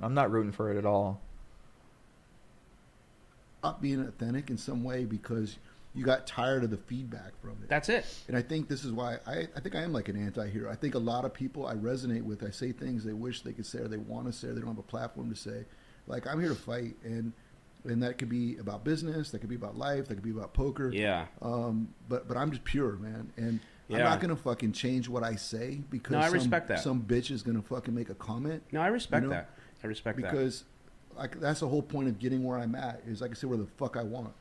I'm not rooting for it at all. Not being authentic in some way because you got tired of the feedback from it. That's it. And I think this is why I think I am like an anti-hero. I think a lot of people I resonate with. I say things they wish they could say or they want to say or they don't have a platform to say. Like, I'm here to fight, and that could be about business, that could be about life, that could be about poker. Yeah. But I'm just pure, man, and I'm not gonna fucking change what I say because I respect that. Some bitch is gonna fucking make a comment. No, I respect that. I respect that. Because that's the whole point of getting where I'm at, is I can say where the fuck I want.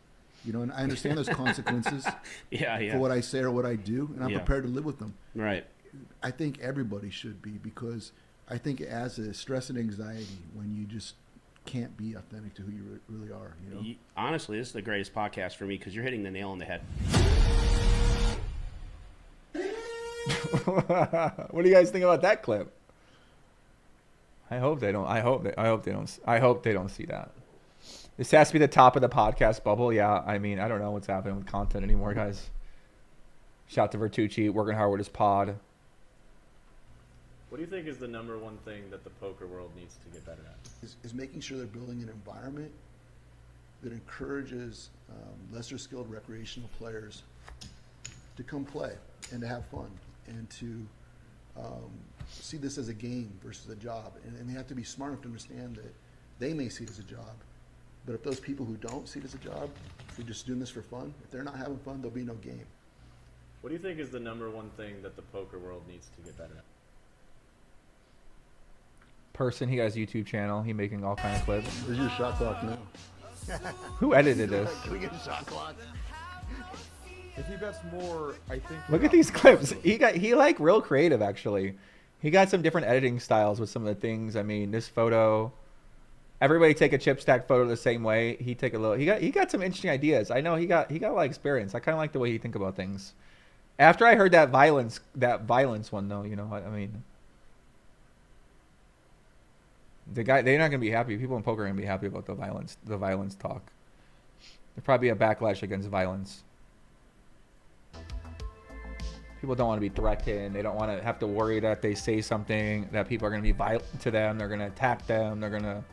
And I understand there's consequences for what I say or what I do, and I'm prepared to live with them. Right. I think everybody should be, because I think it adds a stress and anxiety when you just can't be authentic to who you really are. Honestly, this is the greatest podcast for me, because you're hitting the nail on the head. What do you guys think about that clip? I hope they don't see that. This has to be the top of the podcast bubble. Yeah, I mean, I don't know what's happening with content anymore, guys. Shout out to Vertucci, working hard with his pod. What do you think is the number one thing that the poker world needs to get better at? Is making sure they're building an environment that encourages lesser skilled recreational players to come play and to have fun and to see this as a game versus a job. And they have to be smart enough to understand that they may see it as a job, but if those people who don't see it as a job, who are just doing this for fun, if they're not having fun, there'll be no game. What do you think is the number one thing that the poker world needs to get better at? Person, he got his YouTube channel. He making all kind of clips. Where's your shot clock now? Who edited this? Can we get a shot clock? If he bets more, I think. Look at these clips. He like real creative, actually. He got some different editing styles with some of the things. I mean, this photo. Everybody take a chip stack photo the same way. He got some interesting ideas. I know he got a lot of experience. I kind of like the way he think about things. After I heard that violence one though, I mean, they're not gonna be happy. People in poker are gonna be happy about the violence talk. There'll probably be a backlash against violence. People don't want to be threatened. They don't want to have to worry that they say something that people are going to be violent to them. They're going to attack them. They're going to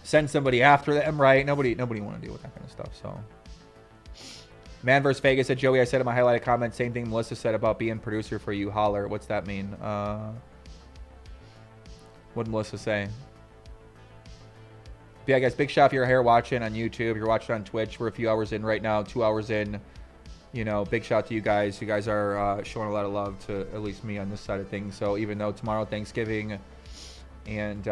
send somebody after them, right? Nobody want to deal with that kind of stuff. So, Man vs. Vegas said, Joey, I said in my highlighted comment, same thing Melissa said about being producer for you. Holler. What's that mean? What did Melissa say? But yeah, guys, big shout if you're here watching on YouTube. You're watching on Twitch. We're a few hours in right now, 2 hours in. Big shout out to you guys. You guys are showing a lot of love to at least me on this side of things. So even though tomorrow Thanksgiving, And,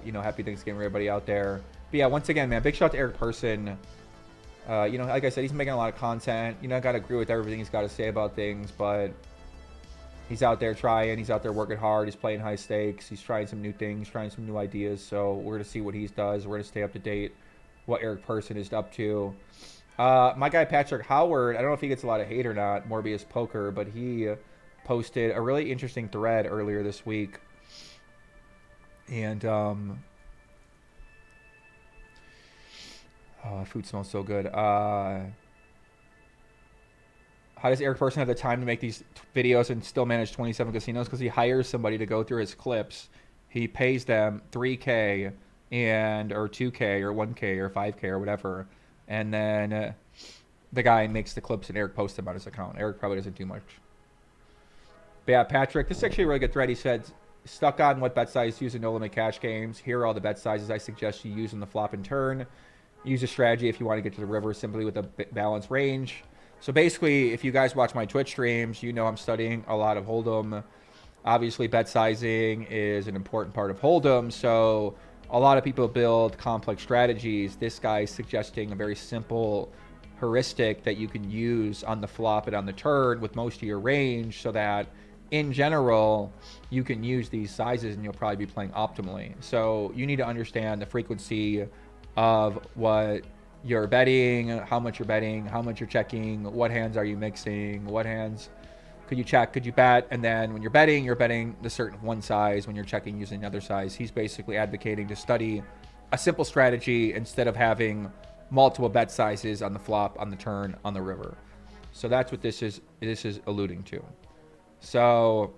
you know, happy Thanksgiving, everybody out there. But yeah, once again, man, big shout out to Eric Person. You know, like I said, he's making a lot of content. You know, I got to agree with everything he's got to say about things, but he's out there trying. He's out there working hard. He's playing high stakes. He's trying some new things, trying some new ideas. So we're going to see what he does. We're going to stay up to date what Eric Person is up to. My guy, Patrick Howard, I don't know if he gets a lot of hate or not, Morbius Poker, but he posted a really interesting thread earlier this week. And, food smells so good. How does Eric Person have the time to make these videos and still manage 27 casinos? Because he hires somebody to go through his clips. He pays them $3K or $2K or $1K or $5K or whatever. And then the guy makes the clips and Eric posts them on his account. Eric probably doesn't do much. But yeah, Patrick, this is actually a really good thread. He said, stuck on what bet size to use in no limit cash games. Here are all the bet sizes I suggest you use in the flop and turn. Use a strategy if you want to get to the river simply with a balanced range. So basically, if you guys watch my Twitch streams, you know I'm studying a lot of Hold'em. Obviously, bet sizing is an important part of Hold'em. So a lot of people build complex strategies. This guy's suggesting a very simple heuristic that you can use on the flop and on the turn with most of your range so that in general, you can use these sizes and you'll probably be playing optimally. So you need to understand the frequency of what you're betting, how much you're checking, what hands are you mixing, what hands could you check, could you bet, and then when you're betting the certain one size, when you're checking using another size. He's basically advocating to study a simple strategy instead of having multiple bet sizes on the flop, on the turn, on the river. So that's what this is alluding to. So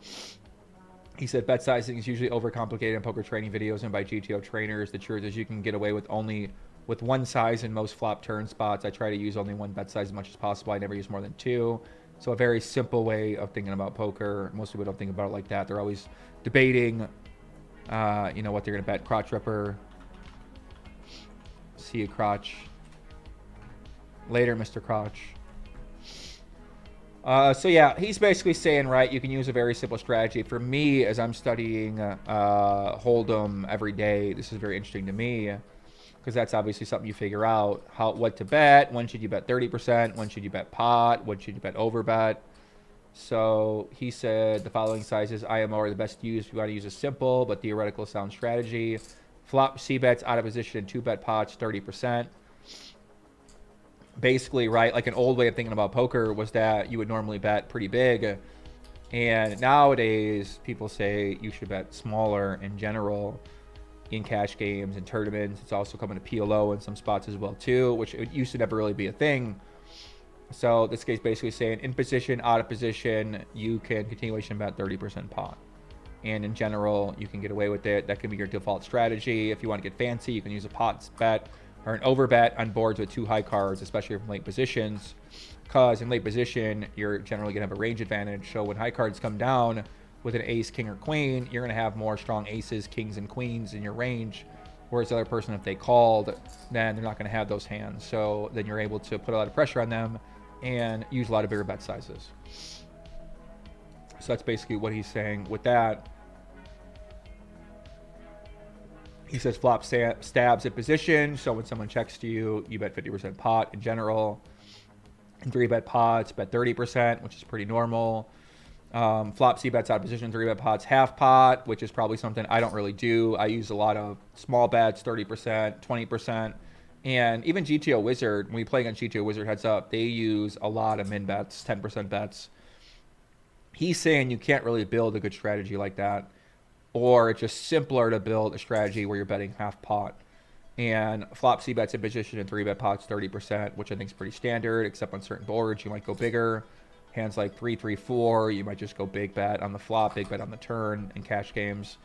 he said bet sizing is usually overcomplicated in poker training videos and by GTO trainers. The truth is you can get away with one size in most flop turn spots. I try to use only one bet size as much as possible. I never use more than two. So a very simple way of thinking about poker. Most people don't think about it like that. They're always debating, you know, what they're going to bet. Crotch ripper. See you, Crotch. Later, Mr. Crotch. So yeah, he's basically saying, right, you can use a very simple strategy. For me, as I'm studying Hold'em every day, this is very interesting to me because that's obviously something you figure out. What to bet, when should you bet 30%, when should you bet pot, when should you bet overbet. So he said the following sizes IMO are the best to use if you want to use a simple but theoretical sound strategy. Flop C-bets out of position and 2-bet pots, 30%. Basically, right, like an old way of thinking about poker was that you would normally bet pretty big. And nowadays, people say you should bet smaller in general in cash games and tournaments. It's also coming to PLO in some spots as well, too, which it used to never really be a thing. So this guy's basically saying in position, out of position, you can continuation bet 30% pot. And in general, you can get away with it. That can be your default strategy. If you want to get fancy, you can use a pot bet or an overbet on boards with two high cards, especially from late positions. Because in late position, you're generally going to have a range advantage. So when high cards come down with an ace, king, or queen, you're going to have more strong aces, kings, and queens in your range. Whereas the other person, if they called, then they're not going to have those hands. So then you're able to put a lot of pressure on them and use a lot of bigger bet sizes. So that's basically what he's saying with that. He says flop stabs at position. So when someone checks to you, you bet 50% pot in general. And 3-bet pots, bet 30%, which is pretty normal. Flop C-bets out of position, 3-bet pots, half pot, which is probably something I don't really do. I use a lot of small bets, 30%, 20%. And even GTO Wizard, when we play against GTO Wizard heads up, they use a lot of min bets, 10% bets. He's saying you can't really build a good strategy like that. Or it's just simpler to build a strategy where you're betting half pot. And flop C-bets in position and 3-bet pots 30%, which I think is pretty standard, except on certain boards you might go bigger. Hands like 3-3-4, you might just go big bet on the flop, big bet on the turn in cash games.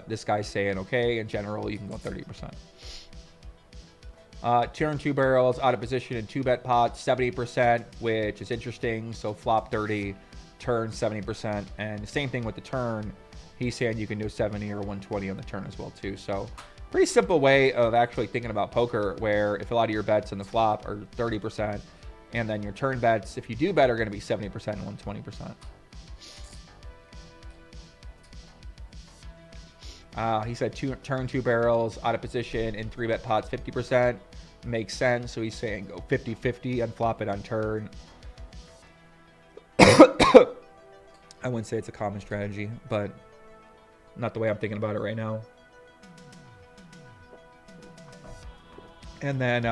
This guy's saying, okay, in general, you can go 30%. Turn 2 barrels out of position in 2-bet pots 70%, which is interesting. So flop 30, turn 70%. And the same thing with the turn. He's saying you can do 70 or 120 on the turn as well, too. So pretty simple way of actually thinking about poker, where if a lot of your bets in the flop are 30%, and then your turn bets, if you do bet, are going to be 70% and 120%. He said turn 2 barrels out of position in 3-bet pots 50%. Makes sense. So he's saying go 50-50 and flop it on turn. I wouldn't say it's a common strategy, but not the way I'm thinking about it right now. And then,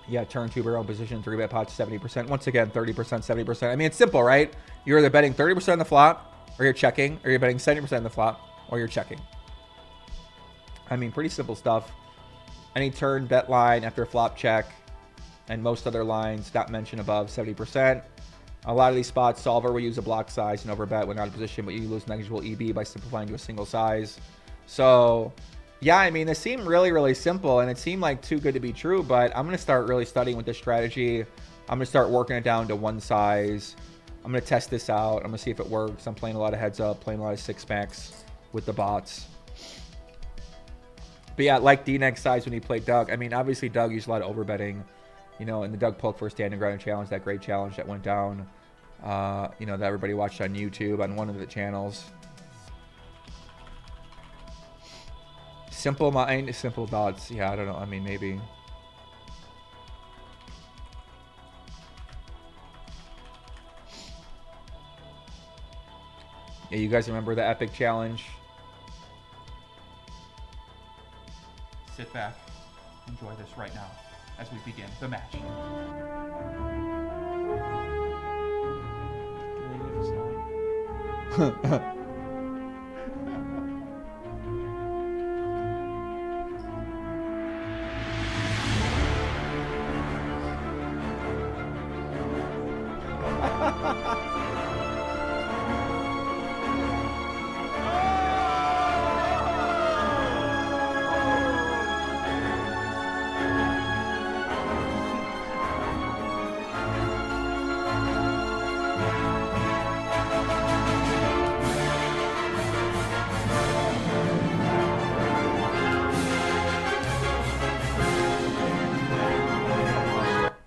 yeah, turn 2 barrel position, 3-bet pots 70%. Once again, 30%, 70%. I mean, it's simple, right? You're either betting 30% on the flop, or you're checking, or you're betting 70% on the flop, or you're checking. I mean, pretty simple stuff. Any turn bet line after flop check, and most other lines not mentioned above 70%. A lot of these spots, solver will use a block size and overbet when out of position, but you lose negligible EB by simplifying to a single size. So, yeah, I mean, this seemed really, really simple, and it seemed like too good to be true, but I'm going to start really studying with this strategy. I'm going to start working it down to one size. I'm going to test this out. I'm going to see if it works. I'm playing a lot of heads up, playing a lot of 6-packs with the bots. But yeah, like D-next size when he played Doug. I mean, obviously Doug used a lot of overbetting, you know, in the Doug Polk first standing ground challenge, that great challenge that went down, you know, that everybody watched on YouTube on one of the channels. Simple mind, simple thoughts. Yeah, I don't know. I mean, maybe. Yeah, you guys remember the epic challenge? Sit back, enjoy this right now as we begin the match.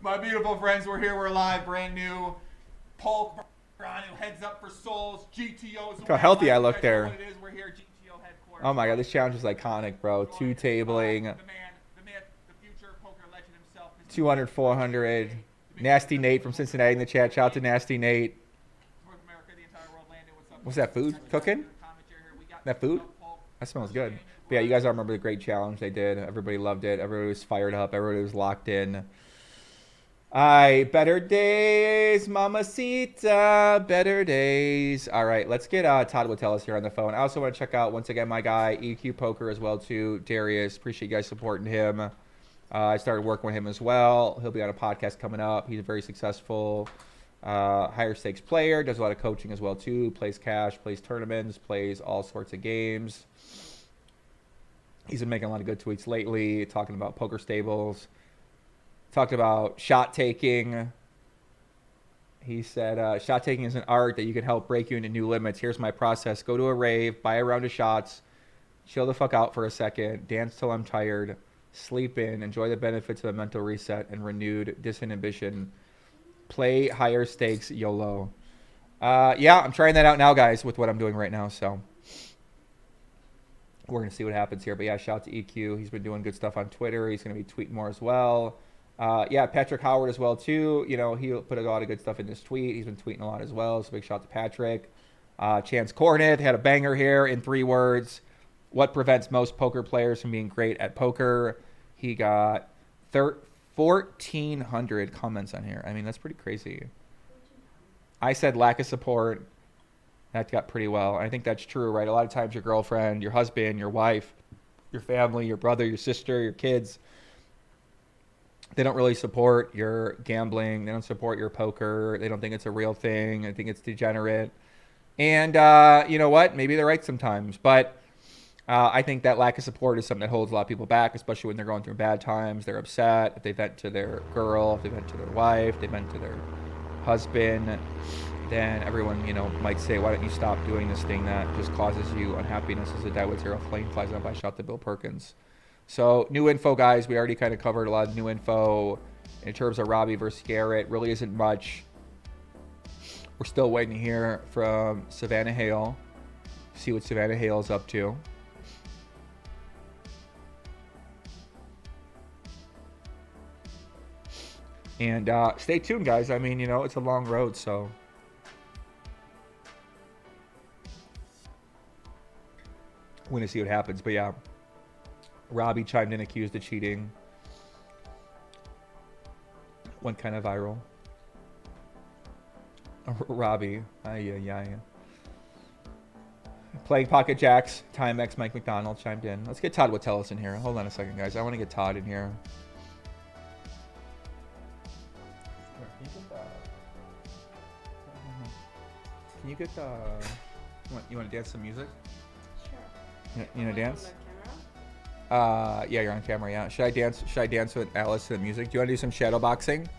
My beautiful friends, we're here, we're live, brand new. Polk, heads up for souls, GTOs. Look how healthy I look there. We're here, GTO headquarters. Oh my god, this challenge is iconic, bro. 2 tabling. The man, the myth, the future poker legend himself. 200, 400. Nasty Nate from Cincinnati in the chat. Shout out to Nasty Nate. What's that, food? Cooking? That food? That smells good. But yeah, you guys all remember the great challenge they did. Everybody loved it. Everybody was fired up. Everybody was locked in. Aye, better days, mamacita, better days. All right, let's get Todd Watellis here on the phone. I also want to check out, once again, my guy, EQ Poker as well, too. Darius, appreciate you guys supporting him. I started working with him as well. He'll be on a podcast coming up. He's a very successful higher stakes player, does a lot of coaching as well, too. Plays cash, plays tournaments, plays all sorts of games. He's been making a lot of good tweets lately, talking about poker stables. Talked about shot taking. He said, shot taking is an art that you can help break you into new limits. Here's my process. Go to a rave, buy a round of shots, chill the fuck out for a second, dance till I'm tired, sleep in, enjoy the benefits of a mental reset and renewed disinhibition. Play higher stakes, YOLO. Yeah, I'm trying that out now, guys, with what I'm doing right now. So we're going to see what happens here. But yeah, shout out to EQ. He's been doing good stuff on Twitter. He's going to be tweeting more as well. Yeah, Patrick Howard as well, too. You know, he put a lot of good stuff in this tweet. He's been tweeting a lot as well, so big shout out to Patrick. Chance Cornett had a banger here in 3 words. What prevents most poker players from being great at poker? He got 1,400 comments on here. I mean, that's pretty crazy. I said lack of support. That got pretty well. I think that's true, right? A lot of times your girlfriend, your husband, your wife, your family, your brother, your sister, your kids, they don't really support your gambling. They don't support your poker. They don't think it's a real thing. I think it's degenerate. And you know what? Maybe they're right sometimes. But I think that lack of support is something that holds a lot of people back, especially when they're going through bad times. They're upset. If they vent to their girl, if they vent to their wife, they vent to their husband, then everyone, you know, might say, why don't you stop doing this thing that just causes you unhappiness? As a die with 0 flame flies up, I shot to Bill Perkins. So new info, guys. We already kind of covered a lot of new info in terms of Robbi versus Garrett. Really isn't much. We're still waiting to hear from Savannah Hale. See what Savannah Hale's up to. And stay tuned, guys. I mean, you know, it's a long road, so. We're going to see what happens. But yeah, Robbi chimed in, accused of cheating. Went kind of viral. Robbi. Ay. Playing Pocket Jacks. Timex Mike McDonald chimed in. Let's get Todd Wattellis in here. Hold on a second, guys. I want to get Todd in here. Can you get the... You want to dance some music? Sure. You want to dance? Yeah, you're on camera, yeah. Should I dance with Alice to the music? Do you want to do some shadow boxing?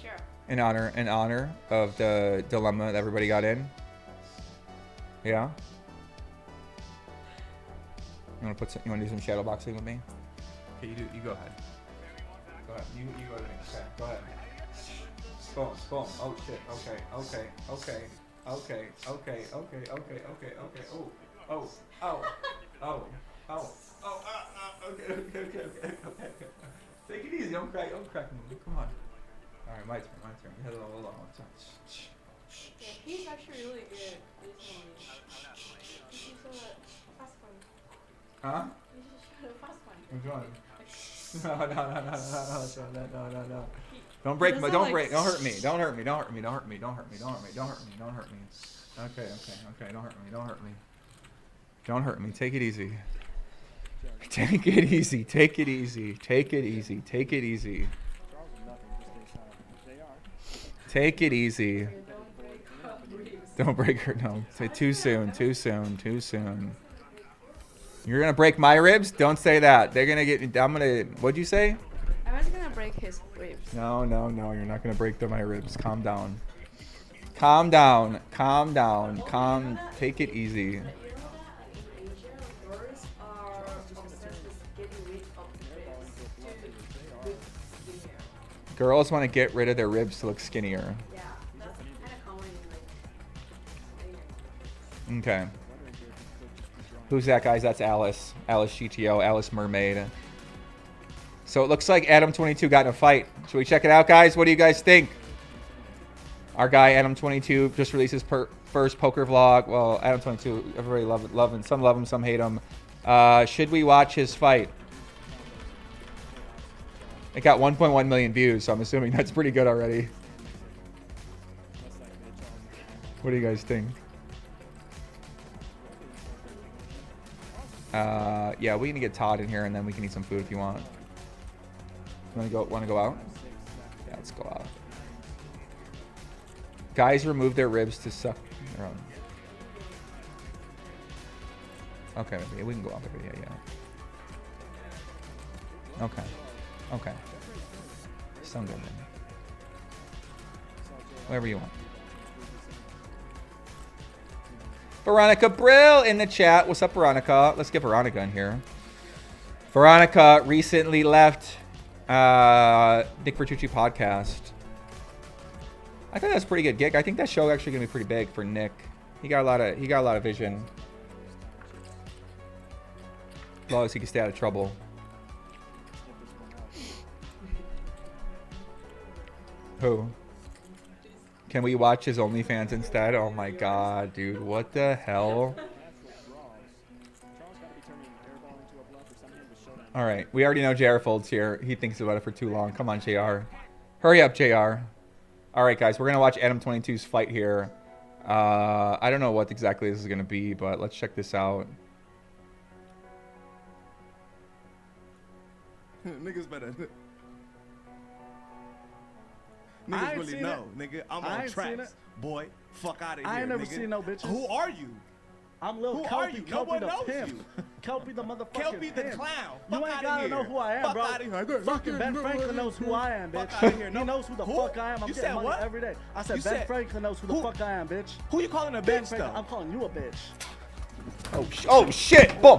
Sure. In honor of the dilemma that everybody got in? Yeah? You want to do some shadow boxing with me? Okay, you go ahead. Go ahead. You go to the next step. Go ahead. Boom. Oh shit. Okay. Okay. Take it easy. Don't crack me. Come on. All right, my turn. Hold on. Yeah, he's actually really good. He's a fast one. Huh? You should show the fast one. I'm doing. No. Don't break my. Don't hurt me. Don't hurt me. Okay. Don't hurt me. Take it easy. Take it easy. Don't break her. No. Say too soon. You're gonna break my ribs? Don't say that. They're gonna get. What'd you say? I was gonna break his ribs. No. You're not gonna break my ribs. Calm down. Take it easy. Girls want to get rid of their ribs to look skinnier. Yeah, that's kind of common. Okay. Who's that, guys? That's Alice. Alice GTO. Alice Mermaid. So it looks like Adam22 got in a fight. Should we check it out, guys? What do you guys think? Our guy Adam22 just released his first poker vlog. Well, Adam22, everybody love him. Some love him, some hate him. Should we watch his fight? It got 1.1 million views, so I'm assuming that's pretty good already. What do you guys think? Yeah, we need to get Todd in here, and then we can eat some food if you want. Want to go out? Yeah, let's go out. Guys remove their ribs to suck their own. Okay, maybe we can go out there. Yeah. Okay. Sound good. Whatever you want. Veronica Brill in the chat. What's up, Veronica? Let's get Veronica in here. Veronica recently left Nick Bertucci podcast. I thought that's a pretty good gig. I think that show actually gonna be pretty big for Nick. He got a lot of vision. As long as he can stay out of trouble. Who? Can we watch his OnlyFans instead? Oh my god, dude. What the hell? Alright, we already know JR Fold's here. He thinks about it for too long. Come on, JR. Hurry up, JR. Alright, guys, we're going to watch Adam22's fight here. I don't know what exactly this is going to be, but let's check this out. Niggas better... Niggas really know, nigga. I'm on tracks, boy. Fuck out of here, I ain't never nigga. seen no bitches. Who are you? I'm Lil Kelpie. No one the knows pimp. you. Kelpie the motherfucking Kelpie the pimp. clown. You Fuck ain't outta gotta here. know who I am, Fuck bro. outta here. Fucking Ben Franklin knows who I am, bitch. Fuck outta here. He knows who the fuck I am. I'm You getting said money what? every day. I said You Ben said- Franklin knows who the fuck I am, bitch. Who you calling a Ben bitch, Franklin. though? I'm calling you a bitch. Oh shit! Boom!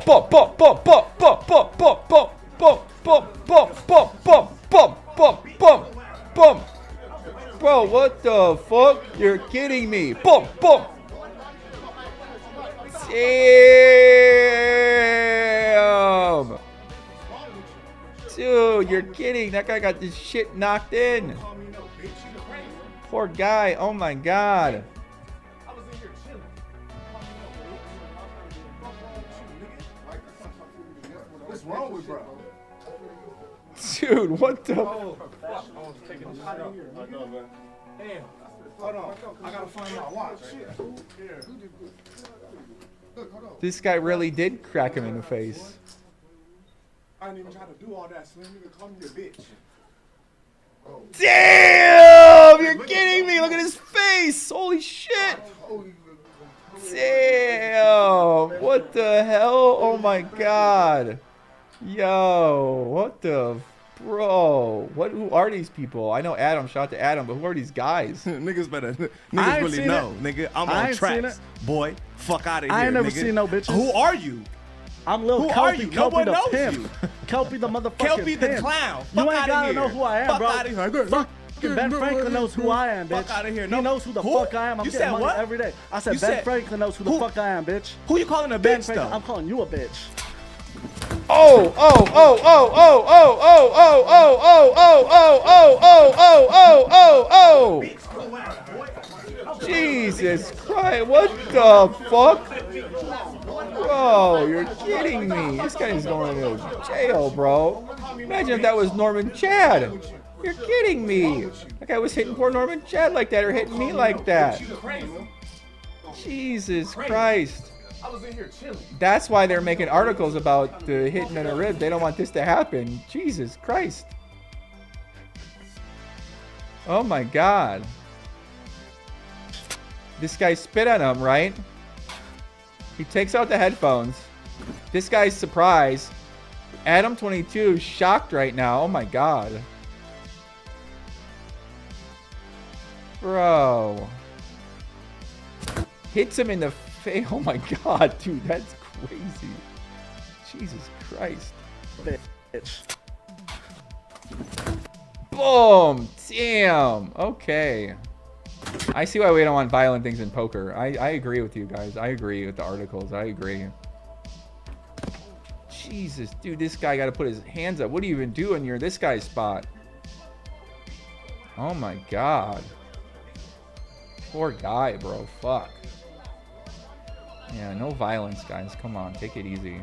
Bro, what the fuck? You're kidding me. Boom! Dude, you're kidding. That guy got this shit knocked in. Poor guy. Oh my god. What's wrong with bro? Dude, what the? Damn. Hold on. I gotta find my watch. Here. This guy really did crack him in the face. I didn't even try to do all that, Slim. Nigga, call me a bitch. Damn! You're kidding me! Look at his face! Holy shit! Damn! What the hell? Oh my god! Yo! What the? Bro! Who are these people? I know Adam. Shout out to Adam, but who are these guys? Niggas better. Niggas really know. Nigga, I'm on tracks. Boy, fuck out of here. I ain't never nigga. seen no bitches. Who are you? I'm Lil Who Kelpie. are you? No Kelpie one the knows pimp. you. Kelpie the motherfucking Kelpie the pimp. clown. You Fuck ain't outta gotta here. know who I am, Fuck bro. outta here. Fucking Ben Franklin knows who I am, bitch. Fuck outta here. He No. knows who the Who? fuck I am. I'm You getting said money what? every day. I said You Ben said- Franklin knows who the fuck I am, bitch. Who you calling a Ben bitch, Franklin, though? I'm calling you a bitch. Oh! Oh! Oh! Oh! Oh! Oh! Oh! Oh! Oh! Oh! Oh! Oh! Oh! Oh! Oh! Oh! Oh! Jesus Christ! What the fuck? Bro, you're kidding me. This guy's going to jail, bro. Imagine if that was Norman Chad. You're kidding me. That guy was hitting poor Norman Chad like that or hitting me like that. Jesus Christ. I was in here chilling. That's why they're making articles about the hitting in the rib. They don't want this to happen. Jesus Christ. Oh my God. This guy spit on him, right? He takes out the headphones. This guy's surprised. Adam22 shocked right now. Oh my God. Bro. Hits him in the face. Oh my God, dude. That's crazy. Jesus Christ. Bitch. Boom. Damn. Okay. I see why we don't want violent things in poker. I agree with you guys. I agree with the articles. I agree. Jesus, dude, this guy got to put his hands up. What do you even do when you're this guy's spot? Oh my God. Poor guy, bro. Fuck. Yeah, no violence, guys. Come on, take it easy.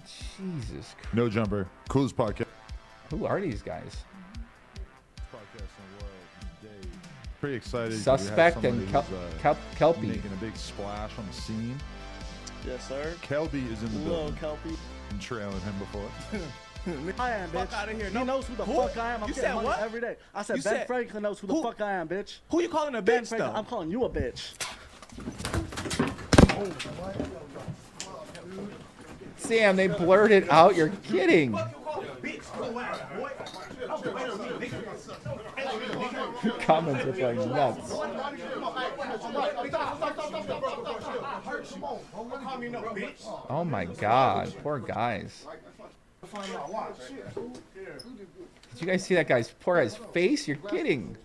Jesus Christ. No jumper. Coolest podcast. Who are these guys? Podcast in the world today. Pretty excited. Suspect and Kelpie. Making a big splash on the scene. Yes, sir. Kelpie is in the Little building. Kelpie. Been trailing him before. I am, bitch. Fuck outta here. He No. knows who the Who? fuck I am. I'm You getting said money what? every day. I said You Ben said- Franklin knows who the Who? fuck I am, bitch. Who you calling a Ben bitch, Franklin, though? I'm calling you a bitch. Sam, they blurted out. You're kidding. Comments are like nuts. Oh my God, poor guys. Did you guys see that guy's poor guy's face? You're kidding.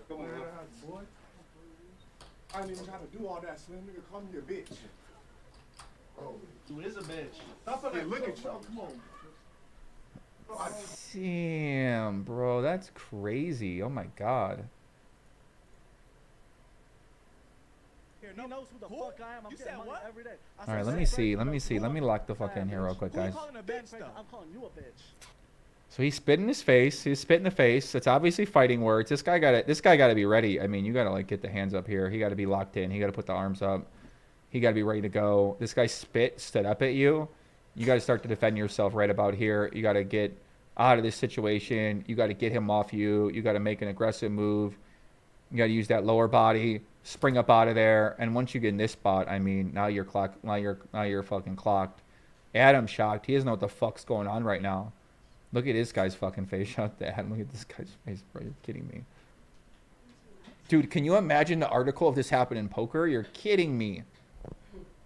I didn't even try to do all that, Slim. Nigga, call me a bitch. Who is a bitch? Stop it. Look at you. Come on. Damn, bro, that's crazy. Oh my God. He knows who the fuck I am. I'm getting money every day. I All said right, let Ben me see. Franklin Let me knows see. who Let the me lock the fuck in here real quick, Who you guys. calling a Ben bitch, Franklin, though? I'm calling you a bitch. So he spit in his face. He spit in the face. That's obviously fighting words. This guy got to be ready. I mean, you got to like get the hands up here. He got to be locked in. He got to put the arms up. He got to be ready to go. This guy stood up at you. You got to start to defend yourself right about here. You got to get out of this situation. You got to get him off you. You got to make an aggressive move. You got to use that lower body, spring up out of there. And once you get in this spot, I mean, now you're clocked. Now you're fucking clocked. Adam's shocked. He doesn't know what the fuck's going on right now. Look at this guy's fucking face. Shout to Adam. Look at this guy's face, bro. You're kidding me. Dude, can you imagine the article if this happened in poker? You're kidding me.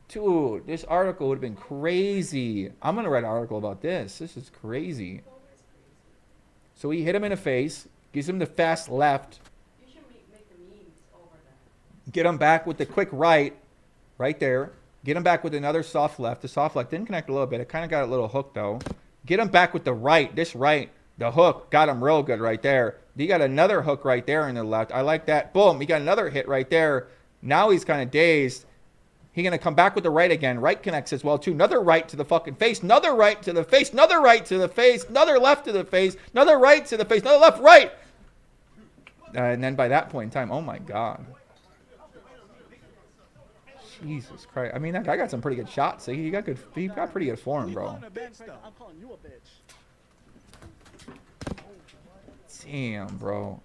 Dude, this article would have been crazy. I'm going to write an article about this. This is crazy. So he hit him in the face, gives him the fast left. Get him back with the quick right there. Get him back with another soft left. The soft left didn't connect a little bit. It kind of got a little hook, though. Get him back with the right. This right. The hook got him real good right there. You got another hook right there in the left. I like that. Boom. He got another hit right there. Now he's kind of dazed. He's going to come back with the right again. Right connects as well, too. Another right to the fucking face. Another right to the face. Another right to the face. Another left to the face. Another right to the face. Another left, right. And then by that point in time, oh, my God. Jesus Christ. I mean, that guy got some pretty good shots. See, he got pretty good form, bro. I'm calling you a bitch. Damn, bro.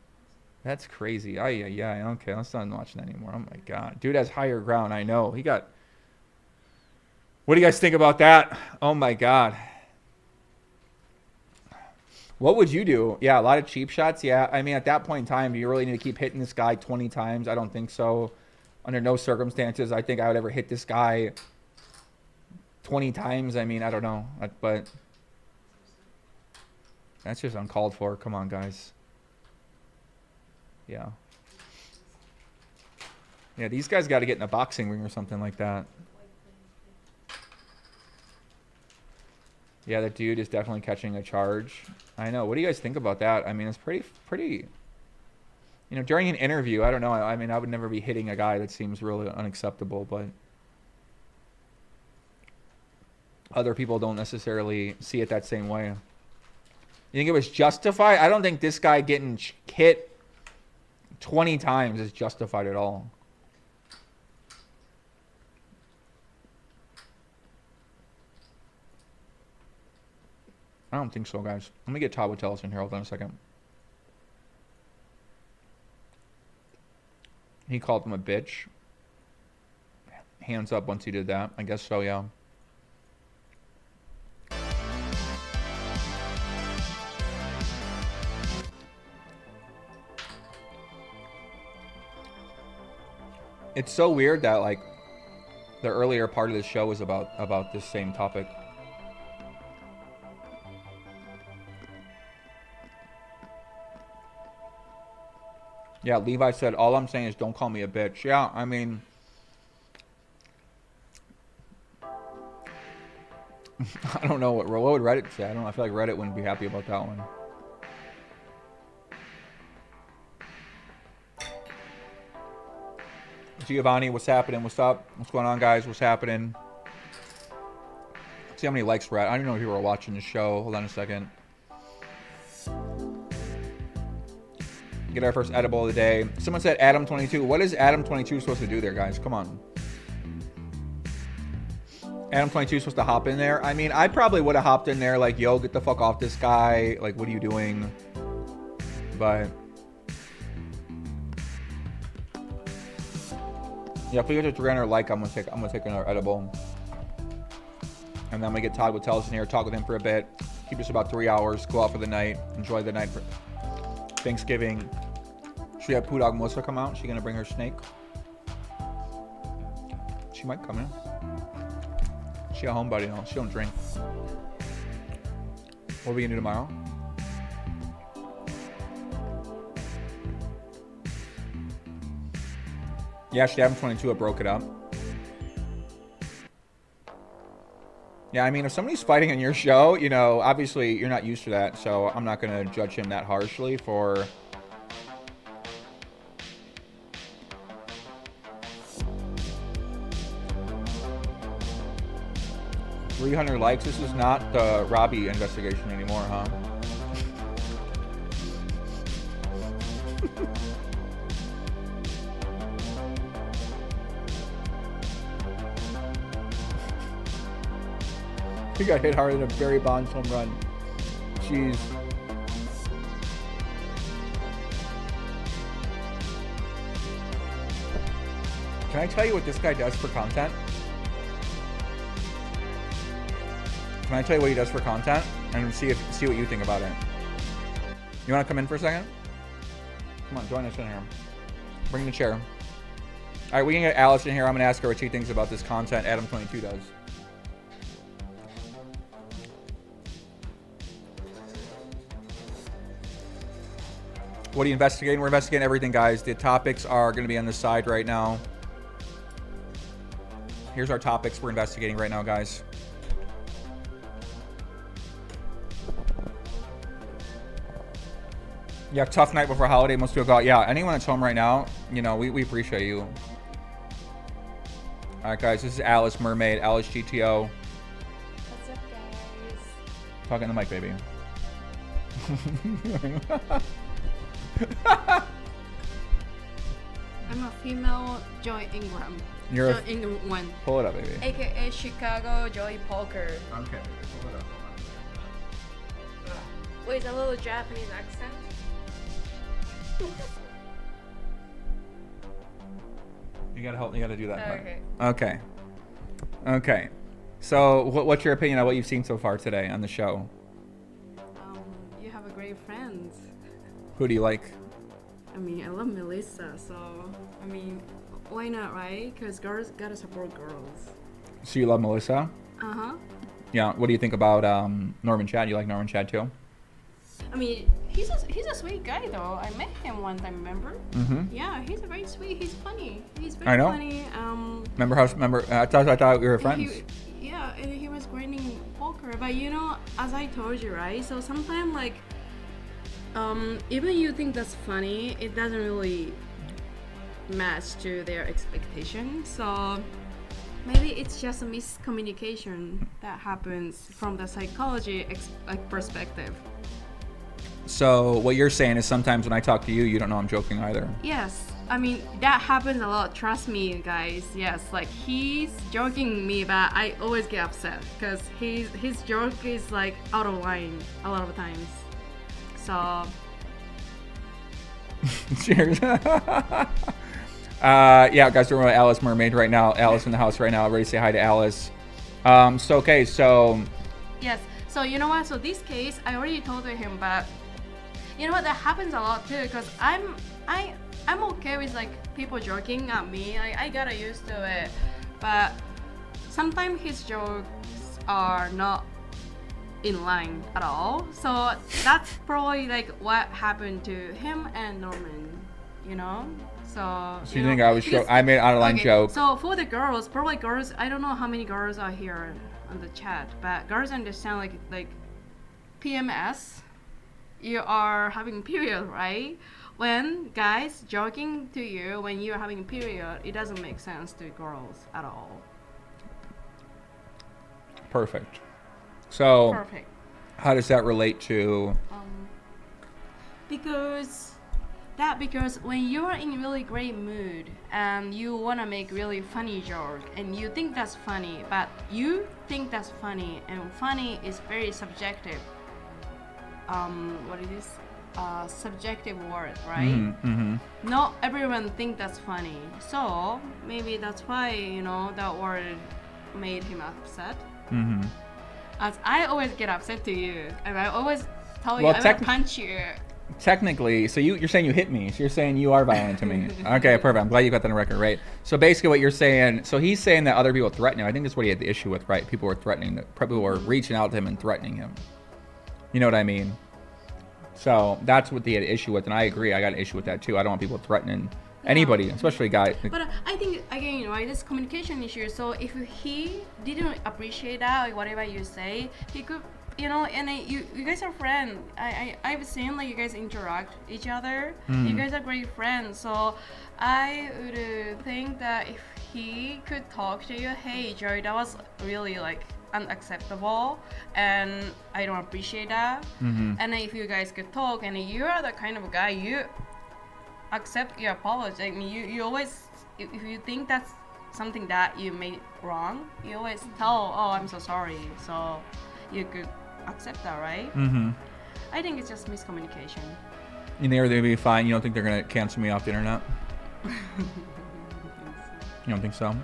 That's crazy. Yeah. Okay, let's not watch that anymore. Oh, my God. Dude has higher ground. I know. He got... What do you guys think about that? Oh, my God. What would you do? Yeah, a lot of cheap shots. Yeah, I mean, at that point in time, do you really need to keep hitting this guy 20 times? I don't think so. Under no circumstances, I think I would ever hit this guy 20 times. I mean, I don't know. But that's just uncalled for. Come on, guys. Yeah. Yeah, these guys got to get in a boxing ring or something like that. Yeah, that dude is definitely catching a charge. I know. What do you guys think about that? I mean, it's pretty... You know, during an interview, I don't know. I mean, I would never be hitting a guy that seems really unacceptable, but... Other people don't necessarily see it that same way. You think it was justified? I don't think this guy getting hit 20 times is justified at all. I don't think so, guys. Let me get Todd Watellis in here. Hold on a second. He called him a bitch. Hands up once he did that. I guess so, yeah. It's so weird that, like, the earlier part of the show was about this same topic. Yeah, Levi said, all I'm saying is don't call me a bitch. Yeah, I mean... I don't know what would Reddit say. I don't know. I feel like Reddit wouldn't be happy about that one. Giovanni, what's happening? What's up? What's going on, guys? What's happening? See how many likes we're at. I don't even know if people are watching the show. Hold on a second. Get our first edible of the day. Someone said Adam22. What is Adam22 supposed to do there, guys? Come on. Adam22 supposed to hop in there? I mean, I probably would have hopped in there like, yo, get the fuck off this guy. Like, what are you doing? But... yeah, if we get to 300 like, I'm gonna take another edible. And then I'm gonna get Todd Watellis in here, talk with him for a bit. Keep this about 3 hours, go out for the night, enjoy the night for Thanksgiving. Should we have Poo Dog Melissa come out? She gonna bring her snake? She might come in. She a homebody though. She don't drink. What are we gonna do tomorrow? Yeah, she had 22. It broke it up. Yeah, I mean, if somebody's fighting on your show, you know, obviously you're not used to that, so I'm not going to judge him that harshly for... $300 likes. This is not the Robbi investigation anymore, huh? He got hit harder than Barry Bonds' home run. Jeez. Can I tell you what this guy does for content? Can I tell you what he does for content? And see what you think about it. You want to come in for a second? Come on, join us in here. Bring the chair. All right, we can get Alice in here. I'm going to ask her what she thinks about this content Adam22 does. What are you investigating? We're investigating everything, guys. The topics are going to be on the side right now. Here's our topics we're investigating right now, guys. Yeah, tough night before holiday. Most people go out. Yeah, anyone that's home right now, you know, we appreciate you. All right, guys, this is Alice Mermaid, Alice GTO. What's up, guys? Talking to the mic, baby. I'm a female Joey-Ingram. You're Joey-Ingram one. Pull it up, baby. AKA Chicago Joey Poker. Okay, pull it up. With a little Japanese accent. You gotta help. You gotta do that part. Okay. Okay. Okay. So, what's your opinion on what you've seen so far today on the show? You have a great friend. Who do you like? I mean, I love Melissa, so I mean, why not, right? Because girls gotta support girls. So you love Melissa? Uh huh. Yeah. What do you think about Norman Chad? You like Norman Chad too? I mean, he's a sweet guy though. I met him one time, remember? Mm-hmm. Yeah, he's a very sweet. He's funny. He's very I know. funny. Remember how? I thought we were friends. Yeah, and he was grinding poker, but you know, as I told you, right? So sometimes like, even you think that's funny, it doesn't really match to their expectation. So maybe it's just a miscommunication that happens from the psychology perspective. So what you're saying is sometimes when I talk to you, you don't know I'm joking either. Yes, I mean that happens a lot. Trust me, guys. Yes, like he's joking me, but I always get upset because his joke is like out of line a lot of times. So. Cheers. Yeah, guys, we're with Alice Mermaid right now. Alice in the house right now. Ready to say hi to Alice. So. Yes. So you know what? So this case, I already told him, but you know what? That happens a lot too. Cause I'm okay with like people joking at me. I got used to it, but sometimes his jokes are not in line at all. So that's probably like what happened to him and Norman. You know. So you think I was I made an out-of-line joke. So for the girls, probably girls. I don't know how many girls are here on the chat, but girls understand like PMS. You are having period, right? When guys joking to you when you're having period, it doesn't make sense to girls at all. Perfect. So. Perfect. How does that relate to? Because when you're in really great mood and you want to make really funny joke and you think that's funny, but you think that's funny and funny is very subjective. What it is? Subjective word, right? Mm-hmm. Not everyone think that's funny. So maybe that's why, you know, that word made him upset. Mm-hmm. As I always get upset to you and I always tell you I will punch you. Technically, so you're saying you hit me. So you're saying you are violent to me. Okay, perfect. I'm glad you got that on record, right? So basically what you're saying, so he's saying that other people threaten him. I think that's what he had the issue with, right? People were threatening, people were reaching out to him and threatening him. You know what I mean? So that's what they had an issue with, and I agree. I got an issue with that too. I don't want people threatening anybody, especially guys. But I think, again, right, this communication issue. So if he didn't appreciate that, like whatever you say, he could, you know, and you guys are friends. I've seen like you guys interact each other. You guys are great friends. So I would think that if he could talk to you, hey Joey, that was really like unacceptable and I don't appreciate that. And if you guys could talk and you are the kind of guy you accept your apology. I mean, you always, if you think that's something that you made wrong, you always tell, oh, I'm so sorry. So you could accept that, right? I think it's just miscommunication. You think everything will be fine? You don't think they're going to cancel me off the internet? You don't think so?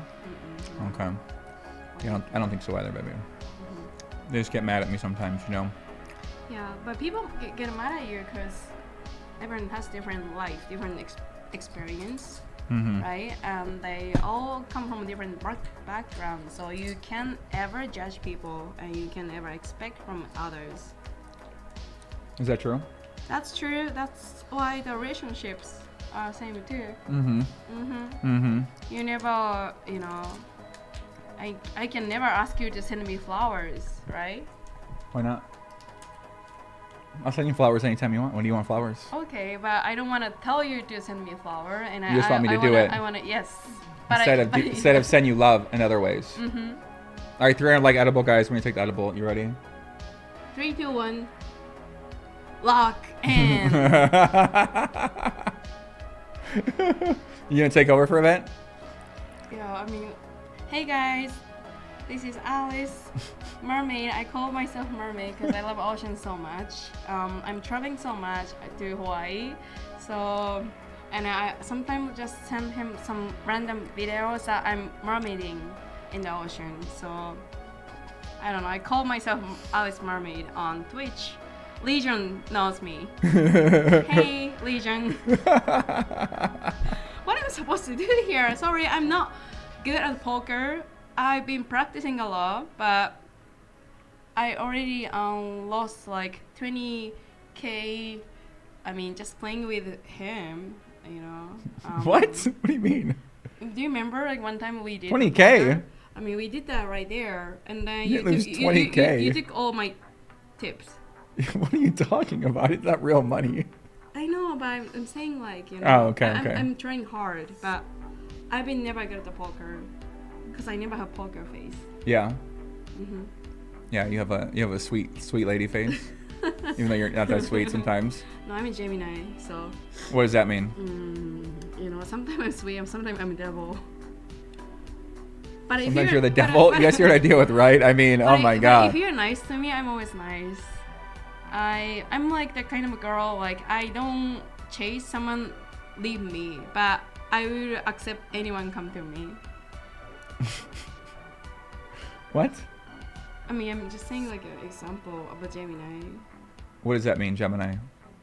Okay. I don't think so either, baby. They just get mad at me sometimes, you know? Yeah, but people get mad at you because everyone has different life, different experience, right? And they all come from different backgrounds, so you can't ever judge people and you can never expect from others. Is that true? That's true. That's why the relationships are same too. You never, you know, I can never ask you to send me flowers, right? Why not? I'll send you flowers anytime you want. When do you want flowers? Okay, but I don't want to tell you to send me a flower, and You just want me to do it. I want to, yes. Instead of send you love in other ways. Mm-hmm. All right, 300 like edible, guys. We're gonna take the edible. You ready? 3, 2, 1. Lock and. You gonna take over for Event? Yeah, I mean, hey guys, this is Alice, mermaid. I call myself mermaid because I love ocean so much. I'm traveling so much to Hawaii, so and I sometimes just send him some random videos that I'm mermaiding in the ocean. So I don't know. I call myself Alice Mermaid on Twitch. Legion knows me. Hey, Legion. What am I supposed to do here? Sorry, I'm not good at poker. I've been practicing a lot, but I already lost like 20k. I mean, just playing with him, you know. What? What do you mean? Do you remember like one time we did 20K? poker? I mean, we did that right there, and then You lose 20K. You took all my tips. What are you talking about? It's not real money. I know, but I'm saying like, you know. Oh, okay, okay. I'm trying hard, but I've been never good at the poker because I never have poker face. Yeah. Mhm. Yeah, you have a sweet lady face, even though you're not that sweet sometimes. No, I'm a Gemini, so. What does that mean? You know, sometimes I'm sweet, sometimes I'm a devil. But Sometimes you're the devil. You guys see what I deal with, right? I mean, oh my god. If you're nice to me, I'm always nice. I'm like the kind of a girl, like I don't chase someone leave me, but I will accept anyone come to me. What? I mean, I'm just saying like an example of a Gemini. What does that mean, Gemini?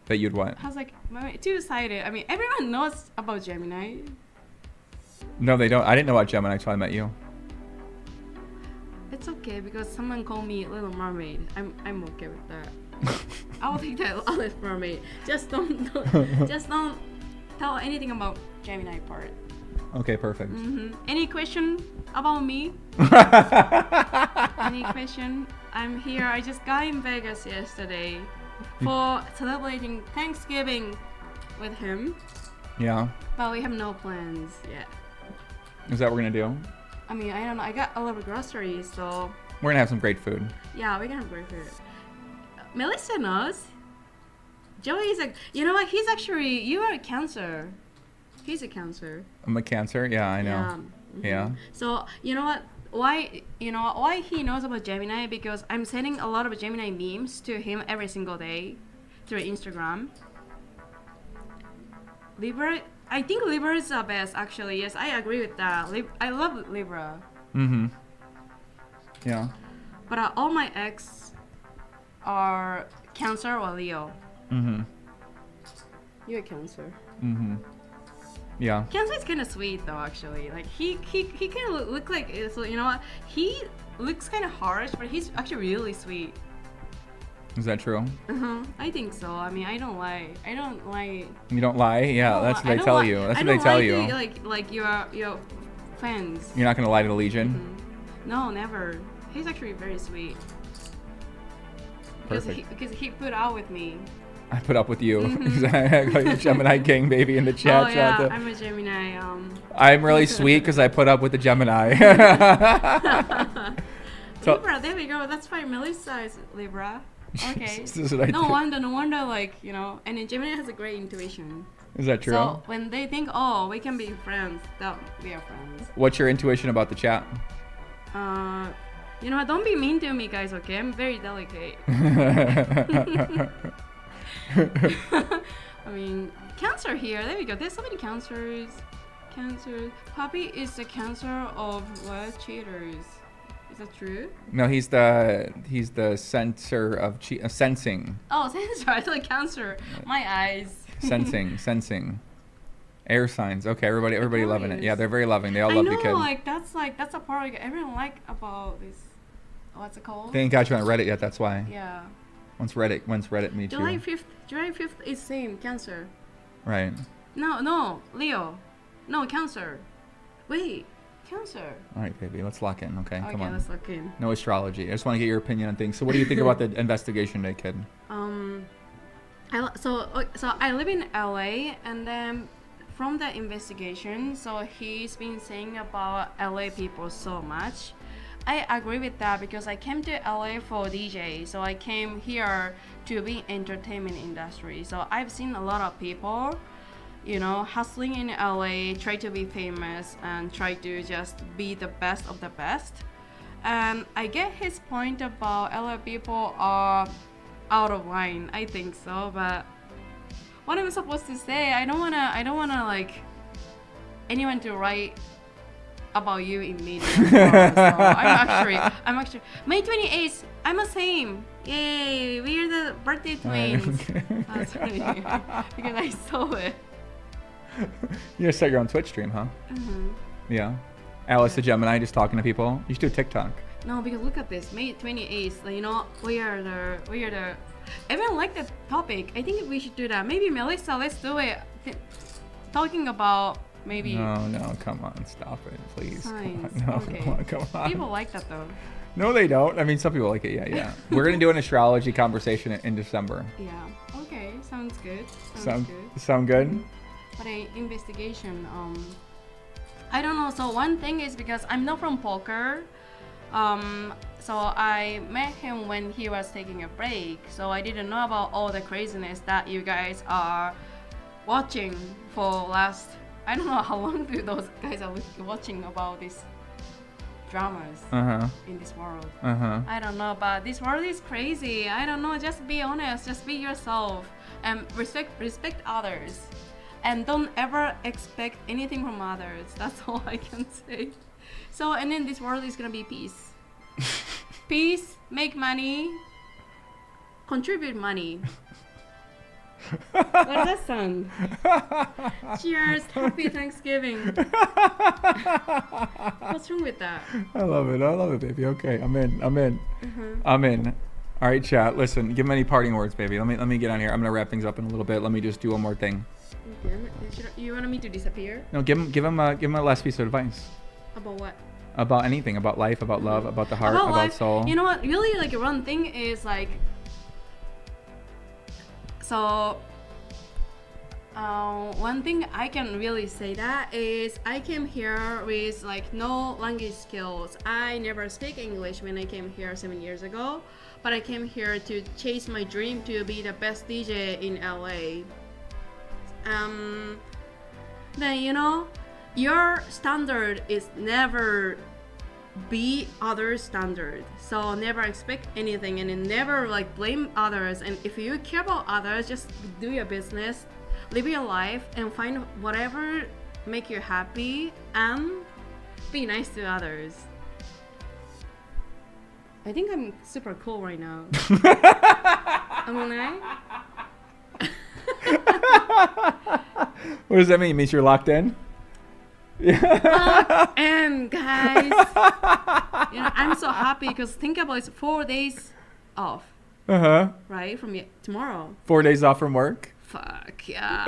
That you'd what? I was like, two-sided. I mean, everyone knows about Gemini. No, they don't. I didn't know about Gemini until I met you. It's okay because someone called me Little Mermaid. I'm okay with that. I'll take that Alice Mermaid. Just don't tell anything about Gemini part. Okay, perfect. Any question about me? Any question? I'm here. I just got in Vegas yesterday for celebrating Thanksgiving with him. Yeah. But we have no plans yet. Is that what we're gonna do? I mean, I don't know. I got a lot of groceries, so. We're gonna have some great food. Yeah, we're gonna have great food. Melissa knows. Joey is you know what? He's actually, you are a Cancer. He's a Cancer. I'm a Cancer. Yeah, I know. Yeah. So you know what? Why he knows about Gemini? Because I'm sending a lot of Gemini memes to him every single day through Instagram. Libra, I think Libra is the best actually. Yes, I agree with that. I love Libra. Mm-hmm. Yeah. But all my ex are Cancer or Leo. Mm-hmm. You're a Cancer. Mm-hmm. Yeah. Cancer is kind of sweet though, actually. Like he kind of look like, so you know what? He looks kind of harsh, but he's actually really sweet. Is that true? I think so. I mean, I don't lie. You don't lie? Yeah, that's what they tell you. That's what they tell you. Like your fans. You're not gonna lie to the Legion? No, never. He's actually very sweet. Perfect. Because he put out with me. I put up with you. I got your Gemini gang baby in the chat. Oh yeah, I'm a Gemini. I'm really sweet because I put up with the Gemini. Libra, there we go. That's why Melissa is Libra. Okay. This is what I no do. wonder, like, you know, and then Gemini has a great intuition. Is that true? So when they think, oh, we can be friends, that we are friends. What's your intuition about the chat? You know what? Don't be mean to me, guys. Okay, I'm very delicate. I mean, Cancer here. There we go. There's so many Cancers. Cancer. Puppy is the Cancer of what? Cheaters. Is that true? No, he's the censor of sensing. Oh, censor. I thought Cancer. My eyes. Sensing. Air signs. Okay, everybody loving it. Yeah, they're very loving. They all love the kid. That's a part like everyone like about this. What's it called? They ain't got you on Reddit yet. That's why. Yeah. Once Reddit meets July you. July 5th is same Cancer. Right. No, Leo. No, Cancer. Wait. Cancer. All right, baby, let's lock in. Okay, come on. Let's lock in. No astrology. I just want to get your opinion on things. So, what do you think about the investigation today, kid? So I live in LA, and then from the investigation, so he's been saying about LA people so much. I agree with that because I came to LA for DJ, so I came here to be entertainment industry. So I've seen a lot of people, you know, hustling in LA, try to be famous and try to just be the best of the best. And I get his point about LA people are out of line. I think so, but what am I supposed to say? I don't wanna like anyone to write about you in media. So I'm actually May 28th. I'm the same. Yay! We're the birthday twins. That's funny because I saw it. You just start your own Twitch stream, huh? Yeah. Alice the Gemini just talking to people. You should do TikTok. No, because look at this. May 28th. You know, we are the. Everyone like the topic. I think we should do that. Maybe Melissa, let's do it. Talking about maybe. No, come on, stop it, please. Signs. Come on. No, Okay. come on. People like that though. No, they don't. I mean, some people like it. Yeah. We're gonna do an astrology conversation in December. Yeah. Okay. Sounds good. Sound good? But a investigation. I don't know. So one thing is because I'm not from poker. So I met him when he was taking a break. So I didn't know about all the craziness that you guys are watching for last. I don't know how long do those guys are watching about these dramas in this world. I don't know, but this world is crazy. I don't know. Just be honest. Just be yourself and respect others. And don't ever expect anything from others. That's all I can say. So, and then this world is gonna be peace. Peace, make money, contribute money. What does that sound? Cheers, happy Thanksgiving. What's wrong with that? I love it, baby. Okay, I'm in. All right, chat. Listen, give them any parting words, baby. Let me get on here. I'm gonna wrap things up in a little bit. Let me just do one more thing. Okay. You want me to disappear? No, give him a last piece of advice. About what? About anything, about life, about love, about the heart, about soul. You know what? Really, like one thing is like. So. One thing I can really say that is I came here with like no language skills. I never speak English when I came here 7 years ago, but I came here to chase my dream to be the best DJ in LA. Then you know, your standard is never be other standard. So never expect anything and then never like blame others. And if you care about others, just do your business. Live your life and find whatever make you happy and be nice to others. I think I'm super cool right now. Am I? What does that mean? It means you're locked in? Locked in, guys. You know, I'm so happy because think about it, 4 days off. Right? From tomorrow. 4 days off from work? Fuck yeah.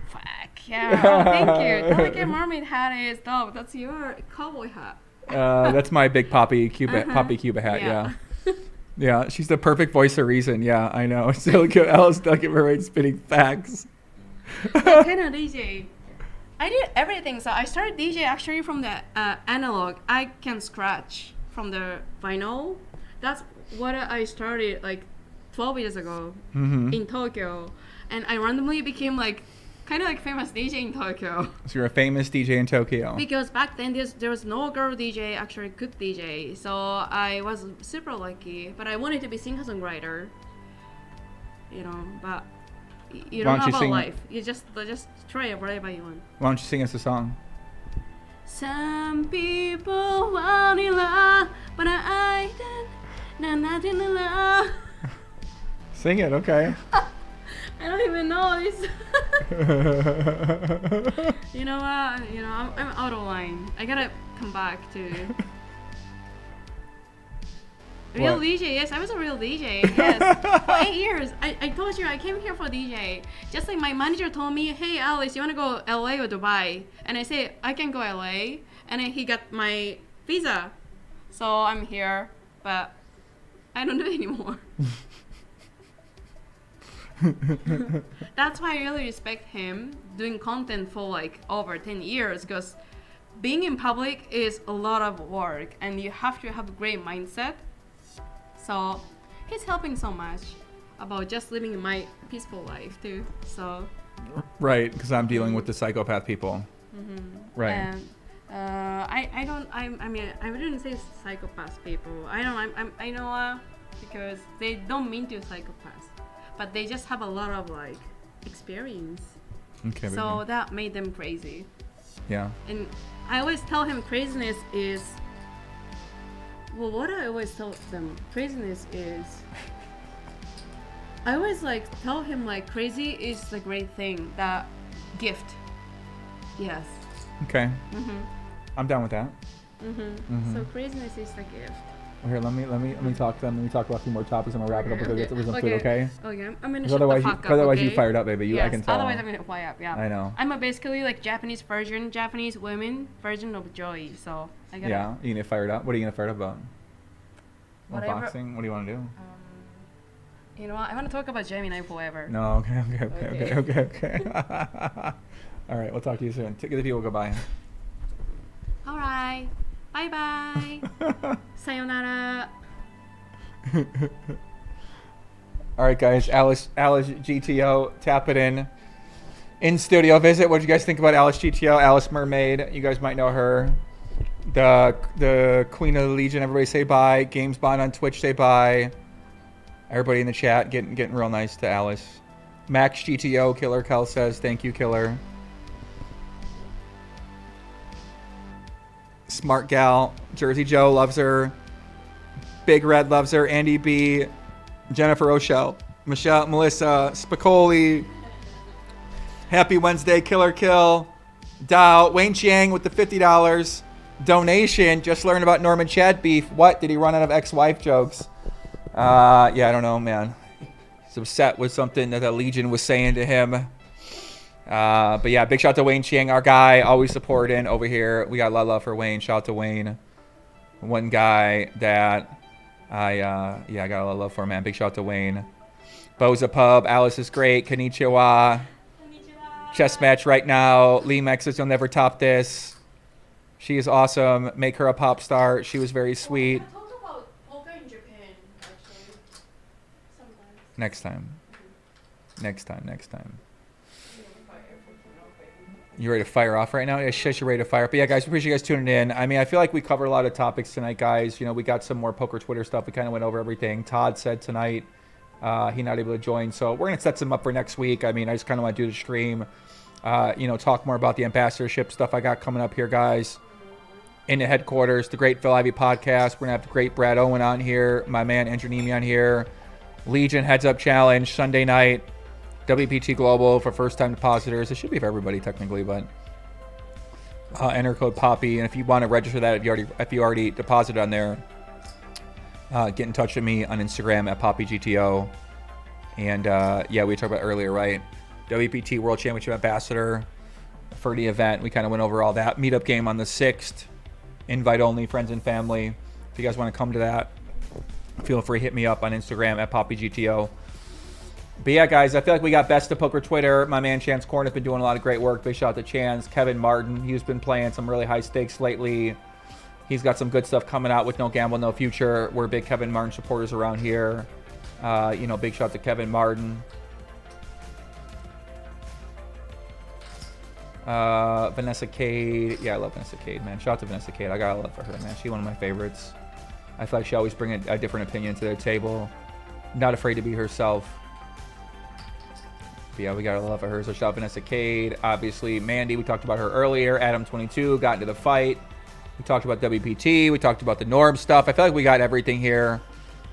Fuck yeah. Oh, thank you. Don't like a mermaid hat is dope. That's your cowboy hat. That's my big Poppy Cuba hat, yeah. Yeah, she's the perfect voice of reason. Yeah, I know. Silicon Alice Delicate Mermaid spitting facts. What kind of DJ? I did everything. So I started DJ actually from the analog. I can scratch from the vinyl. That's what I started like 12 years ago in Tokyo. And I randomly became like kind of like famous DJ in Tokyo. So you're a famous DJ in Tokyo. Because back then there was no girl DJ, actually good DJ. So I was super lucky. But I wanted to be singer-songwriter. You know, but you don't know about life. You just try it whatever you want. Why don't you sing us a song? Some people want in love, but I don't, nothing in love. Sing it, okay. I don't even know this. You know what? You know, I'm out of line. I gotta come back to. Real DJ, yes, I was a real DJ. Yes, for 8 years. I told you I came here for DJ. Just like my manager told me, hey Alice, you want to go LA or Dubai? And I say I can go LA, and then he got my visa, so I'm here. But I don't do it anymore. That's why I really respect him doing content for like over 10 years, because being in public is a lot of work and you have to have a great mindset. So he's helping so much about just living my peaceful life too. So right, because I'm dealing with the psychopath people. Right. And I mean I wouldn't say psychopath people. I know because they don't mean to psychopaths, but they just have a lot of like experience. Okay. So that made them crazy. Yeah. And I always tell him craziness is, well, what I always tell them, craziness is, I always like tell him like crazy is the great thing, that gift. Yes. Okay. I'm down with that. So craziness is the gift. Well, here, let me talk to them. Let me talk about a few more topics. I'm gonna wrap it up. We'll go get some food, okay? Okay, I'm gonna otherwise shut the fuck up, otherwise okay? you fired up, baby. Yes, I can tell. Otherwise I'm gonna fire up. Yeah. I know. I'm a basically like Japanese women version of Joey. So I gotta. Yeah, you gonna get fired up. What are you gonna fire up about? Whatever. Boxing? What do you want to do? You know what? I want to talk about Gemini forever. No. Okay. All right. We'll talk to you soon. Take the people. Goodbye. All right. Bye bye. Sayonara. All right, guys. Alice GTO, tap it in studio visit. What did you guys think about Alice GTO? Alice Mermaid. You guys might know her. The Queen of the Legion. Everybody say bye. Games Bond on Twitch. Say bye. Everybody in the chat getting real nice to Alice. Max GTO. Killer Kel says thank you, Killer. Smart Gal. Jersey Joe loves her. Big Red loves her. Andy B. Jennifer Rochelle. Melissa Spicoli. Happy Wednesday. Killer Kill. Dow. Wayne Chiang with the $50 donation. Just learned about Norman Chad beef. What? Did he run out of ex-wife jokes? Yeah, I don't know, man. He's upset with something that the Legion was saying to him. But yeah, big shout out to Wayne Chiang, our guy, always supporting over here. We got a lot of love for Wayne. Shout out to Wayne. One guy that I got a lot of love for, man. Big shout out to Wayne. Boza Pub, Alice is great. Konnichiwa. Chess match right now. Lee Mex says you'll never top this. She is awesome. Make her a pop star. She was very sweet. Next time. You ready to fire off right now? Yeah, she's ready to fire up. But yeah, guys, appreciate you guys tuning in. I mean, I feel like we covered a lot of topics tonight, guys. You know, we got some more poker Twitter stuff. We kind of went over everything. Todd said tonight he's not able to join. So we're going to set some up for next week. I mean, I just kind of want to do the stream, talk more about the ambassadorship stuff I got coming up here, guys. In the headquarters, the Great Phil Ivey podcast. We're going to have the great Brad Owen on here. My man, Andrew Nemee on here. Legion Heads Up Challenge, Sunday night. WPT Global for first-time depositors. It should be for everybody technically, but enter code Poppy. And if you want to register that, if you already deposited on there, get in touch with me on Instagram at PoppyGTO. And yeah, we talked about earlier, right? WPT World Championship Ambassador for the event. We kind of went over all that. Meetup game on the 6th. Invite only, friends and family. If you guys want to come to that, feel free to hit me up on Instagram at PoppyGTO. But yeah, guys, I feel like we got Best of Poker Twitter. My man Chance Corn has been doing a lot of great work. Big shout out to Chance. Kevin Martin, he's been playing some really high stakes lately. He's got some good stuff coming out with No Gamble, No Future. We're big Kevin Martin supporters around here. Big shout out to Kevin Martin. Vanessa Cade. Yeah, I love Vanessa Cade, man. Shout out to Vanessa Cade. I got a love for her, man. She's one of my favorites. I feel like she always brings a different opinion to their table. Not afraid to be herself. But yeah, we got a love for her. So shout out Vanessa Cade. Obviously, Mandy, we talked about her earlier. Adam22 got into the fight. We talked about WPT. We talked about the Norm stuff. I feel like we got everything here.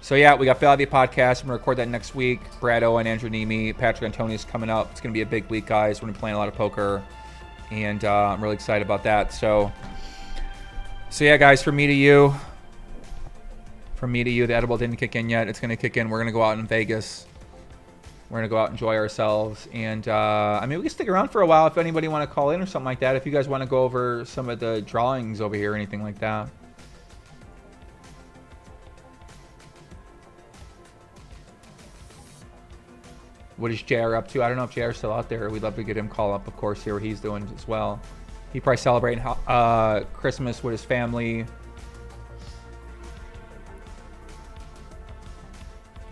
So yeah, we got Phil Ivey podcast. I'm going to record that next week. Brad Owen, Andrew Nemee, Patrick Antonius coming up. It's going to be a big week, guys. We're going to be playing a lot of poker. And I'm really excited about that. So yeah, guys, from me to you. From me to you, the edible didn't kick in yet. It's going to kick in. We're going to go out in Vegas. We're going to go out and enjoy ourselves. And, I mean, we can stick around for a while if anybody want to call in or something like that. If you guys want to go over some of the drawings over here or anything like that. What is JR up to? I don't know if JR's still out there. We'd love to get him call up, of course, hear what he's doing as well. He probably celebrating Christmas with his family.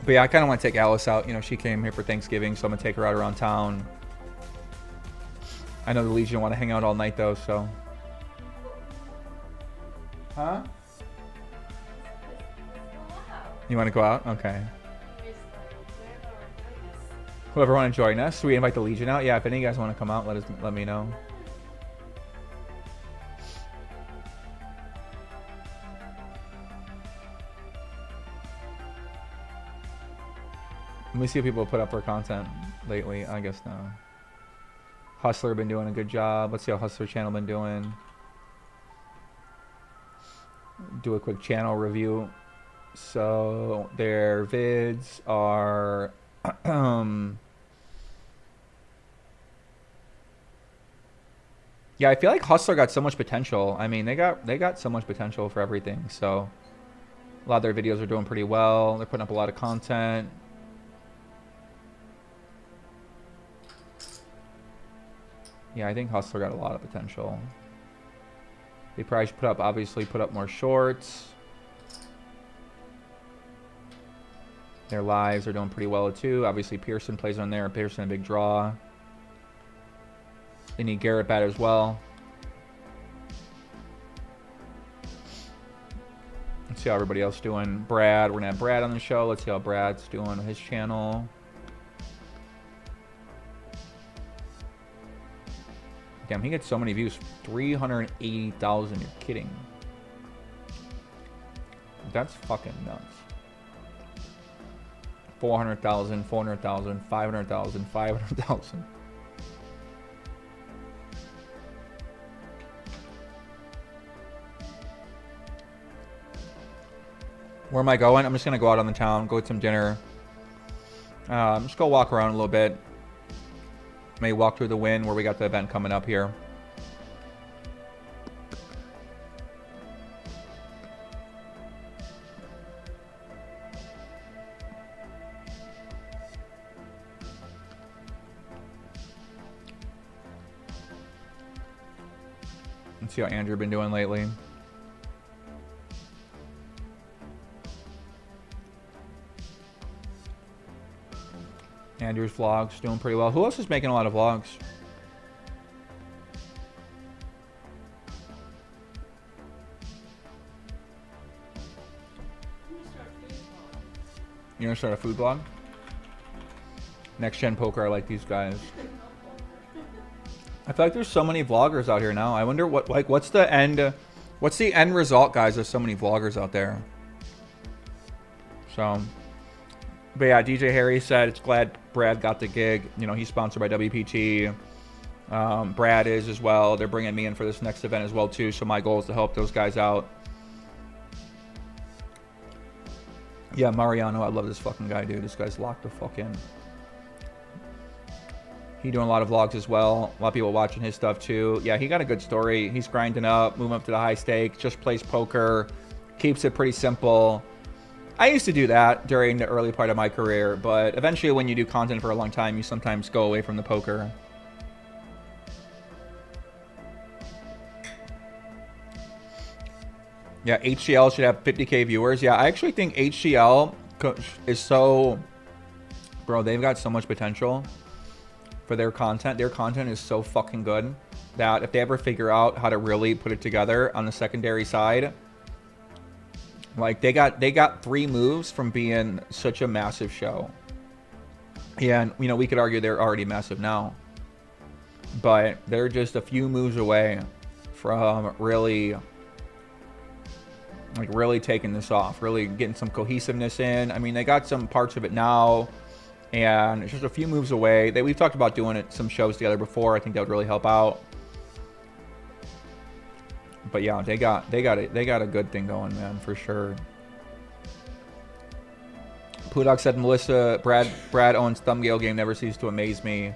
But yeah, I kind of want to take Alice out. You know, she came here for Thanksgiving, so I'm going to take her out around town. I know the Legion want to hang out all night, though, so. Huh? You want to go out? Okay. Whoever want to join us, we invite the Legion out. Yeah, if any of you guys want to come out, let me know. Let me see if people put up their content lately. I guess no. Hustler been doing a good job. Let's see how Hustler channel been doing. Do a quick channel review. So their vids are yeah, I feel like Hustler got so much potential. I mean, they got so much potential for everything. So a lot of their videos are doing pretty well. They're putting up a lot of content. Yeah, I think Hustler got a lot of potential. They probably should obviously put up more shorts. Their lives are doing pretty well too. Obviously Pearson plays on there. Pearson a big draw. They need Garrett bad as well. Let's see how everybody else doing. Brad, we're gonna have Brad on the show. Let's see how Brad's doing on his channel. Damn, he gets so many views. 380,000. You're kidding. That's fucking nuts. 400,000, 400,000, 500,000, 500,000. Where am I going? I'm just going to go out on the town, go get some dinner. Just go walk around a little bit. May walk through the Wynn where we got the event coming up here. Let's see how Andrew been doing lately. Andrew's vlogs doing pretty well. Who else is making a lot of vlogs? You gonna start a food blog? Next Gen Poker, I like these guys. I feel like there's so many vloggers out here now. I wonder what's the end result, guys, of so many vloggers out there. So, but yeah, DJ Harry said it's glad Brad got the gig. You know, he's sponsored by WPT. Brad is as well. They're bringing me in for this next event as well too. So my goal is to help those guys out. Yeah, Mariano, I love this fucking guy, dude. This guy's locked the fuck in. He doing a lot of vlogs as well. A lot of people watching his stuff too. Yeah, he got a good story. He's grinding up, moving up to the high stakes, just plays poker, keeps it pretty simple. I used to do that during the early part of my career, but eventually when you do content for a long time, you sometimes go away from the poker. Yeah, HCL should have 50K viewers. Yeah, I actually think HCL is so... Bro, they've got so much potential for their content. Their content is so fucking good that if they ever figure out how to really put it together on the secondary side, like they got 3 moves from being such a massive show. Yeah, and you know, we could argue they're already massive now, but they're just a few moves away from really taking this off, really getting some cohesiveness in. I mean, they got some parts of it now, and it's just a few moves away. We've talked about doing it, some shows together before. I think that would really help out. But yeah, they got a good thing going, man, for sure. Pudok said Melissa, Brad Owen's thumbnail game never ceases to amaze me.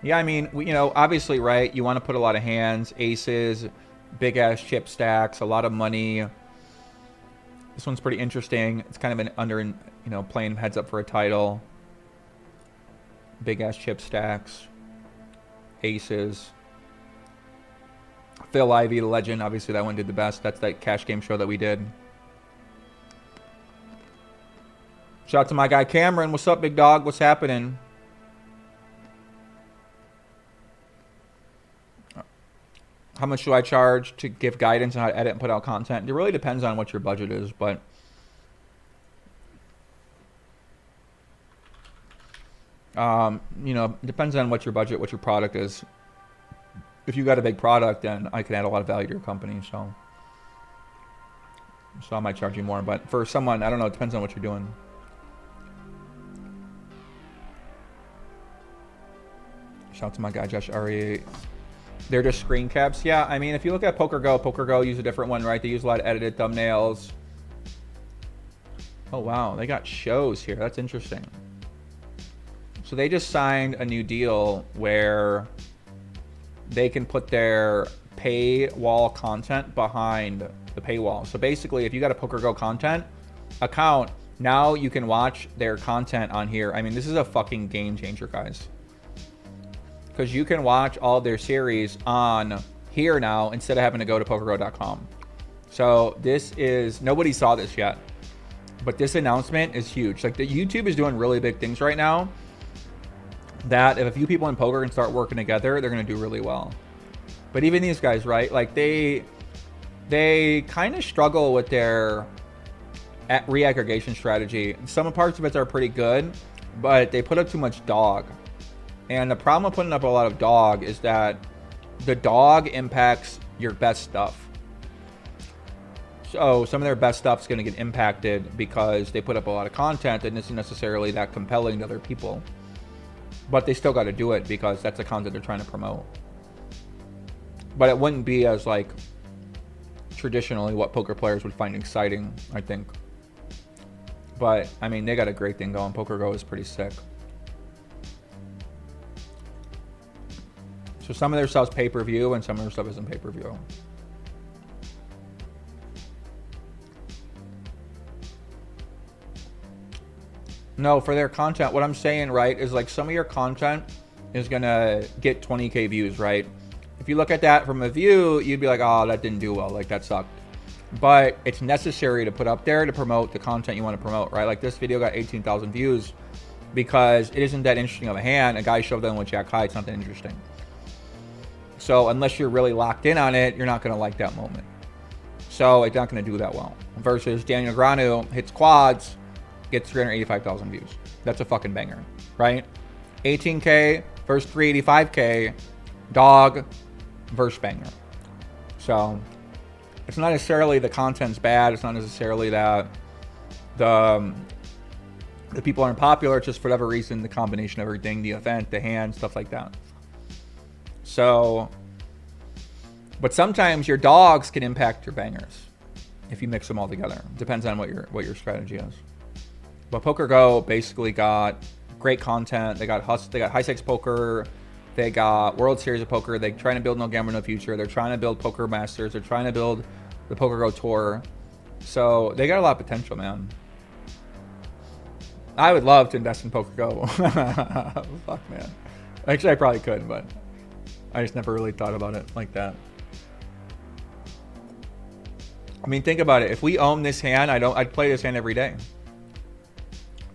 Yeah, I mean, you know, obviously, right, you want to put a lot of hands, aces, big-ass chip stacks, a lot of money. This one's pretty interesting. It's kind of you know, playing heads up for a title. Big-ass chip stacks, aces. Phil Ivey, the legend, obviously that one did the best. That's that cash game show that we did. Shout out to my guy Cameron. What's up, big dog? What's happening? How much do I charge to give guidance on how to edit and put out content? It really depends on what your budget is, but you know, it depends on what your budget, what your product is. If you got a big product, then I can add a lot of value to your company. So I might charge you more, but for someone, I don't know. It depends on what you're doing. Shout out to my guy Josh Ari. They're just screen caps. Yeah, I mean, if you look at PokerGo use a different one, right? They use a lot of edited thumbnails. Oh, wow. They got shows here. That's interesting. So they just signed a new deal where they can put their paywall content behind the paywall. So basically, if you got a PokerGo content account, now you can watch their content on here. I mean, this is a fucking game changer, guys. Because you can watch all their series on here now instead of having to go to pokergo.com. So this is, nobody saw this yet, but this announcement is huge. Like, the YouTube is doing really big things right now that if a few people in poker can start working together, they're going to do really well. But even these guys, right? Like, they kind of struggle with their reaggregation strategy. Some parts of it are pretty good, but they put up too much dog. And the problem with putting up a lot of dog is that the dog impacts your best stuff. So some of their best stuff is going to get impacted because they put up a lot of content that isn't necessarily that compelling to other people. But they still got to do it because that's the content they're trying to promote. But it wouldn't be as, like, traditionally what poker players would find exciting, I think. But, I mean, they got a great thing going. PokerGo is pretty sick. So some of their stuff's pay-per-view and some of their stuff isn't pay-per-view. No, for their content, what I'm saying, right, is like some of your content is going to get 20K views, right? If you look at that from a view, you'd be like, oh, that didn't do well. Like, that sucked. But it's necessary to put up there to promote the content you want to promote, right? Like, this video got 18,000 views because it isn't that interesting of a hand. A guy shoved in with Jack High. It's not that interesting. So unless you're really locked in on it, you're not going to like that moment. So it's not going to do that well. Versus Daniel Granu hits quads, gets 385,000 views. That's a fucking banger, right? 18K versus 385K, dog versus banger. So it's not necessarily the content's bad. It's not necessarily that the people aren't popular. It's just for whatever reason, the combination of everything, the event, the hand, stuff like that. So, but sometimes your dogs can impact your bangers if you mix them all together. Depends on what your strategy is. But PokerGo basically got great content. They got high stakes poker. They got World Series of Poker. They're trying to build No Gambler No Future. They're trying to build Poker Masters. They're trying to build the PokerGo Tour. So they got a lot of potential, man. I would love to invest in PokerGo. Fuck, man. Actually, I probably could, but I just never really thought about it like that. I mean, think about it. If we own this hand, I'd play this hand every day.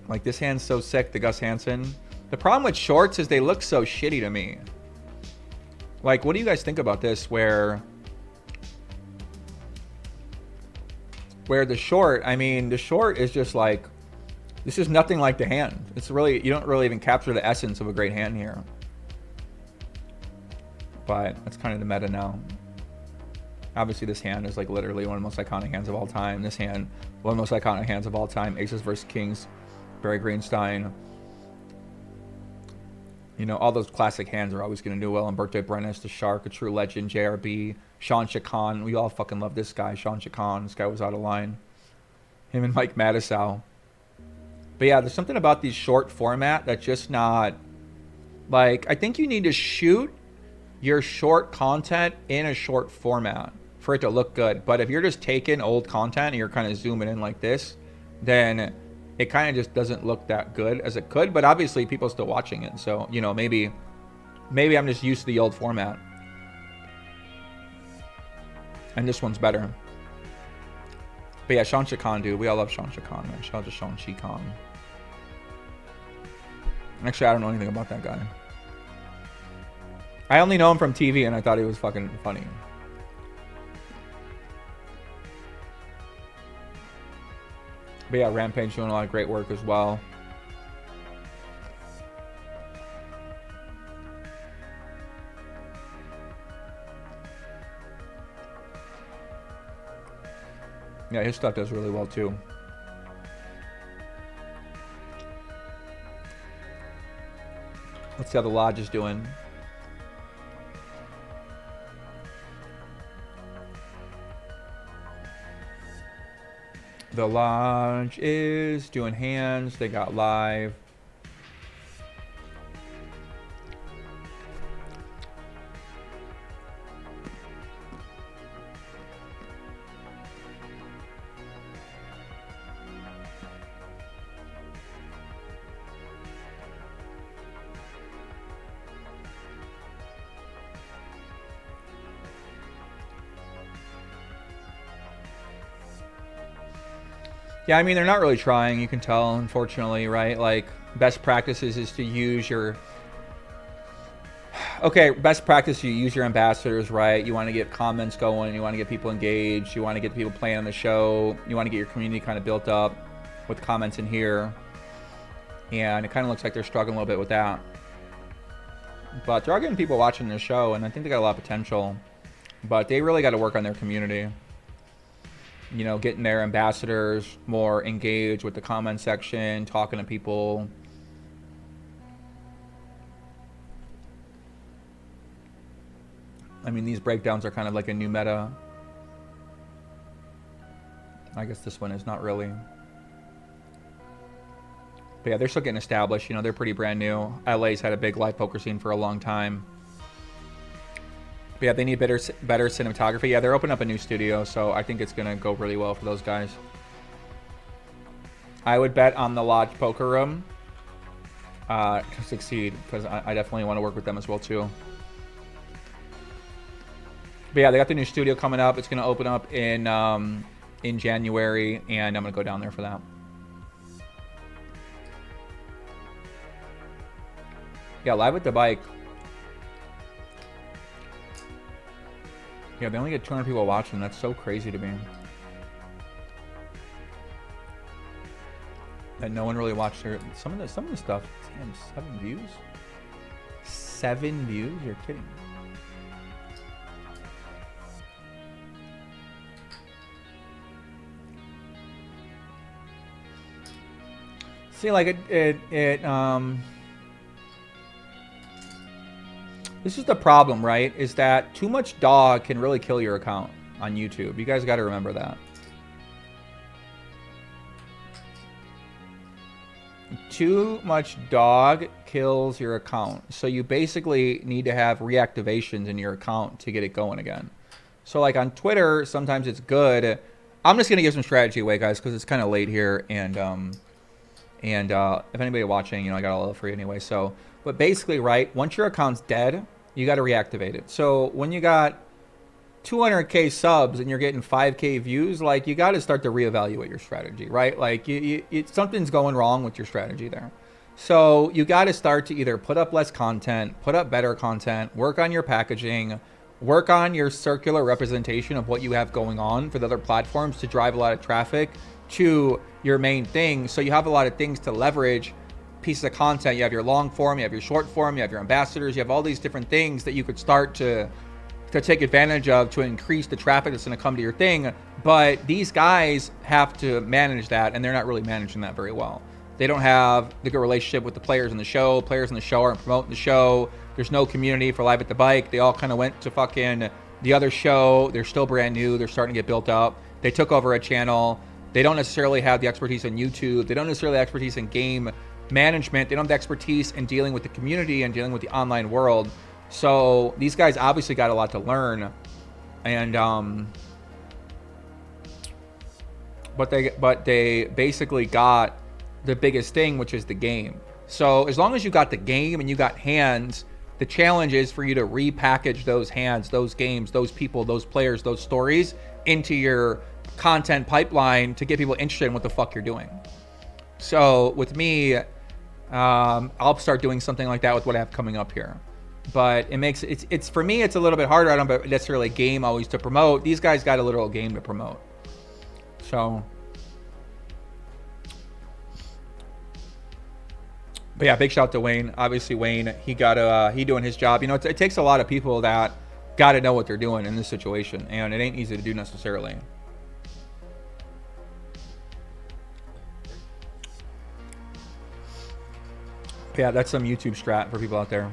Like, this hand's so sick, the Gus Hansen. The problem with shorts is they look so shitty to me. Like, what do you guys think about this? Where the short, I mean, the short is just like, this is nothing like the hand. It's really, you don't really even capture the essence of a great hand here. But that's kind of the meta now. Obviously, this hand is like literally one of the most iconic hands of all time. This hand, one of the most iconic hands of all time. Aces versus Kings, Barry Greenstein. You know, all those classic hands are always going to do well. Umberto Brenes, the Shark, a true legend, JRB, Sean Chacon. We all fucking love this guy, Sean Chacon. This guy was out of line. Him and Mike Matusow. But yeah, there's something about these short format that's just not, like, I think you need to shoot your short content in a short format for it to look good. But if you're just taking old content and you're kind of zooming in like this, then it kind of just doesn't look that good as it could. But obviously people are still watching it. So, you know, maybe I'm just used to the old format. And this one's better. But yeah, Sean Chacon, dude. We all love Sean Chacon, man. Shout out to Sean Chacon. Actually, I don't know anything about that guy. I only know him from TV, and I thought he was fucking funny. But yeah, Rampage doing a lot of great work as well. Yeah, his stuff does really well too. Let's see how the Lodge is doing. The Lodge is doing hands. They got live. Yeah, I mean, they're not really trying, you can tell, unfortunately, right? Like, best practices is to use your... Okay, best practice, you use your ambassadors, right? You want to get comments going, you want to get people engaged, you want to get people playing on the show, you want to get your community kind of built up with comments in here. And it kind of looks like they're struggling a little bit with that. But they are getting people watching their show, and I think they got a lot of potential. But they really got to work on their community. You know, getting their ambassadors more engaged with the comment section, talking to people. I mean, these breakdowns are kind of like a new meta. I guess this one is not really. But yeah, they're still getting established. You know, they're pretty brand new. LA's had a big live poker scene for a long time. But yeah, they need better cinematography. Yeah, they're opening up a new studio, so I think it's going to go really well for those guys. I would bet on the Lodge Poker Room to succeed, because I definitely want to work with them as well, too. But yeah, they got the new studio coming up. It's going to open up in January, and I'm going to go down there for that. Yeah, Live at the Bike. Yeah, they only get 200 people watching. That's so crazy to me. That no one really watched their some of the stuff. Damn, 7 views. 7 views? You're kidding. See, like this is the problem, right? Is that too much dog can really kill your account on YouTube. You guys got to remember that. Too much dog kills your account. So you basically need to have reactivations in your account to get it going again. So like on Twitter, sometimes it's good. I'm just going to give some strategy away, guys, because it's kind of late here. And if anybody watching, you know, I got all of it free anyway. So, but basically, right, once your account's dead, you got to reactivate it. So when you got 200K subs and you're getting 5K views, like, you got to start to reevaluate your strategy, right? Like, something's going wrong with your strategy there. So you got to start to either put up less content, put up better content, work on your packaging, work on your circular representation of what you have going on for the other platforms to drive a lot of traffic to your main thing. So you have a lot of things to leverage, pieces of content. You have your long form, you have your short form, you have your ambassadors, you have all these different things that you could start to take advantage of to increase the traffic that's going to come to your thing. But these guys have to manage that, and they're not really managing that very well. They don't have the good relationship with the players in the show. Players in the show aren't promoting the show. There's no community for Live at the Bike. They all kind of went to fucking the other show. They're still brand new. They're starting to get built up. They took over a channel. They don't necessarily have the expertise in YouTube. They don't necessarily have expertise in game management. They don't have the expertise in dealing with the community and dealing with the online world. So these guys obviously got a lot to learn. And but they basically got the biggest thing, which is the game. So as long as you got the game and you got hands, the challenge is for you to repackage those hands, those games, those people, those players, those stories into your content pipeline to get people interested in what the fuck you're doing. So with me, I'll start doing something like that with what I have coming up here. But it's for me, it's a little bit harder. I don't have necessarily a game always to promote. These guys got a literal game to promote. So, but yeah, big shout out to Wayne. Obviously, Wayne, he doing his job. You know, it takes a lot of people that got to know what they're doing in this situation, and it ain't easy to do necessarily. But yeah, that's some YouTube strat for people out there.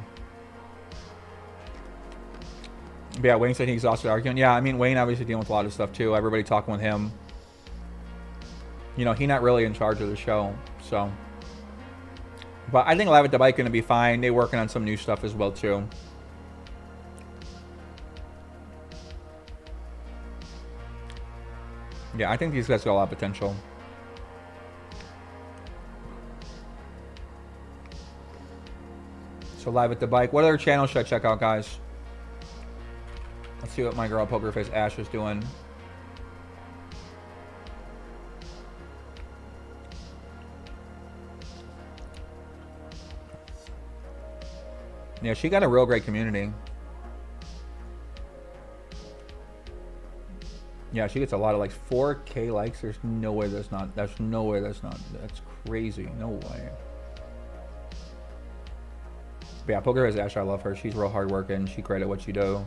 But yeah, Wayne said he exhausted arguing. Yeah, I mean, Wayne obviously dealing with a lot of stuff too. Everybody talking with him. You know, he's not really in charge of the show, so. But I think Live at the Bike going to be fine. They're working on some new stuff as well too. Yeah, I think these guys got a lot of potential. So Live at the Bike. What other channel should I check out, guys? Let's see what my girl Pokerface Ash is doing. Yeah, she got a real great community. Yeah, she gets a lot of like 4K likes. There's no way that's not. That's no way that's not. That's crazy. No way. But yeah, Pokerface Ash, I love her. She's real hardworking. She great at what she do.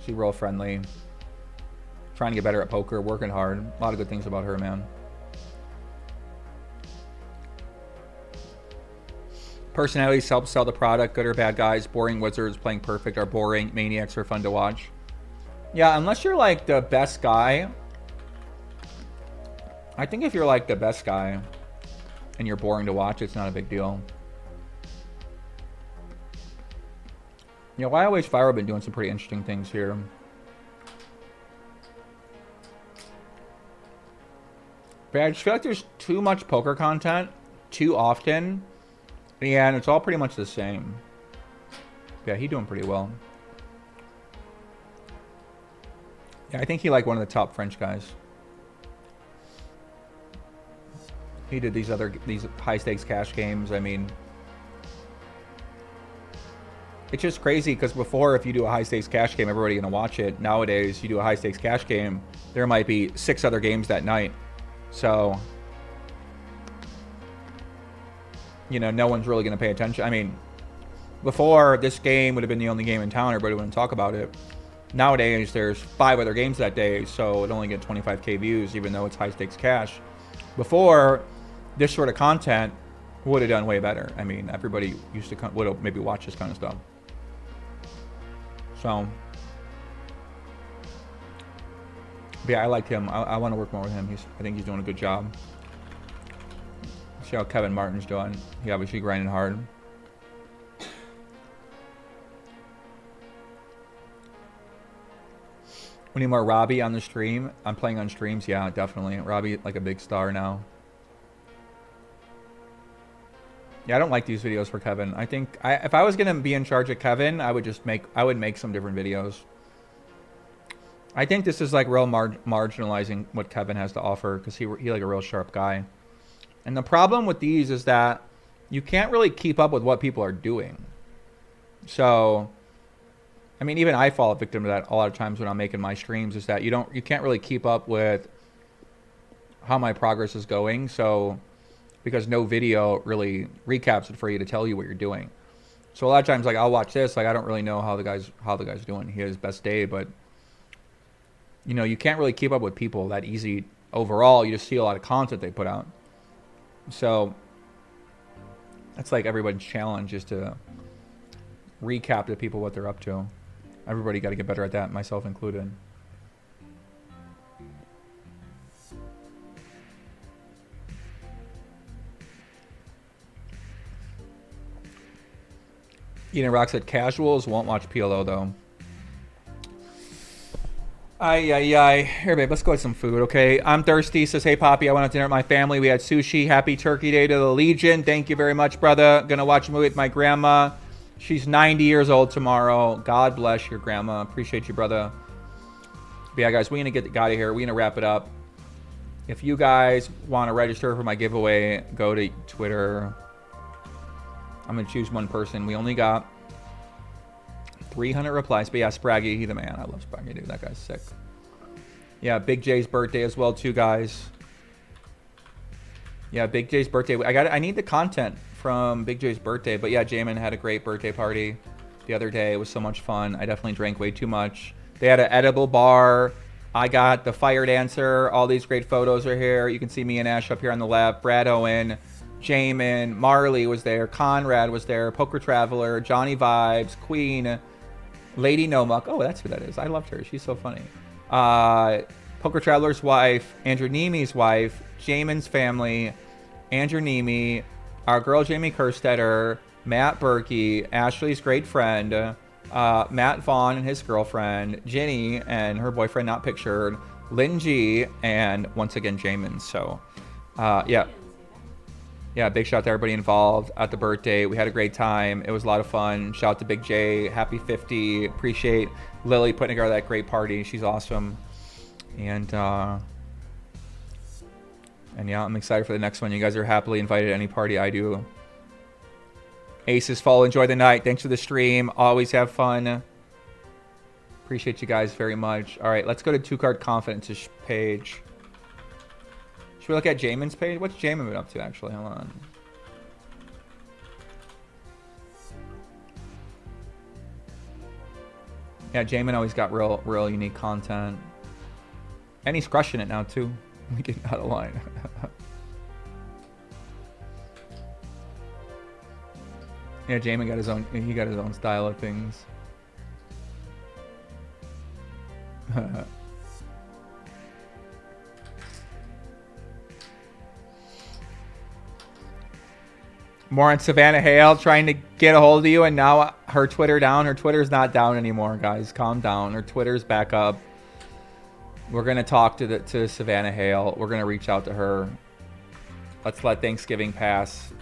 She's real friendly. Trying to get better at poker, working hard. A lot of good things about her, man. Personalities help sell the product. Good or bad guys. Boring wizards playing perfect are boring. Maniacs are fun to watch. Yeah, unless you're like the best guy. I think if you're like the best guy and you're boring to watch, it's not a big deal. You know, YOH5 have been doing some pretty interesting things here. But I just feel like there's too much poker content too often. And it's all pretty much the same. Yeah, he's doing pretty well. Yeah, I think he like one of the top French guys. He did these high stakes cash games. I mean, it's just crazy because before, if you do a high stakes cash game, everybody gonna watch it. Nowadays, you do a high stakes cash game, there might be 6 other games that night. So, you know, no one's really gonna pay attention. I mean, before this game would have been the only game in town, everybody wouldn't talk about it. Nowadays, there's 5 other games that day, so it only get 25K views, even though it's high stakes cash. Before, this sort of content would have done way better. I mean, everybody used to would have maybe watched this kind of stuff. So, but yeah, I like him. I want to work more with him. I think he's doing a good job. See how Kevin Martin's doing. He obviously grinding hard. We need more Robbi on the stream. I'm playing on streams. Yeah, definitely. Robbi, like a big star now. Yeah, I don't like these videos for Kevin. I think if I was gonna be in charge of Kevin, I would make some different videos. I think this is like real marginalizing what Kevin has to offer because he like a real sharp guy. And the problem with these is that you can't really keep up with what people are doing. So, I mean, even I fall victim to that a lot of times when I'm making my streams. Is that you can't really keep up with how my progress is going. So, because no video really recaps it for you to tell you what you're doing. So a lot of times, like I'll watch this, like I don't really know how the guy's doing. He had his best day, but you know, you can't really keep up with people that easy overall. You just see a lot of content they put out. So that's like everybody's challenge is to recap to people what they're up to. Everybody got to get better at that, myself included. Eden Rock said casuals won't watch PLO though. Ay. Here, babe, let's go get some food, okay? I'm thirsty. Says, hey, Poppy, I went out to dinner with my family. We had sushi. Happy Turkey Day to the Legion. Thank you very much, brother. Gonna watch a movie with my grandma. She's 90 years old tomorrow. God bless your grandma. Appreciate you, brother. But yeah, guys, we're gonna get out of here. We're gonna wrap it up. If you guys want to register for my giveaway, go to Twitter. I'm gonna choose one person. We only got 300 replies, but yeah, Spraggy, he the man. I love Spraggy, dude. That guy's sick. Yeah, Big J's birthday as well, too, guys. Yeah, Big J's birthday. I need the content from Big J's birthday, but yeah, Jamin had a great birthday party the other day. It was so much fun. I definitely drank way too much. They had an edible bar. I got the fire dancer. All these great photos are here. You can see me and Ash up here on the left. Brad Owen, Jamin, Marley was there. Conrad was there. Poker Traveler, Johnny Vibes, Queen, Lady Nomuck. Oh, that's who that is. I loved her. She's so funny. Poker Traveler's wife, Andrew Nemee's wife, Jamin's family, Andrew Nemee, our girl Jamie Kerstetter, Matt Berkey, Ashley's great friend, Matt Vaughn and his girlfriend, Ginny and her boyfriend not pictured, Lynn G, and once again Jamin. So, yeah, big shout out to everybody involved at the birthday. We had a great time. It was a lot of fun. Shout out to Big J. Happy 50. Appreciate Lily putting together that great party. She's awesome. And yeah, I'm excited for the next one. You guys are happily invited to any party I do. Aces Fall, enjoy the night. Thanks for the stream. Always have fun. Appreciate you guys very much. All right, let's go to 2-card confidence page. Should we look at Jamin's page? What's Jamin been up to, actually? Hold on. Yeah, Jamin always got real unique content. And he's crushing it now, too. We get out of line. Yeah, Jamin got his own style of things. More on Savannah Hale trying to get a hold of you, and now her Twitter down. Her Twitter's not down anymore, guys. Calm down. Her Twitter's back up. We're gonna talk to Savannah Hale. We're gonna reach out to her. Let's let Thanksgiving pass.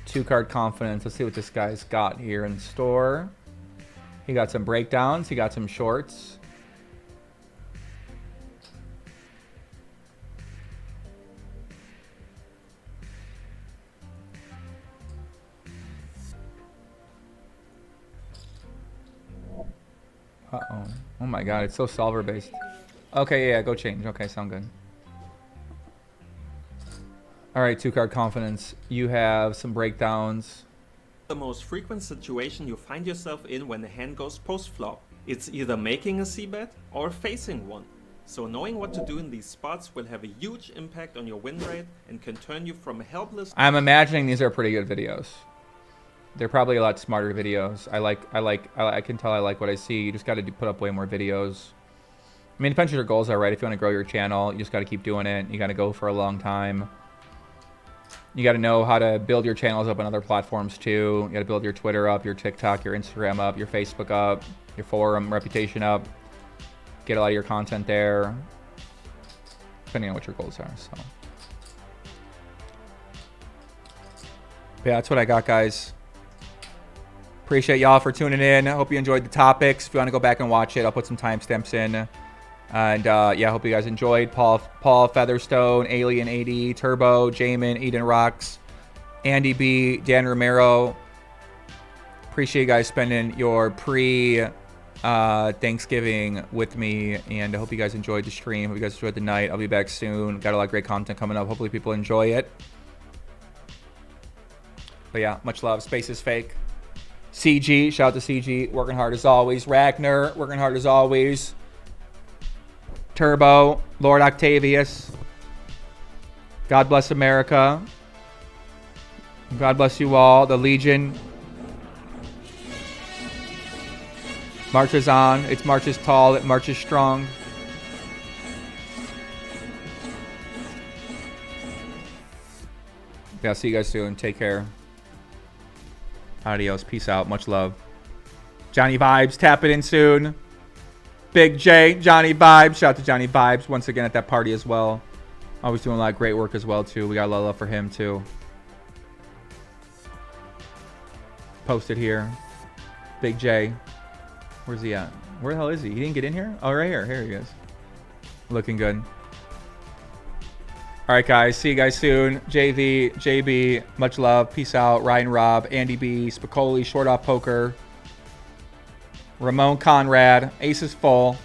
2-card confidence. Let's see what this guy's got here in store. He got some breakdowns. He got some shorts. Uh-oh. Oh my god, it's so solver based. Okay, yeah, go change. Okay, sound good. Alright, 2-card confidence. You have some breakdowns. The most frequent situation you find yourself in when the hand goes post-flop. It's either making a c-bet or facing one. So knowing what to do in these spots will have a huge impact on your win rate and can turn you from a helpless... I'm imagining these are pretty good videos. They're probably a lot smarter videos. I can tell I like what I see. You just got to put up way more videos. I mean, it depends what your goals are, right? If you want to grow your channel, you just got to keep doing it. You got to go for a long time. You got to know how to build your channels up on other platforms too. You got to build your Twitter up, your TikTok, your Instagram up, your Facebook up, your forum reputation up. Get a lot of your content there, depending on what your goals are. So, but yeah, that's what I got, guys. Appreciate y'all for tuning in. I hope you enjoyed the topics. If you want to go back and watch it, I'll put some timestamps in. And yeah, I hope you guys enjoyed. Paul Featherstone, Alien AD, Turbo, Jamin, Eden Rocks, Andy B, Dan Romero. Appreciate you guys spending your Thanksgiving with me, and I hope you guys enjoyed the stream. Hope you guys enjoyed the night. I'll be back soon. Got a lot of great content coming up. Hopefully people enjoy it. But yeah, much love. Space is fake. CG, shout out to CG, working hard as always. Ragnar, working hard as always. Turbo, Lord Octavius. God bless America. God bless you all. The Legion. Marches on. It marches tall. It marches strong. Yeah, see you guys soon. Take care. Adios. Peace out. Much love. Johnny Vibes, tap it in soon. Big J, Johnny Vibes. Shout out to Johnny Vibes once again at that party as well. Always doing a lot of great work as well, too. We got a lot of love for him, too. Posted here. Big J. Where's he at? Where the hell is he? He didn't get in here? Oh, right here. Here he is. Looking good. All right, guys. See you guys soon. JV, JB, much love. Peace out. Ryan Rob, Andy B, Spicoli, Short Off Poker, Ramon Conrad, Aces Full.